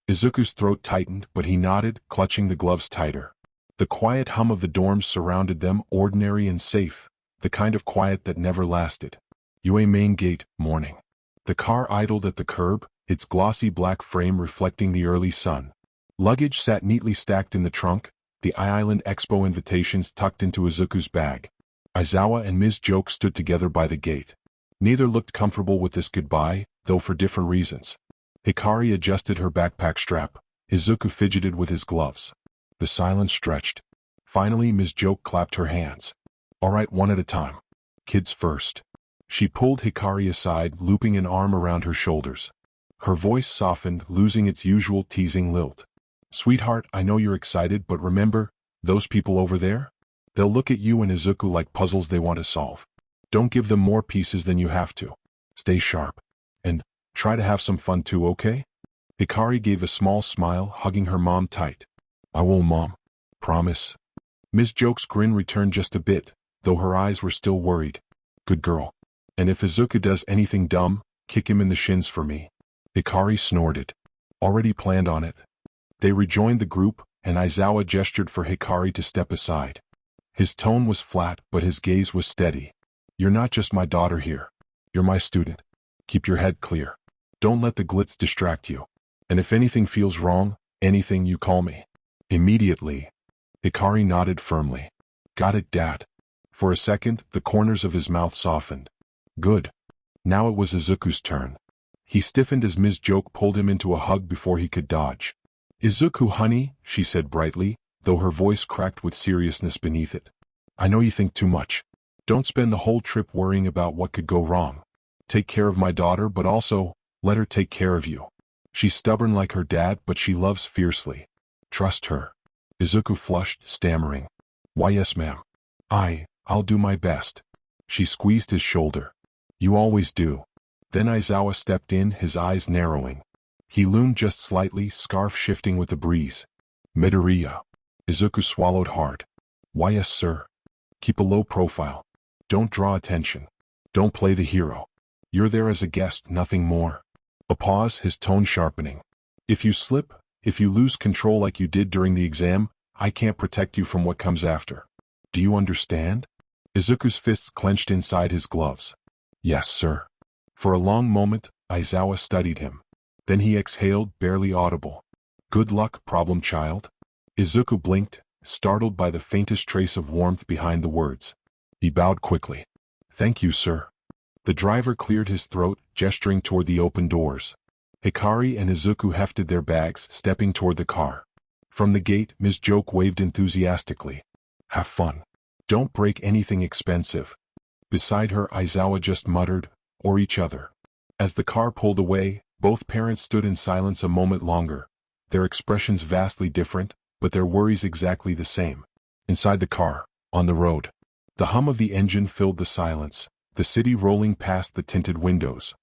Izuku's throat tightened, but he nodded, clutching the gloves tighter. The quiet hum of the dorms surrounded them, ordinary and safe, the kind of quiet that never lasted. UA main gate, morning. The car idled at the curb, its glossy black frame reflecting the early sun. Luggage sat neatly stacked in the trunk, the Island Expo invitations tucked into Izuku's bag. Izawa and Ms. Joke stood together by the gate. Neither looked comfortable with this goodbye, though for different reasons. Hikari adjusted her backpack strap. Izuku fidgeted with his gloves. The silence stretched. Finally, Ms. Joke clapped her hands. All right, one at a time. Kids first. She pulled Hikari aside, looping an arm around her shoulders. Her voice softened, losing its usual teasing lilt. Sweetheart, I know you're excited, but remember, those people over there? They'll look at you and Izuku like puzzles they want to solve. Don't give them more pieces than you have to. Stay sharp. And try to have some fun too, okay? Hikari gave a small smile, hugging her mom tight. I will, Mom. Promise. Ms. Joke's grin returned just a bit, though her eyes were still worried. Good girl. And if Izuku does anything dumb, kick him in the shins for me. Hikari snorted. Already planned on it. They rejoined the group, and Aizawa gestured for Hikari to step aside. His tone was flat, but his gaze was steady. "You're not just my daughter here. You're my student. Keep your head clear. Don't let the glitz distract you. And if anything feels wrong, anything, you call me." Immediately, Hikari nodded firmly. "Got it, Dad." For a second, the corners of his mouth softened. "Good." Now it was Izuku's turn. He stiffened as Ms. Joke pulled him into a hug before he could dodge. "Izuku, honey," she said brightly, though her voice cracked with seriousness beneath it. "I know you think too much. Don't spend the whole trip worrying about what could go wrong. Take care of my daughter, but also, let her take care of you. She's stubborn like her dad, but she loves fiercely. Trust her." Izuku flushed, stammering. "Why, yes, ma'am. I'll do my best." She squeezed his shoulder. "You always do." Then Aizawa stepped in, his eyes narrowing. He loomed just slightly, scarf shifting with the breeze. "Midoriya." Izuku swallowed hard. "Why, yes, sir." "Keep a low profile. Don't draw attention. Don't play the hero. You're there as a guest, nothing more." A pause, his tone sharpening. "If you slip, if you lose control like you did during the exam, I can't protect you from what comes after. Do you understand?" Izuku's fists clenched inside his gloves. "Yes, sir." For a long moment, Aizawa studied him. Then he exhaled, barely audible. "Good luck, problem child." Izuku blinked, startled by the faintest trace of warmth behind the words. He bowed quickly. "Thank you, sir." The driver cleared his throat, gesturing toward the open doors. Hikari and Izuku hefted their bags, stepping toward the car. From the gate, Ms. Joke waved enthusiastically. "Have fun. Don't break anything expensive." Beside her, Aizawa just muttered, "Or each other." As the car pulled away, both parents stood in silence a moment longer, their expressions vastly different, but their worries exactly the same. Inside the car, on the road, the hum of the engine filled the silence, the city rolling past the tinted windows.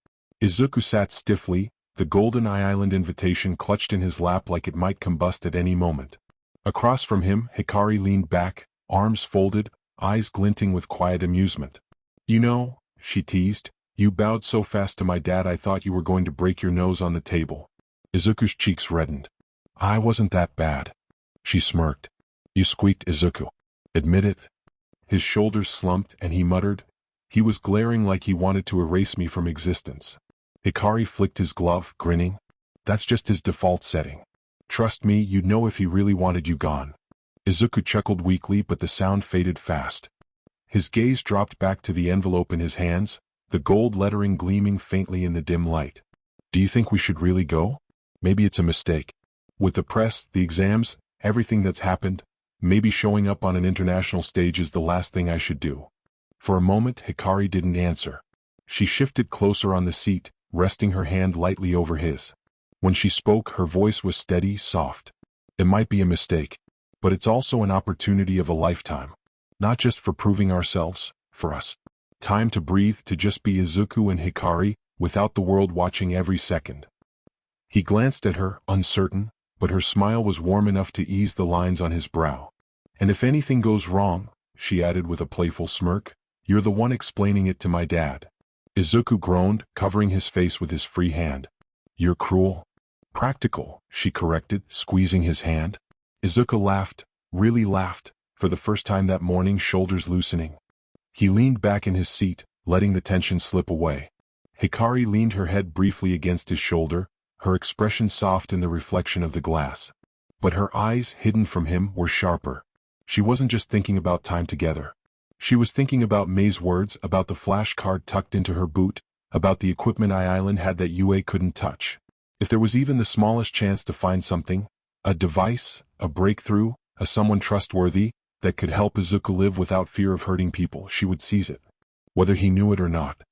Izuku sat stiffly, the golden island invitation clutched in his lap like it might combust at any moment. Across from him, Hikari leaned back, arms folded, eyes glinting with quiet amusement. "You know," she teased, "you bowed so fast to my dad I thought you were going to break your nose on the table." Izuku's cheeks reddened. "I wasn't that bad." She smirked. "You squeaked, Izuku. Admit it." His shoulders slumped and he muttered. He was glaring like he wanted to erase me from existence. Hikari flicked his glove, grinning. "That's just his default setting. Trust me, you'd know if he really wanted you gone." Izuku chuckled weakly, but the sound faded fast. His gaze dropped back to the envelope in his hands, the gold lettering gleaming faintly in the dim light. "Do you think we should really go? Maybe it's a mistake. With the press, the exams, everything that's happened, maybe showing up on an international stage is the last thing I should do." For a moment, Hikari didn't answer. She shifted closer on the seat, resting her hand lightly over his. When she spoke, her voice was steady, soft. "It might be a mistake, but it's also an opportunity of a lifetime. Not just for proving ourselves, for us. Time to breathe, to just be Izuku and Hikari, without the world watching every second." He glanced at her, uncertain, but her smile was warm enough to ease the lines on his brow. "And if anything goes wrong," she added with a playful smirk, "you're the one explaining it to my dad." Izuku groaned, covering his face with his free hand. "You're cruel." "Practical," she corrected, squeezing his hand. Izuku laughed, really laughed, for the first time that morning, shoulders loosening. He leaned back in his seat, letting the tension slip away. Hikari leaned her head briefly against his shoulder, her expression soft in the reflection of the glass. But her eyes, hidden from him, were sharper. She wasn't just thinking about time together. She was thinking about May's words, about the flashcard tucked into her boot, about the equipment Island had that UA couldn't touch. If there was even the smallest chance to find something, a device, a breakthrough, a someone trustworthy, that could help Izuku live without fear of hurting people, she would seize it. Whether he knew it or not.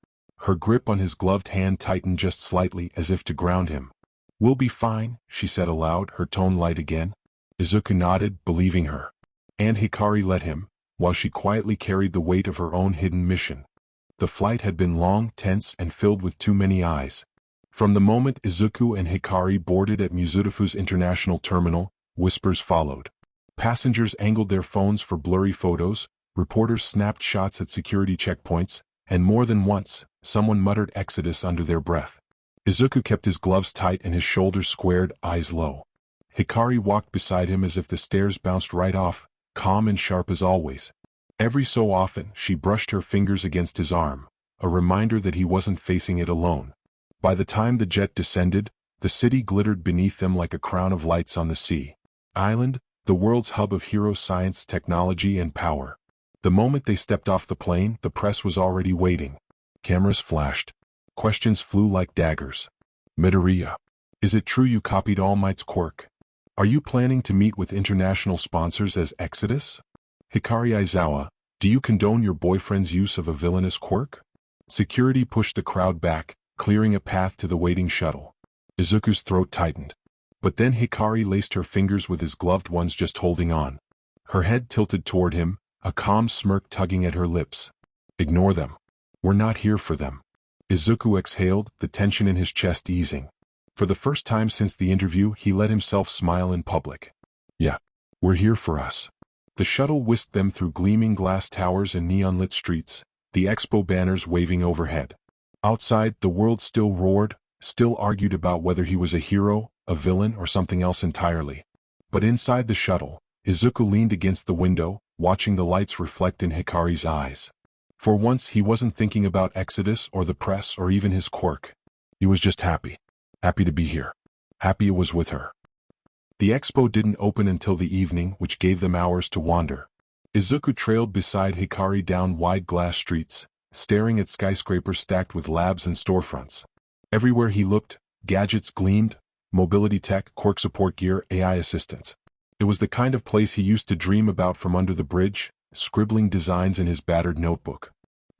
Her grip on his gloved hand tightened just slightly, as if to ground him. "We'll be fine," she said aloud, her tone light again. Izuku nodded, believing her. And Hikari let him, while she quietly carried the weight of her own hidden mission. The flight had been long, tense, and filled with too many eyes. From the moment Izuku and Hikari boarded at Mizurufu's international terminal, whispers followed. Passengers angled their phones for blurry photos, reporters snapped shots at security checkpoints, and more than once, someone muttered Exodus under their breath. Izuku kept his gloves tight and his shoulders squared, eyes low. Hikari walked beside him as if the stairs bounced right off, calm and sharp as always. Every so often, she brushed her fingers against his arm, a reminder that he wasn't facing it alone. By the time the jet descended, the city glittered beneath them like a crown of lights on the sea. Island, the world's hub of hero science, technology, and power. The moment they stepped off the plane, the press was already waiting. Cameras flashed. Questions flew like daggers. Midoriya. Is it true you copied All Might's quirk? Are you planning to meet with international sponsors as Exodus? Hikari Aizawa, do you condone your boyfriend's use of a villainous quirk? Security pushed the crowd back, clearing a path to the waiting shuttle. Izuku's throat tightened. But then Hikari laced her fingers with his gloved ones, just holding on. Her head tilted toward him, a calm smirk tugging at her lips. Ignore them. We're not here for them. Izuku exhaled, the tension in his chest easing. For the first time since the interview, he let himself smile in public. Yeah, we're here for us. The shuttle whisked them through gleaming glass towers and neon-lit streets, the expo banners waving overhead. Outside, the world still roared, still argued about whether he was a hero, a villain, or something else entirely. But inside the shuttle, Izuku leaned against the window, watching the lights reflect in Hikari's eyes. For once, he wasn't thinking about Exodus or the press or even his quirk. He was just happy. Happy to be here. Happy it was with her. The expo didn't open until the evening, which gave them hours to wander. Izuku trailed beside Hikari down wide glass streets, staring at skyscrapers stacked with labs and storefronts. Everywhere he looked, gadgets gleamed, mobility tech, quirk support gear, AI assistants. It was the kind of place he used to dream about from under the bridge, scribbling designs in his battered notebook.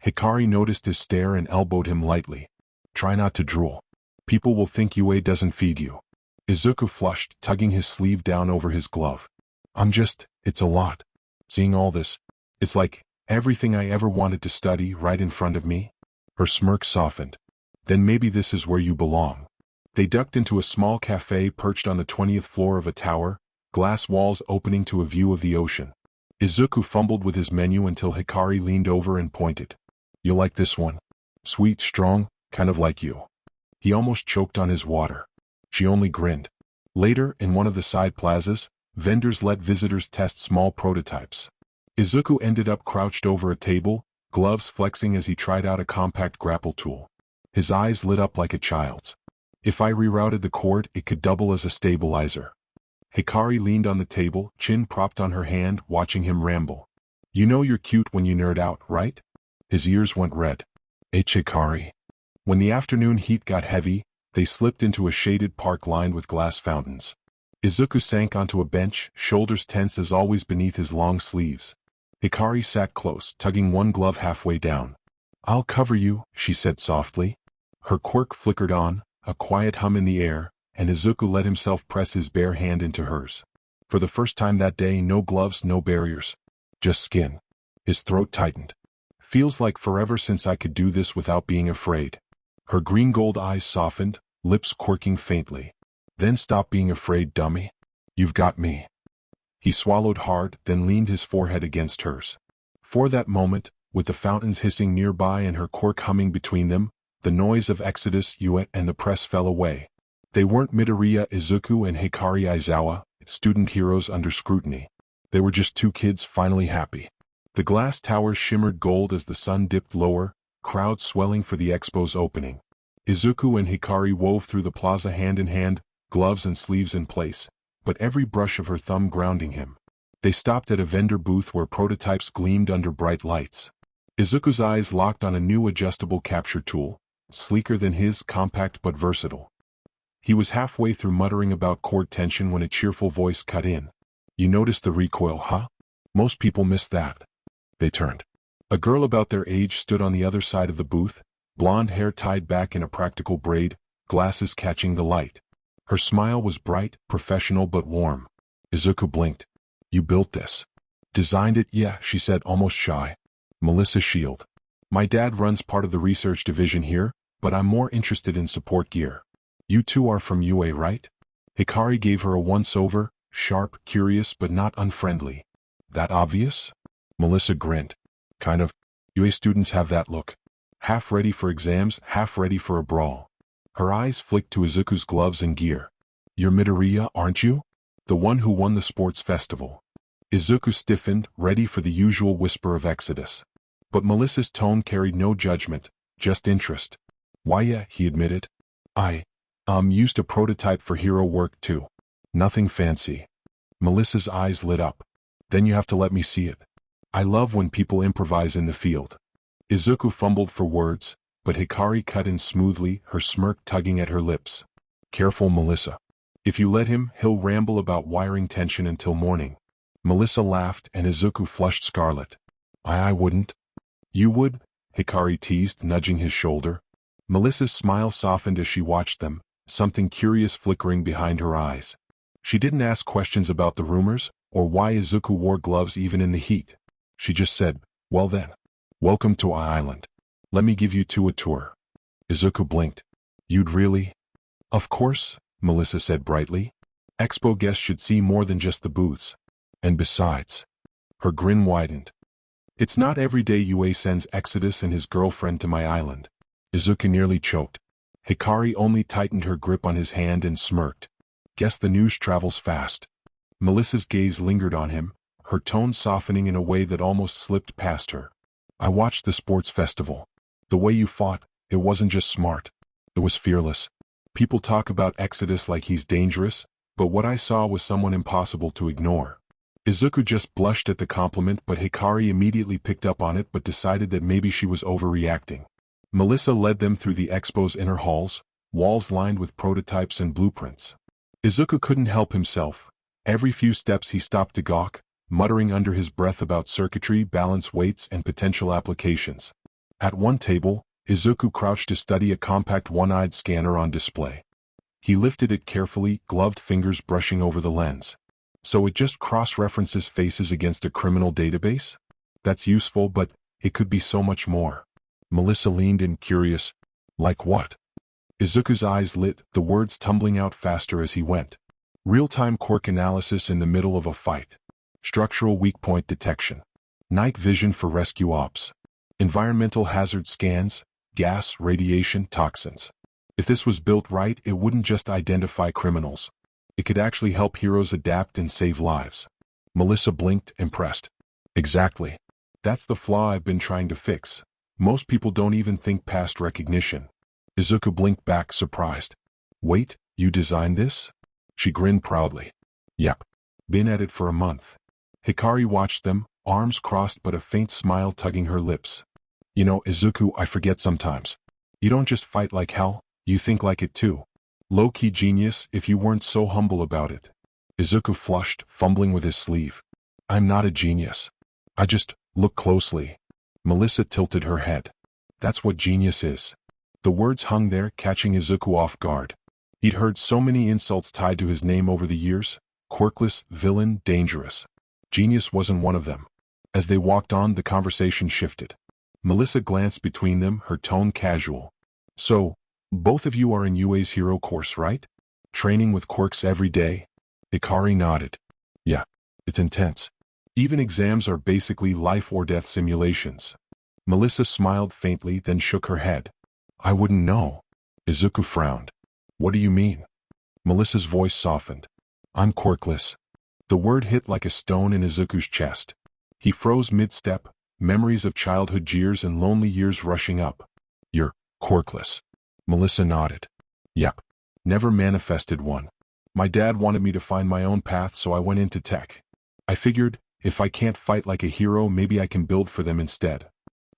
Hikari noticed his stare and elbowed him lightly. Try not to drool. People will think UA doesn't feed you. Izuku flushed, tugging his sleeve down over his glove. It's a lot. Seeing all this, it's like everything I ever wanted to study right in front of me. Her smirk softened. Then maybe this is where you belong. They ducked into a small cafe perched on the 20th floor of a tower, glass walls opening to a view of the ocean. Izuku fumbled with his menu until Hikari leaned over and pointed. You like this one? Sweet, strong, kind of like you. He almost choked on his water. She only grinned. Later, in one of the side plazas, vendors let visitors test small prototypes. Izuku ended up crouched over a table, gloves flexing as he tried out a compact grapple tool. His eyes lit up like a child's. If I rerouted the cord, it could double as a stabilizer. Hikari leaned on the table, chin propped on her hand, watching him ramble. You know you're cute when you nerd out, right? His ears went red. Hikari. When the afternoon heat got heavy, they slipped into a shaded park lined with glass fountains. Izuku sank onto a bench, shoulders tense as always beneath his long sleeves. Hikari sat close, tugging one glove halfway down. I'll cover you, she said softly. Her quirk flickered on, a quiet hum in the air, and Izuku let himself press his bare hand into hers. For the first time that day, no gloves, no barriers. Just skin. His throat tightened. Feels like forever since I could do this without being afraid. Her green-gold eyes softened, lips quirking faintly. Then stop being afraid, dummy. You've got me. He swallowed hard, then leaned his forehead against hers. For that moment, with the fountains hissing nearby and her quirk humming between them, the noise of Exodus, Yue, and the press fell away. They weren't Midoriya, Izuku, and Hikari Aizawa, student heroes under scrutiny. They were just two kids finally happy. The glass towers shimmered gold as the sun dipped lower, crowds swelling for the expo's opening. Izuku and Hikari wove through the plaza hand in hand, gloves and sleeves in place, but every brush of her thumb grounding him. They stopped at a vendor booth where prototypes gleamed under bright lights. Izuku's eyes locked on a new adjustable capture tool, sleeker than his, compact but versatile. He was halfway through muttering about cord tension when a cheerful voice cut in. You noticed the recoil, huh? Most people miss that. They turned. A girl about their age stood on the other side of the booth, blonde hair tied back in a practical braid, glasses catching the light. Her smile was bright, professional but warm. Izuku blinked. You built this. Designed it? Yeah, she said, almost shy. Melissa Shield. My dad runs part of the research division here, but I'm more interested in support gear. You two are from UA, right? Hikari gave her a once-over, sharp, curious but not unfriendly. That obvious? Melissa grinned. Kind of. UA students have that look. Half ready for exams, half ready for a brawl. Her eyes flicked to Izuku's gloves and gear. You're Midoriya, aren't you? The one who won the sports festival. Izuku stiffened, ready for the usual whisper of exodus. But Melissa's tone carried no judgment, just interest. Why yeah, he admitted. I used a prototype for hero work too. Nothing fancy. Melissa's eyes lit up. Then you have to let me see it. I love when people improvise in the field. Izuku fumbled for words, but Hikari cut in smoothly, her smirk tugging at her lips. Careful, Melissa. If you let him, he'll ramble about wiring tension until morning. Melissa laughed and Izuku flushed scarlet. I wouldn't. You would, Hikari teased, nudging his shoulder. Melissa's smile softened as she watched them, something curious flickering behind her eyes. She didn't ask questions about the rumors, or why Izuku wore gloves even in the heat. She just said, well then. Welcome to our island. Let me give you two a tour. Izuku blinked. You'd really? Of course, Melissa said brightly. Expo guests should see more than just the booths. And besides. Her grin widened. It's not every day UA sends Exodus and his girlfriend to my island. Izuku nearly choked. Hikari only tightened her grip on his hand and smirked. Guess the news travels fast. Melissa's gaze lingered on him, her tone softening in a way that almost slipped past her. I watched the sports festival. The way you fought, it wasn't just smart. It was fearless. People talk about Exodus like he's dangerous, but what I saw was someone impossible to ignore. Izuku just blushed at the compliment, but Hikari immediately picked up on it but decided that maybe she was overreacting. Melissa led them through the expo's inner halls, walls lined with prototypes and blueprints. Izuku couldn't help himself. Every few steps he stopped to gawk, muttering under his breath about circuitry, balance weights, and potential applications. At one table, Izuku crouched to study a compact one-eyed scanner on display. He lifted it carefully, gloved fingers brushing over the lens. So it just cross-references faces against a criminal database? That's useful, but it could be so much more. Melissa leaned in, curious. Like what? Izuku's eyes lit, the words tumbling out faster as he went. Real-time quirk analysis in the middle of a fight. Structural weak point detection. Night vision for rescue ops. Environmental hazard scans, gas, radiation, toxins. If this was built right, it wouldn't just identify criminals. It could actually help heroes adapt and save lives. Melissa blinked, impressed. Exactly. That's the flaw I've been trying to fix. Most people don't even think past recognition. Izuku blinked back, surprised. Wait, you designed this? She grinned proudly. Yep. Been at it for a month. Hikari watched them, arms crossed but a faint smile tugging her lips. You know, Izuku, I forget sometimes. You don't just fight like hell, you think like it too. Low-key genius if you weren't so humble about it. Izuku flushed, fumbling with his sleeve. I'm not a genius. I just look closely. Melissa tilted her head. That's what genius is. The words hung there, catching Izuku off guard. He'd heard so many insults tied to his name over the years. Quirkless, villain, dangerous. Genius wasn't one of them. As they walked on, the conversation shifted. Melissa glanced between them, her tone casual. So, both of you are in UA's hero course, right? Training with quirks every day? Hikari nodded. Yeah, it's intense. Even exams are basically life or death simulations. Melissa smiled faintly, then shook her head. I wouldn't know. Izuku frowned. What do you mean? Melissa's voice softened. I'm quirkless. The word hit like a stone in Izuku's chest. He froze mid-step, memories of childhood jeers and lonely years rushing up. You're quirkless. Melissa nodded. Yep. Never manifested one. My dad wanted me to find my own path, so I went into tech. I figured, if I can't fight like a hero, maybe I can build for them instead.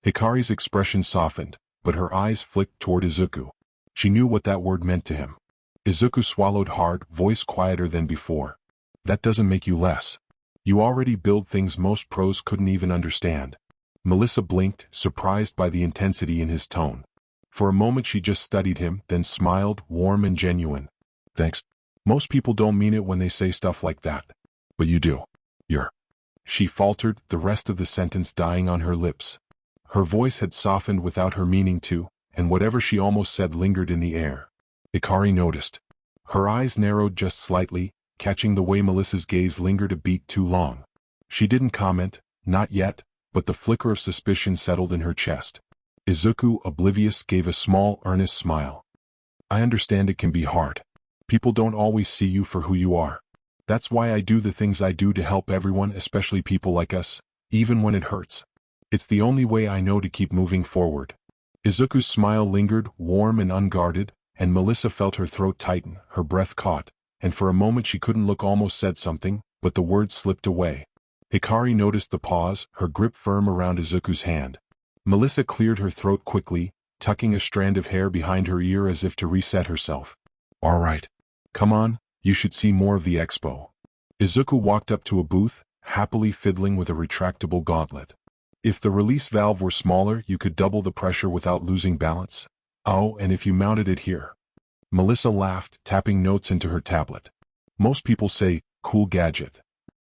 Hikari's expression softened, but her eyes flicked toward Izuku. She knew what that word meant to him. Izuku swallowed hard, voice quieter than before. That doesn't make you less. You already build things most pros couldn't even understand. Melissa blinked, surprised by the intensity in his tone. For a moment she just studied him, then smiled, warm and genuine. Thanks. Most people don't mean it when they say stuff like that. But you do. You're. She faltered, the rest of the sentence dying on her lips. Her voice had softened without her meaning to, and whatever she almost said lingered in the air. Hikari noticed. Her eyes narrowed just slightly, catching the way Melissa's gaze lingered a beat too long. She didn't comment, not yet, but the flicker of suspicion settled in her chest. Izuku, oblivious, gave a small, earnest smile. I understand it can be hard. People don't always see you for who you are. That's why I do the things I do to help everyone, especially people like us, even when it hurts. It's the only way I know to keep moving forward. Izuku's smile lingered, warm and unguarded, and Melissa felt her throat tighten, her breath caught, and for a moment she couldn't look, almost said something, but the words slipped away. Hikari noticed the pause, her grip firm around Izuku's hand. Melissa cleared her throat quickly, tucking a strand of hair behind her ear as if to reset herself. All right. Come on, you should see more of the expo. Izuku walked up to a booth, happily fiddling with a retractable gauntlet. If the release valve were smaller, you could double the pressure without losing balance. Oh, and if you mounted it here. Melissa laughed, tapping notes into her tablet. Most people say, cool gadget.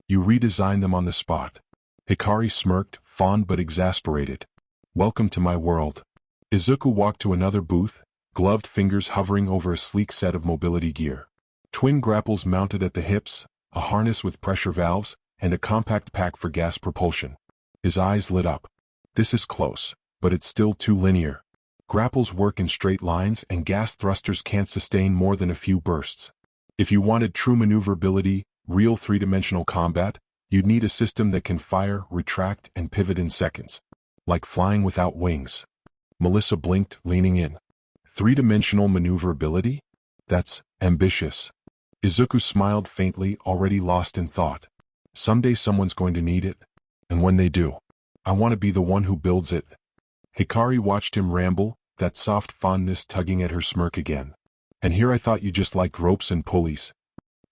You redesign them on the spot. Hikari smirked, fond but exasperated. Welcome to my world. Izuku walked to another booth, gloved fingers hovering over a sleek set of mobility gear. Twin grapples mounted at the hips, a harness with pressure valves, and a compact pack for gas propulsion. His eyes lit up. This is close, but it's still too linear. Grapples work in straight lines and gas thrusters can't sustain more than a few bursts. If you wanted true maneuverability, real three-dimensional combat, you'd need a system that can fire, retract, and pivot in seconds. Like flying without wings. Melissa blinked, leaning in. Three-dimensional maneuverability? That's ambitious. Izuku smiled faintly, already lost in thought. Someday someone's going to need it. And when they do, I want to be the one who builds it. Hikari watched him ramble, that soft fondness tugging at her smirk again. And here I thought you just liked ropes and pulleys.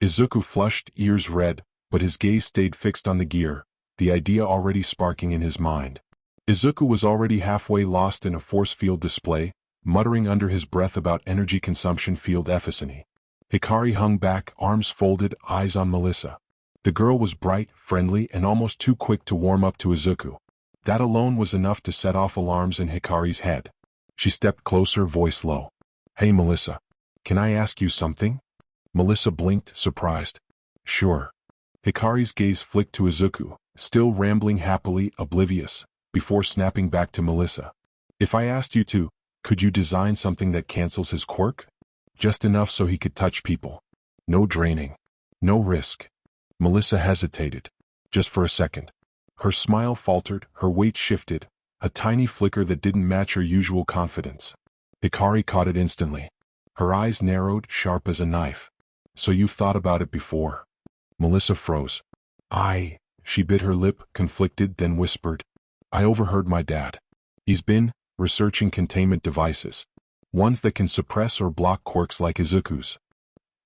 Izuku flushed, ears red, but his gaze stayed fixed on the gear, the idea already sparking in his mind. Izuku was already halfway lost in a force field display, muttering under his breath about energy consumption field efficiency. Hikari hung back, arms folded, eyes on Melissa. The girl was bright, friendly, and almost too quick to warm up to Izuku. That alone was enough to set off alarms in Hikari's head. She stepped closer, voice low. Hey Melissa, can I ask you something? Melissa blinked, surprised. Sure. Hikari's gaze flicked to Izuku, still rambling happily, oblivious, before snapping back to Melissa. If I asked you to, could you design something that cancels his quirk? Just enough so he could touch people. No draining. No risk. Melissa hesitated. Just for a second. Her smile faltered, her weight shifted, a tiny flicker that didn't match her usual confidence. Hikari caught it instantly. Her eyes narrowed, sharp as a knife. So you've thought about it before? Melissa froze. She bit her lip, conflicted, then whispered. I overheard my dad. He's been researching containment devices. Ones that can suppress or block quirks like Izuku's.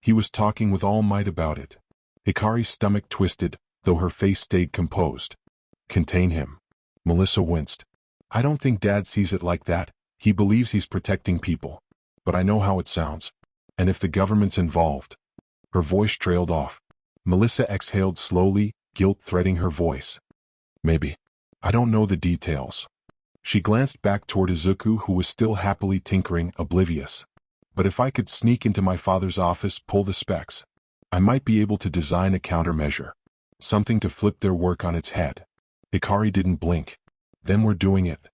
He was talking with all might about it. Hikari's stomach twisted, though her face stayed composed. Contain him. Melissa winced. I don't think Dad sees it like that. He believes he's protecting people. But I know how it sounds. And if the government's involved. Her voice trailed off. Melissa exhaled slowly, guilt threading her voice. Maybe. I don't know the details. She glanced back toward Izuku, who was still happily tinkering, oblivious. But if I could sneak into my father's office, pull the specs, I might be able to design a countermeasure. Something to flip their work on its head. Hikari didn't blink. Then we're doing it.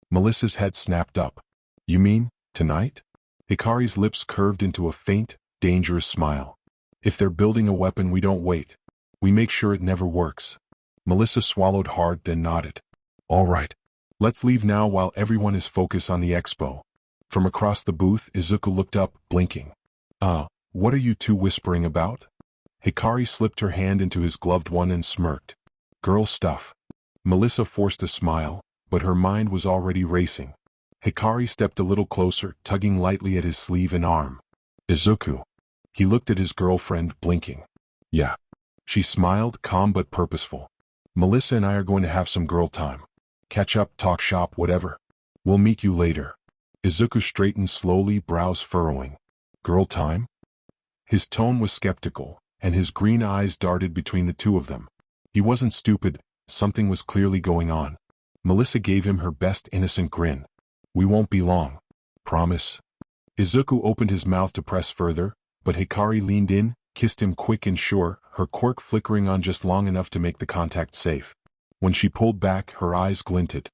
Melissa's head snapped up. You mean, tonight? Hikari's lips curved into a faint, dangerous smile. If they're building a weapon, we don't wait. We make sure it never works. Melissa swallowed hard, then nodded. All right. Let's leave now while everyone is focused on the expo. From across the booth, Izuku looked up, blinking. What are you two whispering about? Hikari slipped her hand into his gloved one and smirked. Girl stuff. Melissa forced a smile, but her mind was already racing. Hikari stepped a little closer, tugging lightly at his sleeve and arm. Izuku. He looked at his girlfriend, blinking. Yeah. She smiled, calm but purposeful. Melissa and I are going to have some girl time. Catch up, talk shop, whatever. We'll meet you later. Izuku straightened slowly, brows furrowing. Girl time? His tone was skeptical, and his green eyes darted between the two of them. He wasn't stupid, something was clearly going on. Melissa gave him her best innocent grin. We won't be long. Promise? Izuku opened his mouth to press further, but Hikari leaned in, kissed him quick and sure, her quirk flickering on just long enough to make the contact safe. When she pulled back, her eyes glinted.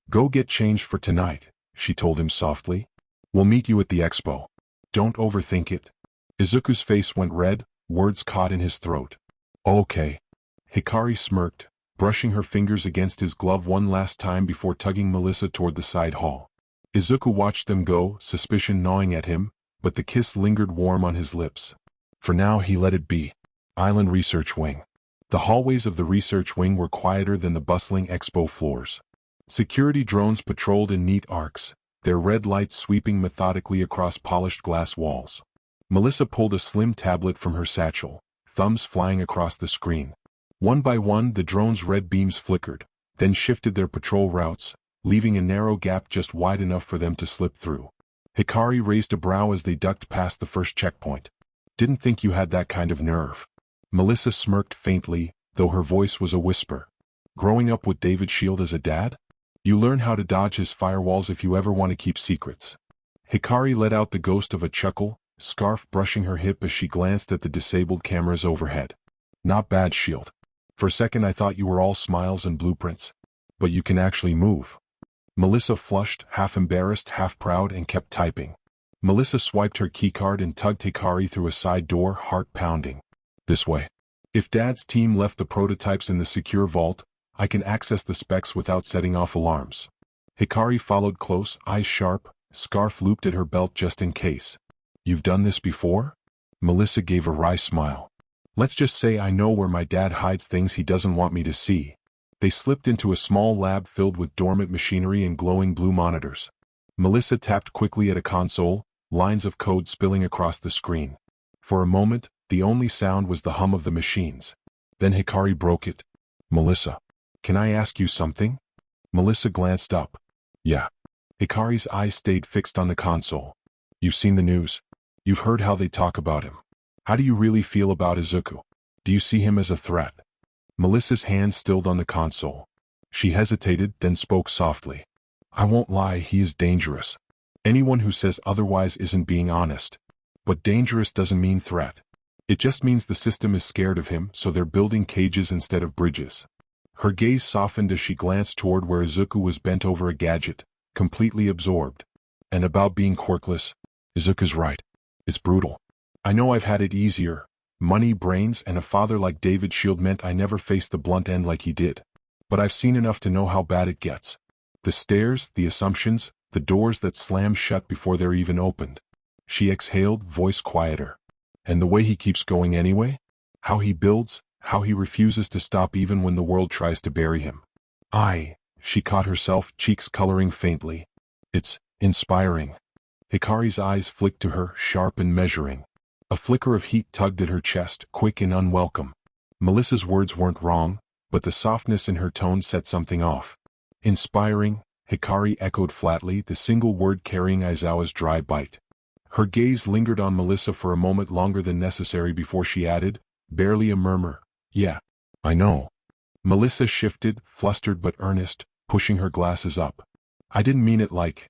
Go get changed for tonight, she told him softly. We'll meet you at the expo. Don't overthink it. Izuku's face went red, words caught in his throat. Okay. Hikari smirked, brushing her fingers against his glove one last time before tugging Melissa toward the side hall. Izuku watched them go, suspicion gnawing at him, but the kiss lingered warm on his lips. For now he let it be. Island Research Wing. The hallways of the research wing were quieter than the bustling expo floors. Security drones patrolled in neat arcs, their red lights sweeping methodically across polished glass walls. Melissa pulled a slim tablet from her satchel, thumbs flying across the screen. One by one the drones' red beams flickered, then shifted their patrol routes, leaving a narrow gap just wide enough for them to slip through. Hikari raised a brow as they ducked past the first checkpoint. Didn't think you had that kind of nerve. Melissa smirked faintly, though her voice was a whisper. Growing up with David Shield as a dad? You learn how to dodge his firewalls if you ever want to keep secrets. Hikari let out the ghost of a chuckle, scarf brushing her hip as she glanced at the disabled cameras overhead. Not bad, Shield. For a second I thought you were all smiles and blueprints. But you can actually move. Melissa flushed, half embarrassed, half proud, and kept typing. Melissa swiped her keycard and tugged Hikari through a side door, heart pounding. This way. If Dad's team left the prototypes in the secure vault, I can access the specs without setting off alarms. Hikari followed close, eyes sharp, scarf looped at her belt just in case. You've done this before? Melissa gave a wry smile. Let's just say I know where my dad hides things he doesn't want me to see. They slipped into a small lab filled with dormant machinery and glowing blue monitors. Melissa tapped quickly at a console, lines of code spilling across the screen. For a moment, the only sound was the hum of the machines. Then Hikari broke it. Melissa, can I ask you something? Melissa glanced up. Yeah. Hikari's eyes stayed fixed on the console. You've seen the news. You've heard how they talk about him. How do you really feel about Izuku? Do you see him as a threat? Melissa's hand stilled on the console. She hesitated, then spoke softly. I won't lie, he is dangerous. Anyone who says otherwise isn't being honest. But dangerous doesn't mean threat. It just means the system is scared of him, so they're building cages instead of bridges. Her gaze softened as she glanced toward where Izuku was bent over a gadget, completely absorbed. And about being quirkless, Izuku's right. It's brutal. I know I've had it easier. Money, brains, and a father like David Shield meant I never faced the blunt end like he did. But I've seen enough to know how bad it gets. The stares, the assumptions, the doors that slam shut before they're even opened. She exhaled, voice quieter. And the way he keeps going anyway? How he builds, how he refuses to stop even when the world tries to bury him. She caught herself, cheeks coloring faintly. It's inspiring. Hikari's eyes flicked to her, sharp and measuring. A flicker of heat tugged at her chest, quick and unwelcome. Melissa's words weren't wrong, but the softness in her tone set something off. Inspiring, Hikari echoed flatly, the single word carrying Aizawa's dry bite. Her gaze lingered on Melissa for a moment longer than necessary before she added, barely a murmur, yeah, I know. Melissa shifted, flustered but earnest, pushing her glasses up. I didn't mean it like,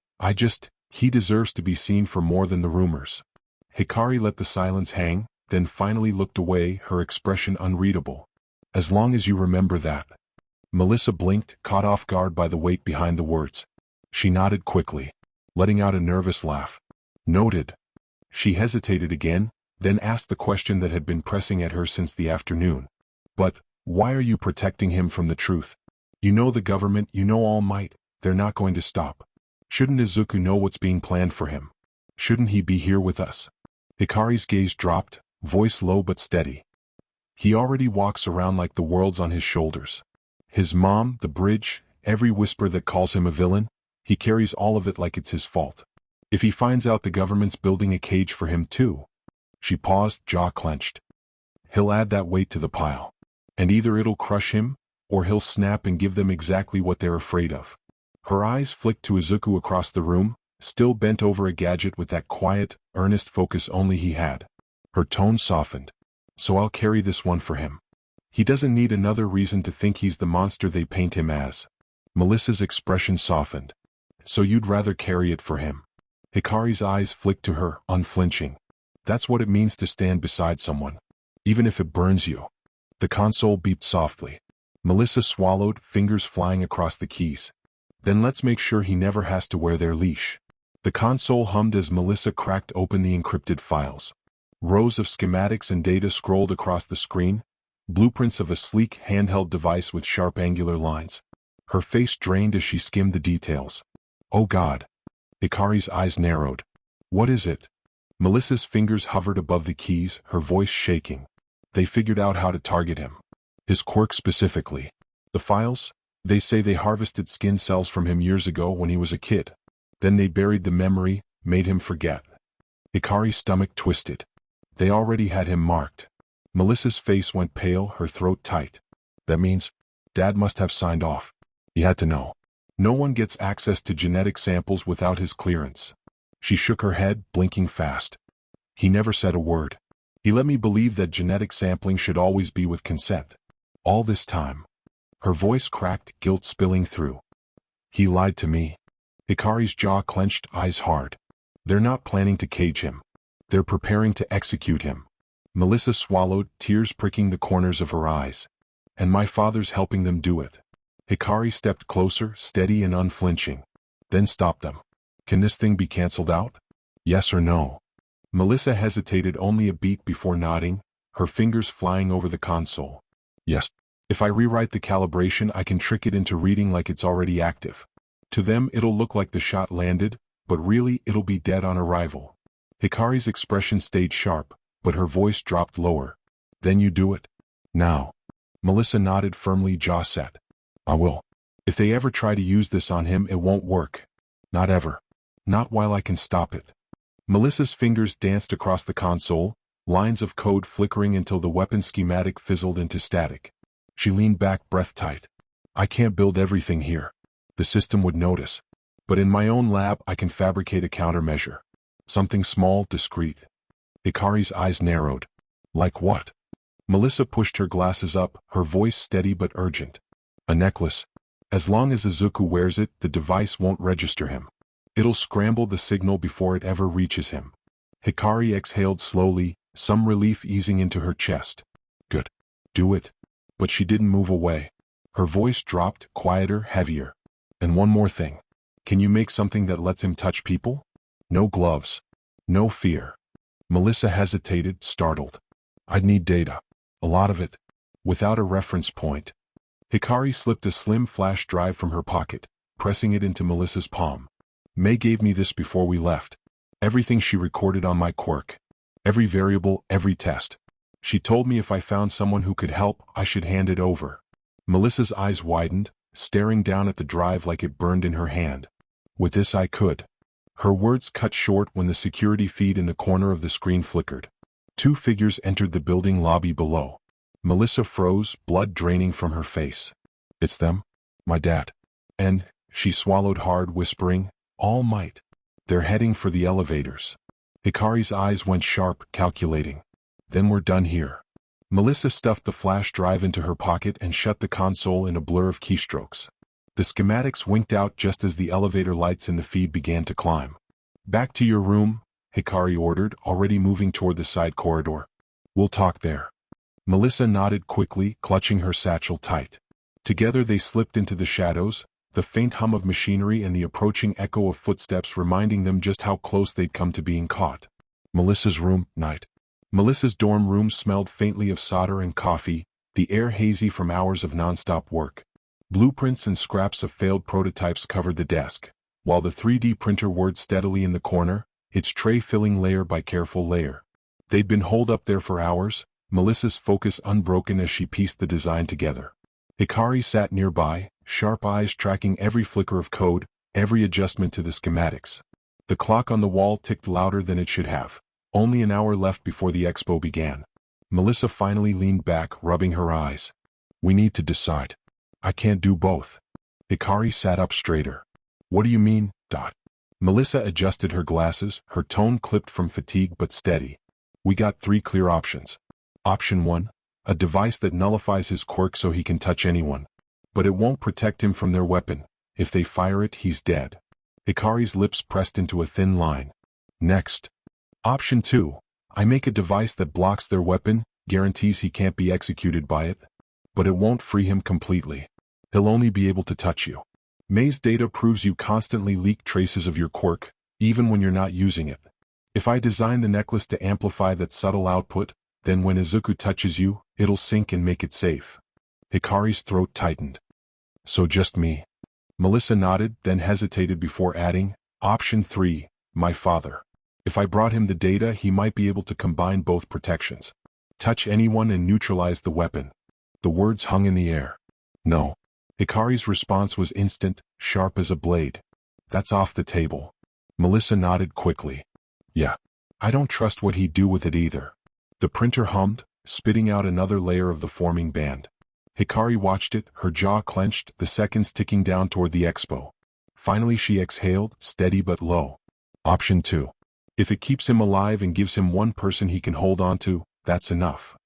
he deserves to be seen for more than the rumors. Hikari let the silence hang, then finally looked away, her expression unreadable. As long as you remember that. Melissa blinked, caught off guard by the weight behind the words. She nodded quickly, letting out a nervous laugh. Noted. She hesitated again, then asked the question that had been pressing at her since the afternoon. But, why are you protecting him from the truth? You know the government, you know All Might, they're not going to stop. Shouldn't Izuku know what's being planned for him? Shouldn't he be here with us? Hikari's gaze dropped, voice low but steady. He already walks around like the world's on his shoulders. His mom, the bridge, every whisper that calls him a villain, he carries all of it like it's his fault. If he finds out the government's building a cage for him too. She paused, jaw clenched. He'll add that weight to the pile. And either it'll crush him, or he'll snap and give them exactly what they're afraid of. Her eyes flicked to Izuku across the room, still bent over a gadget with that quiet, earnest focus only he had. Her tone softened. So I'll carry this one for him. He doesn't need another reason to think he's the monster they paint him as. Melissa's expression softened. So you'd rather carry it for him. Hikari's eyes flicked to her, unflinching. That's what it means to stand beside someone. Even if it burns you. The console beeped softly. Melissa swallowed, fingers flying across the keys. Then let's make sure he never has to wear their leash. The console hummed as Melissa cracked open the encrypted files. Rows of schematics and data scrolled across the screen, blueprints of a sleek handheld device with sharp angular lines. Her face drained as she skimmed the details. Oh God. Hikari's eyes narrowed. What is it? Melissa's fingers hovered above the keys, her voice shaking. They figured out how to target him. His quirk specifically. The files? They say they harvested skin cells from him years ago when he was a kid. Then they buried the memory, made him forget. Hikari's stomach twisted. They already had him marked. Melissa's face went pale, her throat tight. That means, Dad must have signed off. He had to know. No one gets access to genetic samples without his clearance. She shook her head, blinking fast. He never said a word. He let me believe that genetic sampling should always be with consent. All this time. Her voice cracked, guilt spilling through. He lied to me. Hikari's jaw clenched, eyes hard. They're not planning to cage him. They're preparing to execute him. Melissa swallowed, tears pricking the corners of her eyes. And my father's helping them do it. Hikari stepped closer, steady and unflinching. Then stopped them. Can this thing be cancelled out? Yes or no? Melissa hesitated only a beat before nodding, her fingers flying over the console. Yes. If I rewrite the calibration, I can trick it into reading like it's already active. To them, it'll look like the shot landed, but really, it'll be dead on arrival. Hikari's expression stayed sharp, but her voice dropped lower. Then you do it? Now. Melissa nodded firmly, jaw set. I will. If they ever try to use this on him, it won't work. Not ever. Not while I can stop it. Melissa's fingers danced across the console, lines of code flickering until the weapon schematic fizzled into static. She leaned back, breath tight. I can't build everything here. The system would notice. But in my own lab, I can fabricate a countermeasure. Something small, discreet. Hikari's eyes narrowed. Like what? Melissa pushed her glasses up, her voice steady but urgent. A necklace. As long as Izuku wears it, the device won't register him. It'll scramble the signal before it ever reaches him. Hikari exhaled slowly, some relief easing into her chest. Good. Do it. But she didn't move away. Her voice dropped, quieter, heavier. And one more thing. Can you make something that lets him touch people? No gloves. No fear. Melissa hesitated, startled. I'd need data. A lot of it. Without a reference point. Hikari slipped a slim flash drive from her pocket, pressing it into Melissa's palm. May gave me this before we left. Everything she recorded on my quirk. Every variable, every test. She told me if I found someone who could help, I should hand it over. Melissa's eyes widened, staring down at the drive like it burned in her hand. With this I could. Her words cut short when the security feed in the corner of the screen flickered. Two figures entered the building lobby below. Melissa froze, blood draining from her face. It's them? My dad. And, she swallowed hard, whispering, all might. They're heading for the elevators. Hikari's eyes went sharp, calculating. Then we're done here. Melissa stuffed the flash drive into her pocket and shut the console in a blur of keystrokes. The schematics winked out just as the elevator lights in the feed began to climb. Back to your room, Hikari ordered, already moving toward the side corridor. We'll talk there. Melissa nodded quickly, clutching her satchel tight. Together they slipped into the shadows, the faint hum of machinery and the approaching echo of footsteps reminding them just how close they'd come to being caught. Melissa's room, night. Melissa's dorm room smelled faintly of solder and coffee, the air hazy from hours of nonstop work. Blueprints and scraps of failed prototypes covered the desk, while the 3D printer whirred steadily in the corner, its tray filling layer by careful layer. They'd been holed up there for hours, Melissa's focus unbroken as she pieced the design together. Hikari sat nearby, sharp eyes tracking every flicker of code, every adjustment to the schematics. The clock on the wall ticked louder than it should have. Only an hour left before the expo began. Melissa finally leaned back, rubbing her eyes. We need to decide. I can't do both. Hikari sat up straighter. What do you mean, Dot? Melissa adjusted her glasses, her tone clipped from fatigue but steady. We got 3 clear options. Option 1, a device that nullifies his quirk so he can touch anyone. But it won't protect him from their weapon. If they fire it, he's dead. Hikari's lips pressed into a thin line. Next. Option 2, I make a device that blocks their weapon, guarantees he can't be executed by it. But it won't free him completely. He'll only be able to touch you. May's data proves you constantly leak traces of your quirk, even when you're not using it. If I design the necklace to amplify that subtle output, Then when Izuku touches you, it'll sink and make it safe. Hikari's throat tightened. So just me? Melissa nodded, then hesitated before adding, Option 3, my father. If I brought him the data, he might be able to combine both protections. Touch anyone and neutralize the weapon. The words hung in the air. No. Hikari's response was instant, sharp as a blade. That's off the table. Melissa nodded quickly. Yeah. I don't trust what he'd do with it either. The printer hummed, spitting out another layer of the forming band. Hikari watched it, her jaw clenched, the seconds ticking down toward the expo. Finally she exhaled, steady but low. Option 2. If it keeps him alive and gives him one person he can hold on to, that's enough.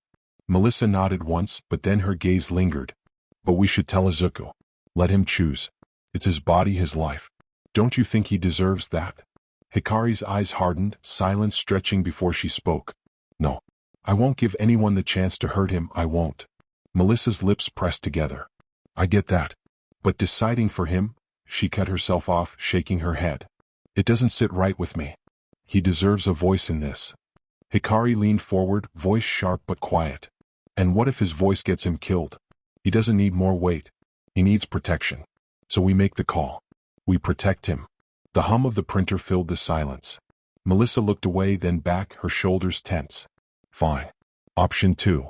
Melissa nodded once, but then her gaze lingered. But we should tell Izuku. Let him choose. It's his body, his life. Don't you think he deserves that? Hikari's eyes hardened, silence stretching before she spoke. No. I won't give anyone the chance to hurt him, I won't. Melissa's lips pressed together. I get that. But deciding for him, she cut herself off, shaking her head. It doesn't sit right with me. He deserves a voice in this. Hikari leaned forward, voice sharp but quiet. And what if his voice gets him killed? He doesn't need more weight. He needs protection. So we make the call. We protect him. The hum of the printer filled the silence. Melissa looked away, then back, her shoulders tense. Fine. Option 2.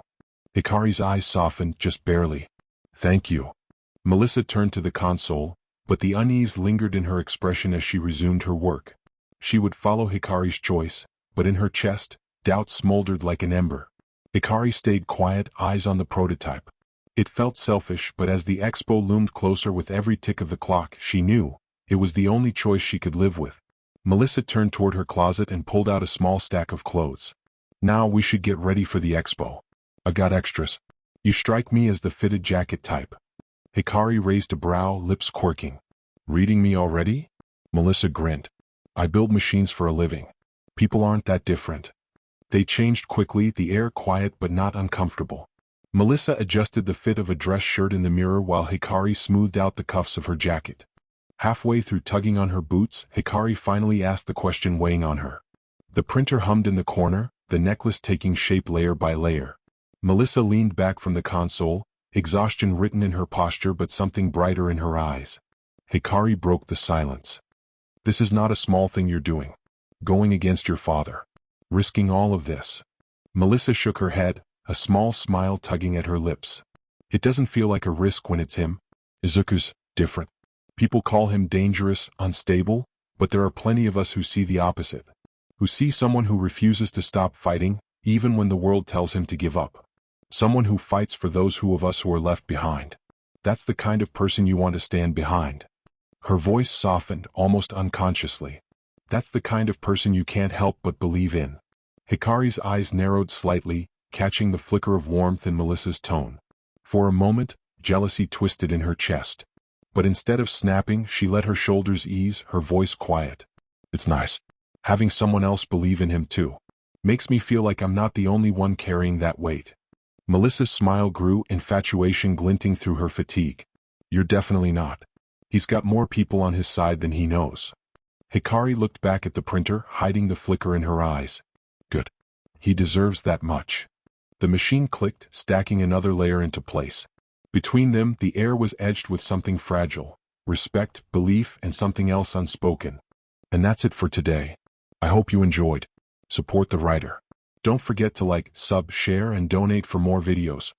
Hikari's eyes softened, just barely. Thank you. Melissa turned to the console, but the unease lingered in her expression as she resumed her work. She would follow Hikari's choice, but in her chest, doubt smoldered like an ember. Hikari stayed quiet, eyes on the prototype. It felt selfish, but as the expo loomed closer with every tick of the clock, she knew it was the only choice she could live with. Melissa turned toward her closet and pulled out a small stack of clothes. Now we should get ready for the expo. I got extras. You strike me as the fitted jacket type. Hikari raised a brow, lips quirking. Reading me already? Melissa grinned. I build machines for a living. People aren't that different. They changed quickly, the air quiet but not uncomfortable. Melissa adjusted the fit of a dress shirt in the mirror while Hikari smoothed out the cuffs of her jacket. Halfway through tugging on her boots, Hikari finally asked the question weighing on her. The printer hummed in the corner, the necklace taking shape layer by layer. Melissa leaned back from the console, exhaustion written in her posture but something brighter in her eyes. Hikari broke the silence. This is not a small thing you're doing. Going against your father. Risking all of this. Melissa shook her head, a small smile tugging at her lips. It doesn't feel like a risk when it's him. Izuku's different. People call him dangerous, unstable, but there are plenty of us who see the opposite. Who see someone who refuses to stop fighting, even when the world tells him to give up. Someone who fights for those of us who are left behind. That's the kind of person you want to stand behind. Her voice softened, almost unconsciously. That's the kind of person you can't help but believe in. Hikari's eyes narrowed slightly, catching the flicker of warmth in Melissa's tone. For a moment, jealousy twisted in her chest. But instead of snapping, she let her shoulders ease, her voice quiet. It's nice. Having someone else believe in him too. Makes me feel like I'm not the only one carrying that weight. Melissa's smile grew, infatuation glinting through her fatigue. You're definitely not. He's got more people on his side than he knows. Hikari looked back at the printer, hiding the flicker in her eyes. Good. He deserves that much. The machine clicked, stacking another layer into place. Between them, the air was edged with something fragile. Respect, belief, and something else unspoken. And that's it for today. I hope you enjoyed. Support the writer. Don't forget to like, sub, share, and donate for more videos.